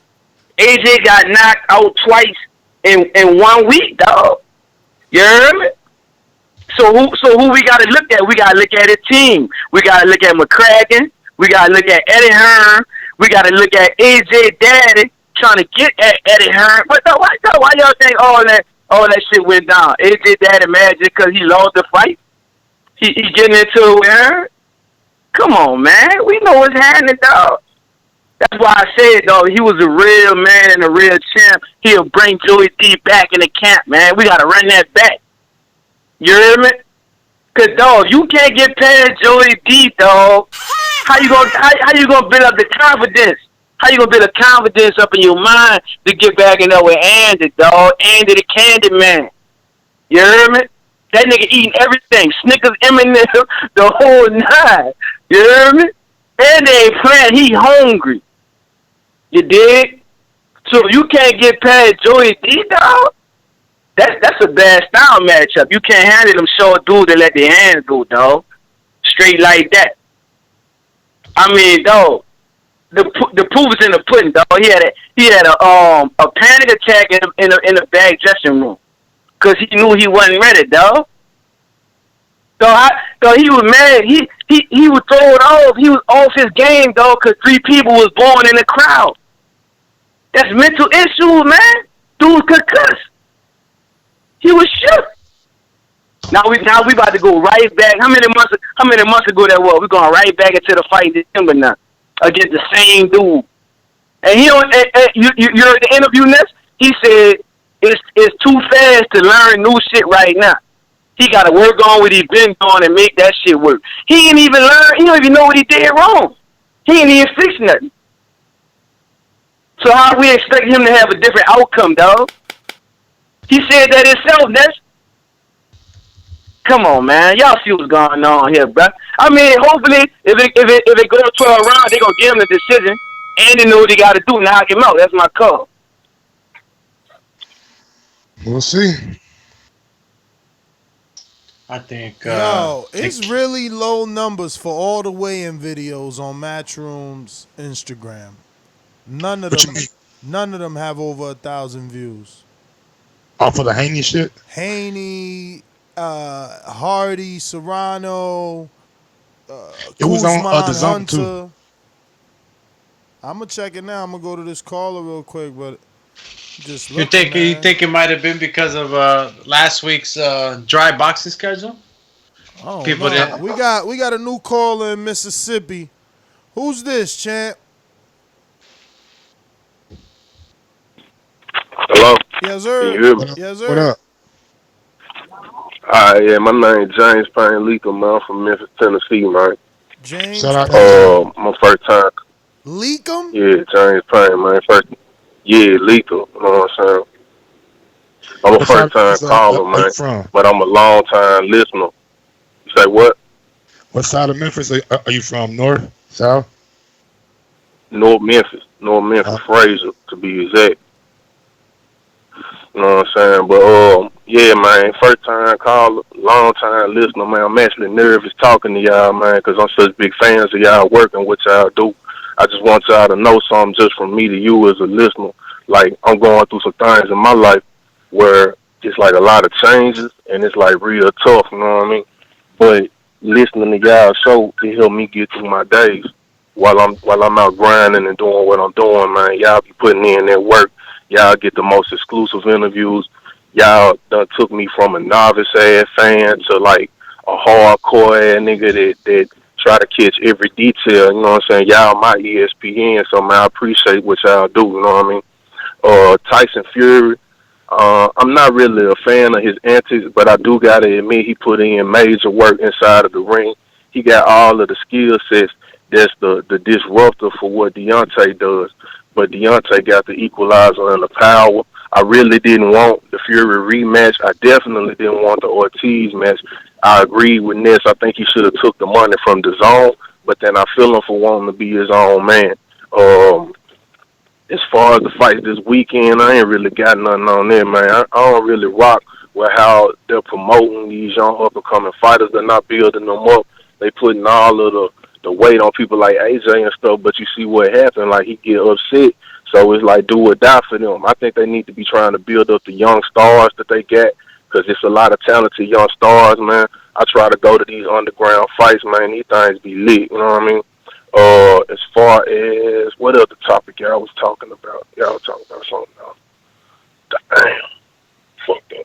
AJ got knocked out twice in 1 week, dog. You heard me? So who we got to look at? We got to look at a team. We got to look at McCracken. We got to look at Eddie Hearn. We got to look at AJ Daddy trying to get at Eddie Hearn. But why y'all think all that shit went down? AJ Daddy mad just because he lost the fight? He getting into it with Hearn? Come on, man. We know what's happening, dog. That's why I said, dog, he was a real man and a real champ. He'll bring Joey D back in the camp, man. We got to run that back. You hear me? Because, dog, you can't get past Joey D, dog. How you gonna build up the confidence? How you gonna build a confidence up in your mind to get back in there with Andy, dog? Andy the Candy Man. You hear me? That nigga eating everything. Snickers, M&M, the whole nine. You hear me? And they ain't playing. He hungry. You dig? So you can't get past Joey D, dog. That's a bad style matchup. You can't handle them short dudes and let their hands go, dog. Straight like that. I mean, dog. The proof is in the pudding, dog. He had a panic attack in the back dressing room. Cause he knew he wasn't ready, dog. So he was mad. He was thrown off. He was off his game, dog. Cause 3 people was born in the crowd. That's mental issues, man. Dude could cuss. He was shook. Now we about to go right back. How many months ago that was? We're going right back into the fight in December now against the same dude. And he don't. You heard the interview next? He said it's too fast to learn new shit right now. He got to work on what he been doing and make that shit work. He ain't even learn. He don't even know what he did wrong. He ain't even fix nothing. So how we expect him to have a different outcome, dog? He said that himself, Ness. Come on, man. Y'all see what's going on here, bro. I mean, hopefully, if it goes 12 rounds, they going to give him the decision. And they know what they got to do, knock him out. That's my call. We'll see. I think. It's really low numbers for all the weigh-in videos on Matchroom's Instagram. None of them have over 1,000 views. Oh, for the Haney shit? Haney, Hardy, Serrano, it was on Kuzmin, the zone Hunter. too. I'm gonna check it now. I'm gonna go to this caller real quick, but just you think it might have been because of last week's dry boxing schedule? Oh, People no. We got a new caller in Mississippi. Who's this, champ? Hello? Yes, sir. Can you hear me? Yes, sir. What up? Yeah, my name is James Payne Lethal, man. I'm from Memphis, Tennessee, man. James my first time. Leakum? Yeah, James Payne, man. Lethal. You know what I'm saying? I'm a first time caller, man. But I'm a long time listener. You say what? What side of Memphis are you from? North? South? North Memphis, Fraser, to be exact. You know what I'm saying? But, yeah, man, first time caller, long time listener, man. I'm actually nervous talking to y'all, man, because I'm such big fans of y'all working what y'all do. I just want y'all to know something just from me to you as a listener. Like, I'm going through some things in my life where it's like a lot of changes, and it's like real tough, you know what I mean? But listening to y'all show, it helped me get through my days while I'm out grinding and doing what I'm doing, man. Y'all be putting in that work. Y'all get the most exclusive interviews. Y'all done took me from a novice ass fan to like a hardcore ass nigga that try to catch every detail. You know what I'm saying? Y'all my ESPN, so man, I appreciate what y'all do. You know what I mean? Tyson Fury. I'm not really a fan of his antics, but I do gotta admit he put in major work inside of the ring. He got all of the skill sets that's the disruptor for what Deontay does. But Deontay got the equalizer and the power. I really didn't want the Fury rematch. I definitely didn't want the Ortiz match. I agree with Ness. I think he should have took the money from DAZN, but then I feel him for wanting to be his own man. As far as the fight this weekend, I ain't really got nothing on there, man. I don't really rock with how they're promoting these young up-and-coming fighters. They're not building them up. They putting all of the weight on people like AJ and stuff, but you see what happened. Like, he get upset. So it's like do or die for them. I think they need to be trying to build up the young stars that they got, because it's a lot of talented young stars, man. I try to go to these underground fights, man. These things be lit, you know what I mean? As far as what other topic y'all was talking about? Y'all was talking about something else. Damn. Fuck that.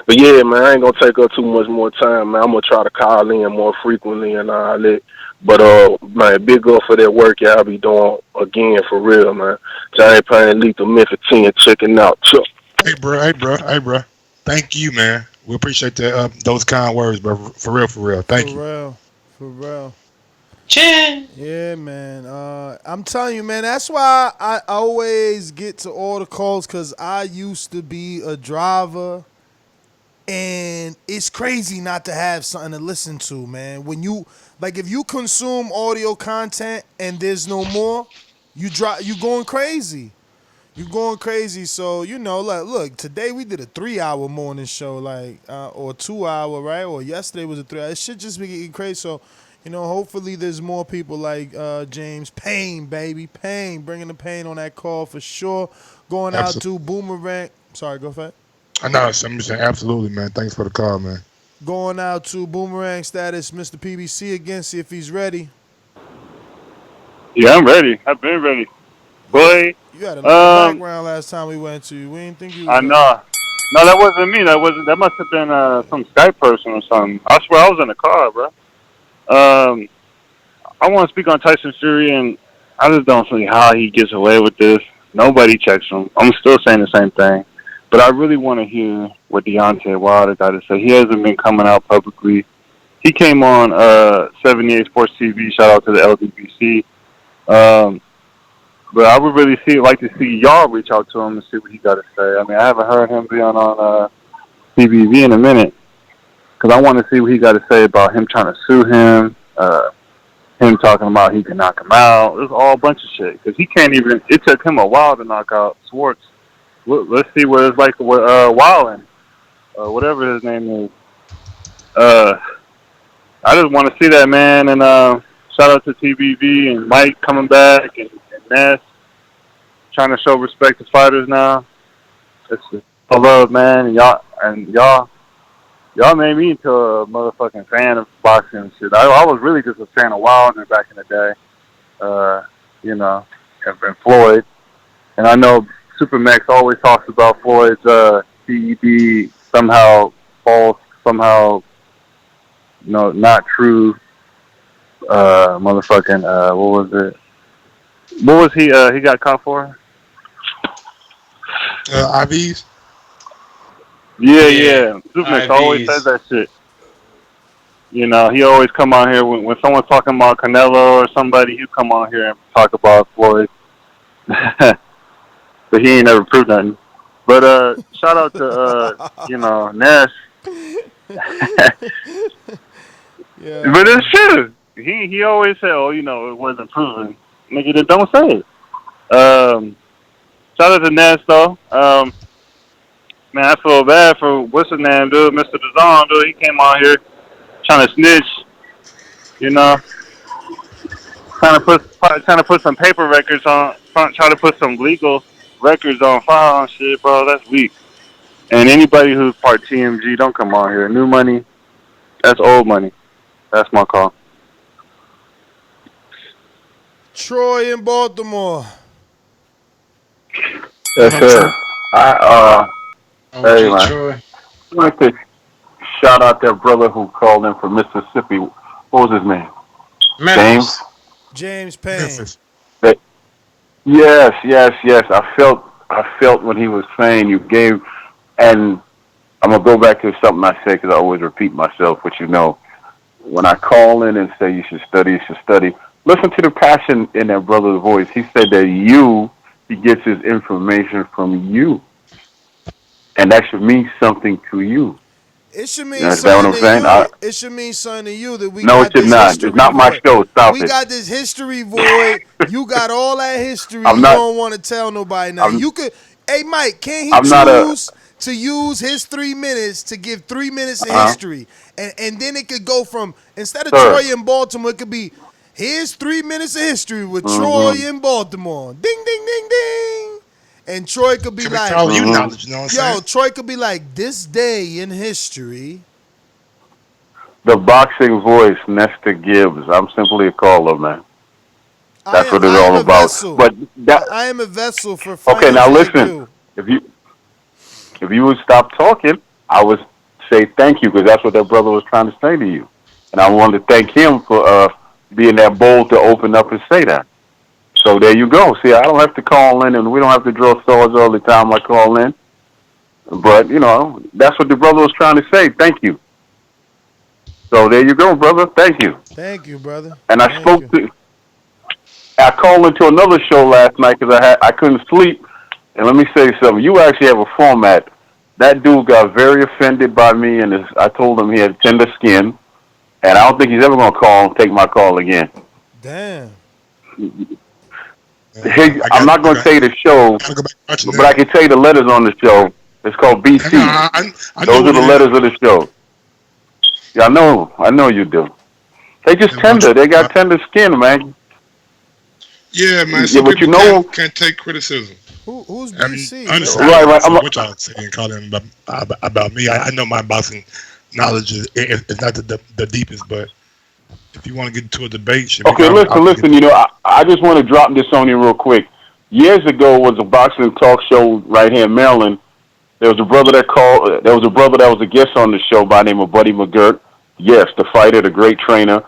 But yeah, man, I ain't gonna take up too much more time, man. I'm gonna try to call in more frequently and all that. But man, big up for that work y'all be doing again for real, man. Giant Pain, Lethal Memphis 10, checking out. Chuck. Hey, bro. Thank you, man. We appreciate that those kind words, bro. For real. Thank you. For real. Chin. Yeah, man. I'm telling you, man, that's why I always get to all the calls, because I used to be a driver, and it's crazy not to have something to listen to, man. When you, like, if you consume audio content and there's no more, you going crazy. You're going crazy. So, you know, like, look, today we did a 3-hour morning show, like, or 2-hour, right? Or yesterday was a 3-hour. It should just be getting crazy. So, you know, hopefully there's more people like James Payne, baby. Payne, bringing the pain on that call for sure. Going out to Boomerang. Sorry, go ahead. I know. I'm just saying, absolutely, man. Thanks for the call, man. Going out to Boomerang status, Mr. PBC again, see if he's ready. Yeah, I'm ready. I've been ready. Boy. You had a nice background last time we went to you. We didn't think you was I know. No, that wasn't me. That must have been some Skype person or something. I swear I was in the car, bro. I want to speak on Tyson Fury, and I just don't see how he gets away with this. Nobody checks him. I'm still saying the same thing. But I really want to hear what Deontay Wilder got to say. He hasn't been coming out publicly. He came on 78 Sports TV. Shout out to the LWBC. But I would really like to see y'all reach out to him and see what he got to say. I mean, I haven't heard him be on PBV in a minute, because I want to see what he got to say about him trying to sue him, him talking about he can knock him out. There's all a bunch of shit, because he can't even. It took him a while to knock out Schwartz. Let's see what it's like with Wallin, whatever his name is. I just want to see that, man. And shout out to TBV and Mike coming back, and Ness trying to show respect to fighters now. It's I love, man, and y'all made me into a motherfucking fan of boxing and shit. I was really just a fan of Wilder back in the day, you know, and Floyd. And I know Supermax always talks about Floyd's CED somehow false, somehow not true. Motherfucking what was it? What was he got caught for? IVs? Yeah. Supermax always says that shit. You know, he always come on here when someone's talking about Canelo or somebody, he'll come on here and talk about Floyd. But he ain't never proved nothing. But shout out to Nash. Yeah. But it's true. He always said, it wasn't proven. Nigga, then don't say it. Shout out to Nash though. Man, I feel bad for what's his name, dude, Mr. DAZN, dude. He came on here trying to snitch, trying to put some paper records on, trying to put some legal records on file and shit, bro. That's weak. And anybody who's part TMG, don't come on here. New Money, That's old money. That's my call. Troy in Baltimore. Yes, sir. Hey, man. Troy. I'd like to shout out that brother who called in from Mississippi. What was his name? Memphis. James Payne. Yes. I felt when he was saying you gave, and I'm gonna go back to something I said because I always repeat myself. But you know, when I call in and say you should study, listen to the passion in that brother's voice. He said that he gets his information from you, and that should mean something to you. It should mean You understand what I'm saying? it should mean something to you that we No, got it should this not. history It's not my void. show. Stop we it. got this history void. You got all that history. I'm You not- don't want to tell nobody now. You could. Hey, Mike, can't he I'm not choose to use his 3 minutes to give 3 minutes of history, and then it could go from instead of Troy in Baltimore, it could be here's 3 minutes of history with Troy in Baltimore. Ding, ding, ding, ding. And Troy could be like, you knowledge, you know what I'm saying? Troy could be like, this day in history. The boxing voice, Nestor Gibbs. I'm simply a caller, man. That's what it's all about. Vessel. But I am a vessel for okay, now fighters like listen. you. If you would stop talking, I would say thank you because that's what that brother was trying to say to you, and I wanted to thank him for being that bold to open up and say that. So there you go. See, I don't have to call in, and we don't have to draw swords all the time I call in. But you know, that's what the brother was trying to say. Thank you. So there you go, brother. Thank you. Thank you, brother. And I called into another show last night because I couldn't sleep. And let me say something. You actually have a format. That dude got very offended by me, and I told him he had tender skin. And I don't think he's ever going to take my call again. Damn. I'm not going to tell you the show, but I can tell you the letters on the show. It's called BC. Those are the letters of the show. Yeah, I know you do. They just tender. They got tender skin, man. Yeah, man. Yeah, but you know, can't take criticism. Who's BC? Right. I'm what y'all saying, calling about me. I know my boxing knowledge is not the deepest, but if you want to get into a debate, okay, listen. You know, I just want to drop this on you real quick. Years ago was a boxing talk show right here in Maryland. There was a brother that called. There was a brother that was a guest on the show by the name of Buddy McGirt. Yes, the fighter, the great trainer.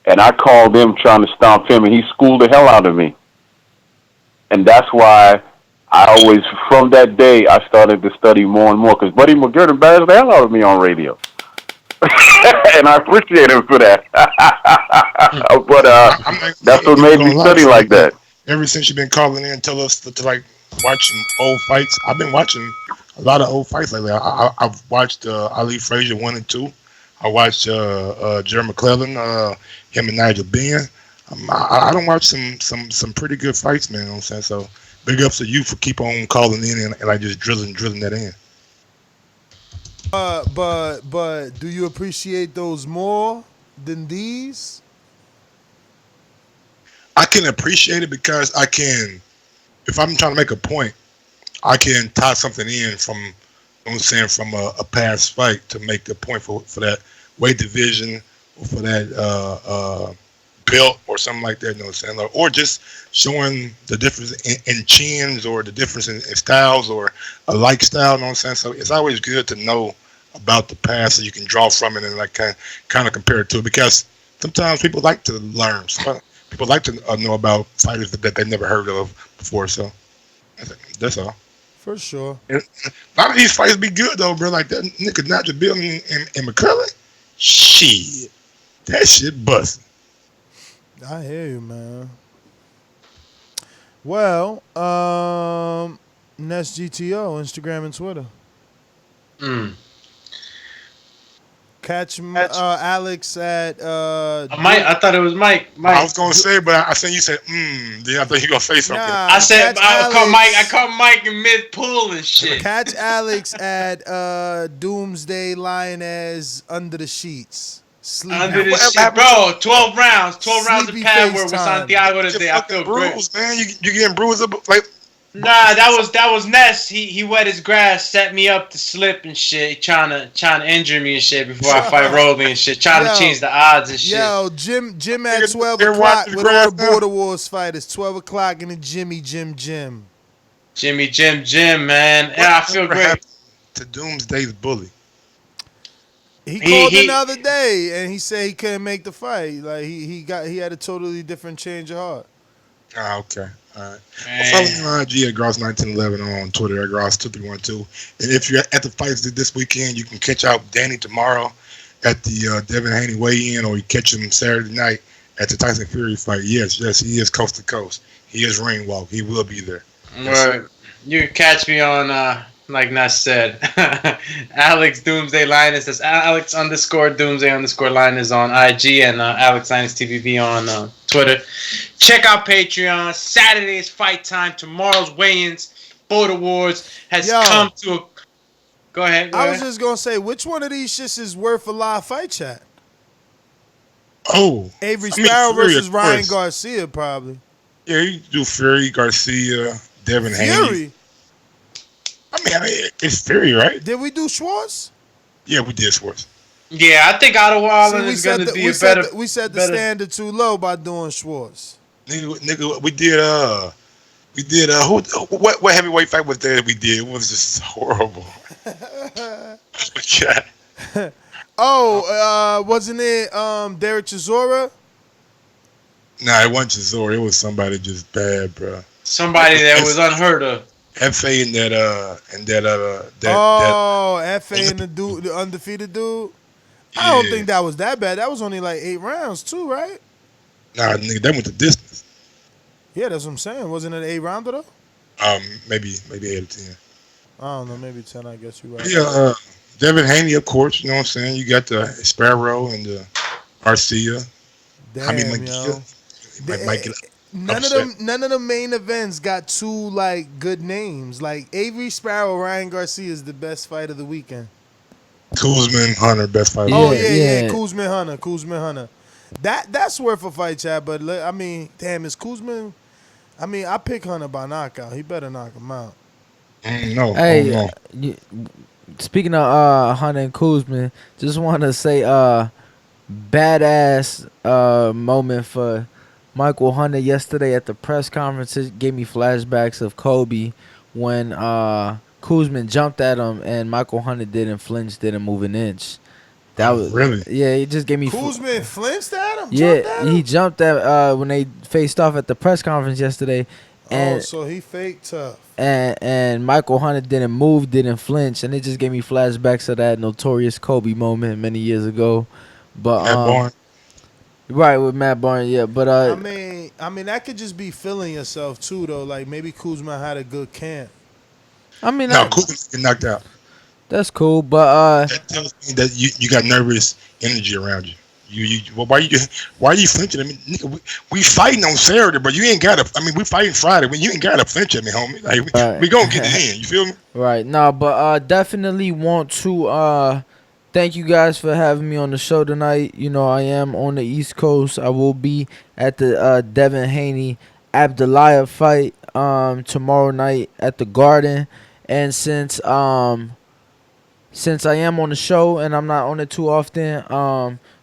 And I called him trying to stomp him, and he schooled the hell out of me. And that's why I always, from that day, I started to study more and more, because Buddy McGirt embarrassed the hell out of me on radio. And I appreciate him for that. But that's what made me study like that. Ever since you've been calling in, tell us to like watch some old fights. I've been watching a lot of old fights lately. I've watched Ali Frazier 1 and 2. I watched Jerry McClellan, him and Nigel Benn. I don't watch some pretty good fights, man. You know what I'm saying? So big ups to you for keep on calling in and like just drilling that in. But do you appreciate those more than these? I can appreciate it because I can, if I'm trying to make a point, I can tie something in from, you know what I'm saying, from a past fight to make the point for that weight division or for that belt or something like that, you know what I'm saying? Or just showing the difference in chins or the difference in styles or a like style, you know what I'm saying? So it's always good to know about the past so you can draw from it and like kind of compare it to it, because sometimes people like to learn. People like to know about fighters that they never heard of before, so that's all. For sure. And a lot of these fights be good though, bro. Like that nigga Nigel Bill and McCullough, shit, that shit busting. I hear you, man. Well, Nest GTO, Instagram and Twitter. Catch Alex at Mike. I thought it was Mike. I was gonna say, but I think you said Then I thought you gonna say something. Nah, I said I caught Mike in mid pool and shit. Catch Alex at Doomsday Lioness Under the Sheets. Under the sheet, bro. 12 rounds. 12 rounds of pad work with Santiago today. I feel great. Man, you getting bruised up like Nah, that was Ness. He wet his grass, set me up to slip and shit. He trying to injure me and shit before I fight Rolly and shit. Trying to change the odds and shit. Yo, Jim at 12 o'clock with all the Border Wars fighters. 12 o'clock in the Jimmy Jim. Jimmy Jim, man. Yeah, I feel great. To Doomsday's bully. He called the other day and he said he couldn't make the fight. Like he had a totally different change of heart. Ah, okay. All right. Well, follow me on IG at Gross1911 on Twitter at Gross2312. And if you're at the fights this weekend, you can catch out Danny tomorrow at the Devin Haney weigh-in, or you catch him Saturday night at the Tyson Fury fight. Yes, he is coast to coast. He is ring walk. He will be there. Right. You can catch me on, like Ness said, Alex Doomsday Linus. That's Alex _Doomsday Linus on IG, and Alex Linus TVV on Twitter. Check out Patreon. Saturday's fight time. Tomorrow's weigh-ins. Border Wars has come to a... Go ahead. I was just going to say, which one of these shits is worth a live fight chat? Oh. Avery Sparrow versus Ryan Garcia, probably. Yeah, you do Fury, Garcia, Devin Haney. I mean, it's Fury, right? Did we do Schwartz? Yeah, we did Schwartz. Yeah, I think Otto Wallin is going to be a better... We set the standard too low by doing Schwartz. Nigga, we did, what heavyweight fight was there that we did? It was just horrible. Wasn't it Derek Chisora? Nah, it wasn't Chisora. It was somebody just bad, bro. Somebody that was unheard of. FA and that FA and the undefeated dude. Yeah. I don't think that was that bad. That was only like 8 rounds too, right? Nah, nigga, that went the distance. Yeah, that's what I'm saying. Wasn't it 8 rounder though? Maybe 8 or 10. I don't know, maybe 10. I guess you're right. Yeah, Devin Haney, of course. You know what I'm saying. You got the Sparrow and the Garcia. Damn, yo. None of the main events got 2 like good names. Like Avery Sparrow, Ryan Garcia is the best fight of the weekend. Kuzmin Hunter, best fight. Oh yeah. Kuzmin Hunter. That's worth a fight, chat. But I mean, damn, is Kuzmin? I mean, I pick Hunter by knockout. He better knock him out. No. Hey, speaking of Hunter and Kuzmin, just want to say badass moment for Michael Hunter yesterday at the press conference. It gave me flashbacks of Kobe when Kuzmin jumped at him and Michael Hunter didn't flinch, didn't move an inch. That was really, yeah. It just gave me. Kuzmin flinched at him. He jumped at when they faced off at the press conference yesterday. And, so he fake tough. And Michael Hunter didn't move, didn't flinch, and it just gave me flashbacks of that notorious Kobe moment many years ago. But Matt Barnes. Right, with Matt Barnes, yeah. But I mean that could just be feeling yourself too, though. Like maybe Kuzma had a good camp. I mean, no, Kuzma's getting knocked out. That's cool, but that tells me that you got nervous energy around you. Why are you flinching? I mean, nigga, we fighting on Saturday, but you ain't got to. I mean, we fighting Friday. When you ain't got to flinch at me, homie. Like we gonna get it in. You feel me? Right. No, but definitely want to thank you guys for having me on the show tonight. You know, I am on the East Coast. I will be at the Devin Haney Abdullaev fight tomorrow night at the Garden, and since I am on the show and I'm not on it too often,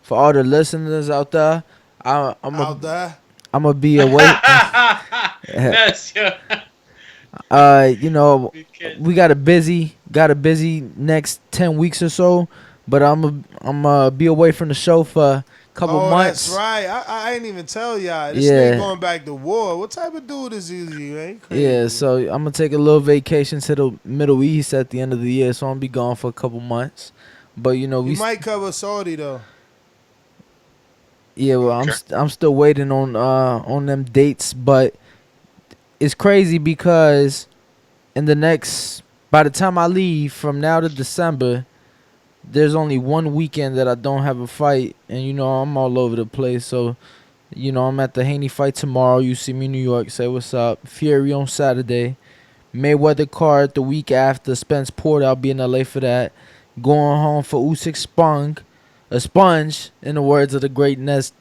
for all the listeners out there, I'm gonna be away. Yes, yeah. You know, we got a busy next 10 weeks or so, but I'm be away from the show for a couple months. That's right. I ain't even tell y'all. This nigga going back to war. What type of dude is he? Ain't crazy. Yeah, so I'm gonna take a little vacation to the Middle East at the end of the year, so I'm gonna be gone for a couple months. But you know, we might cover Saudi though. Yeah, well, I'm still waiting on them dates, but it's crazy because by the time I leave from now to December, there's only one weekend that I don't have a fight, and you know I'm all over the place. So, you know, I'm at the Haney fight tomorrow. You see me in New York, say what's up. Fury on Saturday, Mayweather card the week after. Spence Porter, I'll be in LA for that. Going home for Usyk a sponge, in the words of the great Ness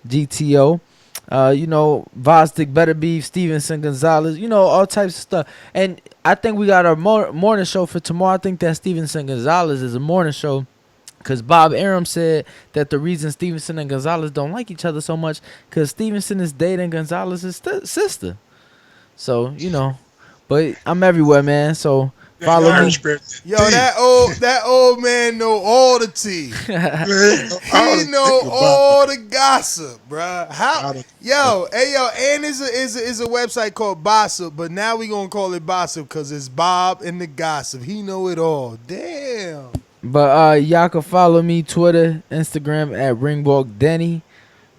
GTO. Vostik, Better Beef, Stevenson Gonzalez, all types of stuff. And I think we got our morning show for tomorrow. I think that Stevenson Gonzalez is a morning show because Bob Arum said that the reason Stevenson and Gonzalez don't like each other so much because Stevenson is dating Gonzalez's sister. So, but I'm everywhere, man. So follow me. Yo, that old man know all the tea. He know all the gossip, bruh. And is a website called Bossip, but now we gonna call it Bossip because it's Bob and the gossip. He know it all. Damn. But y'all can follow me Twitter, Instagram at Ringwalk Denny.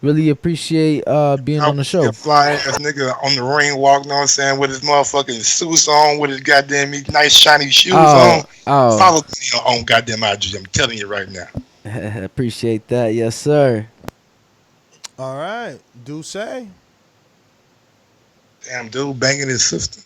Really appreciate being on the show. Fly ass nigga on the ring walk, know what I'm saying, with his motherfucking suits on, with his goddamn nice shiny shoes on. Follow me on goddamn IG. I'm telling you right now. Appreciate that, yes sir. All right, do say. Damn dude banging his sister.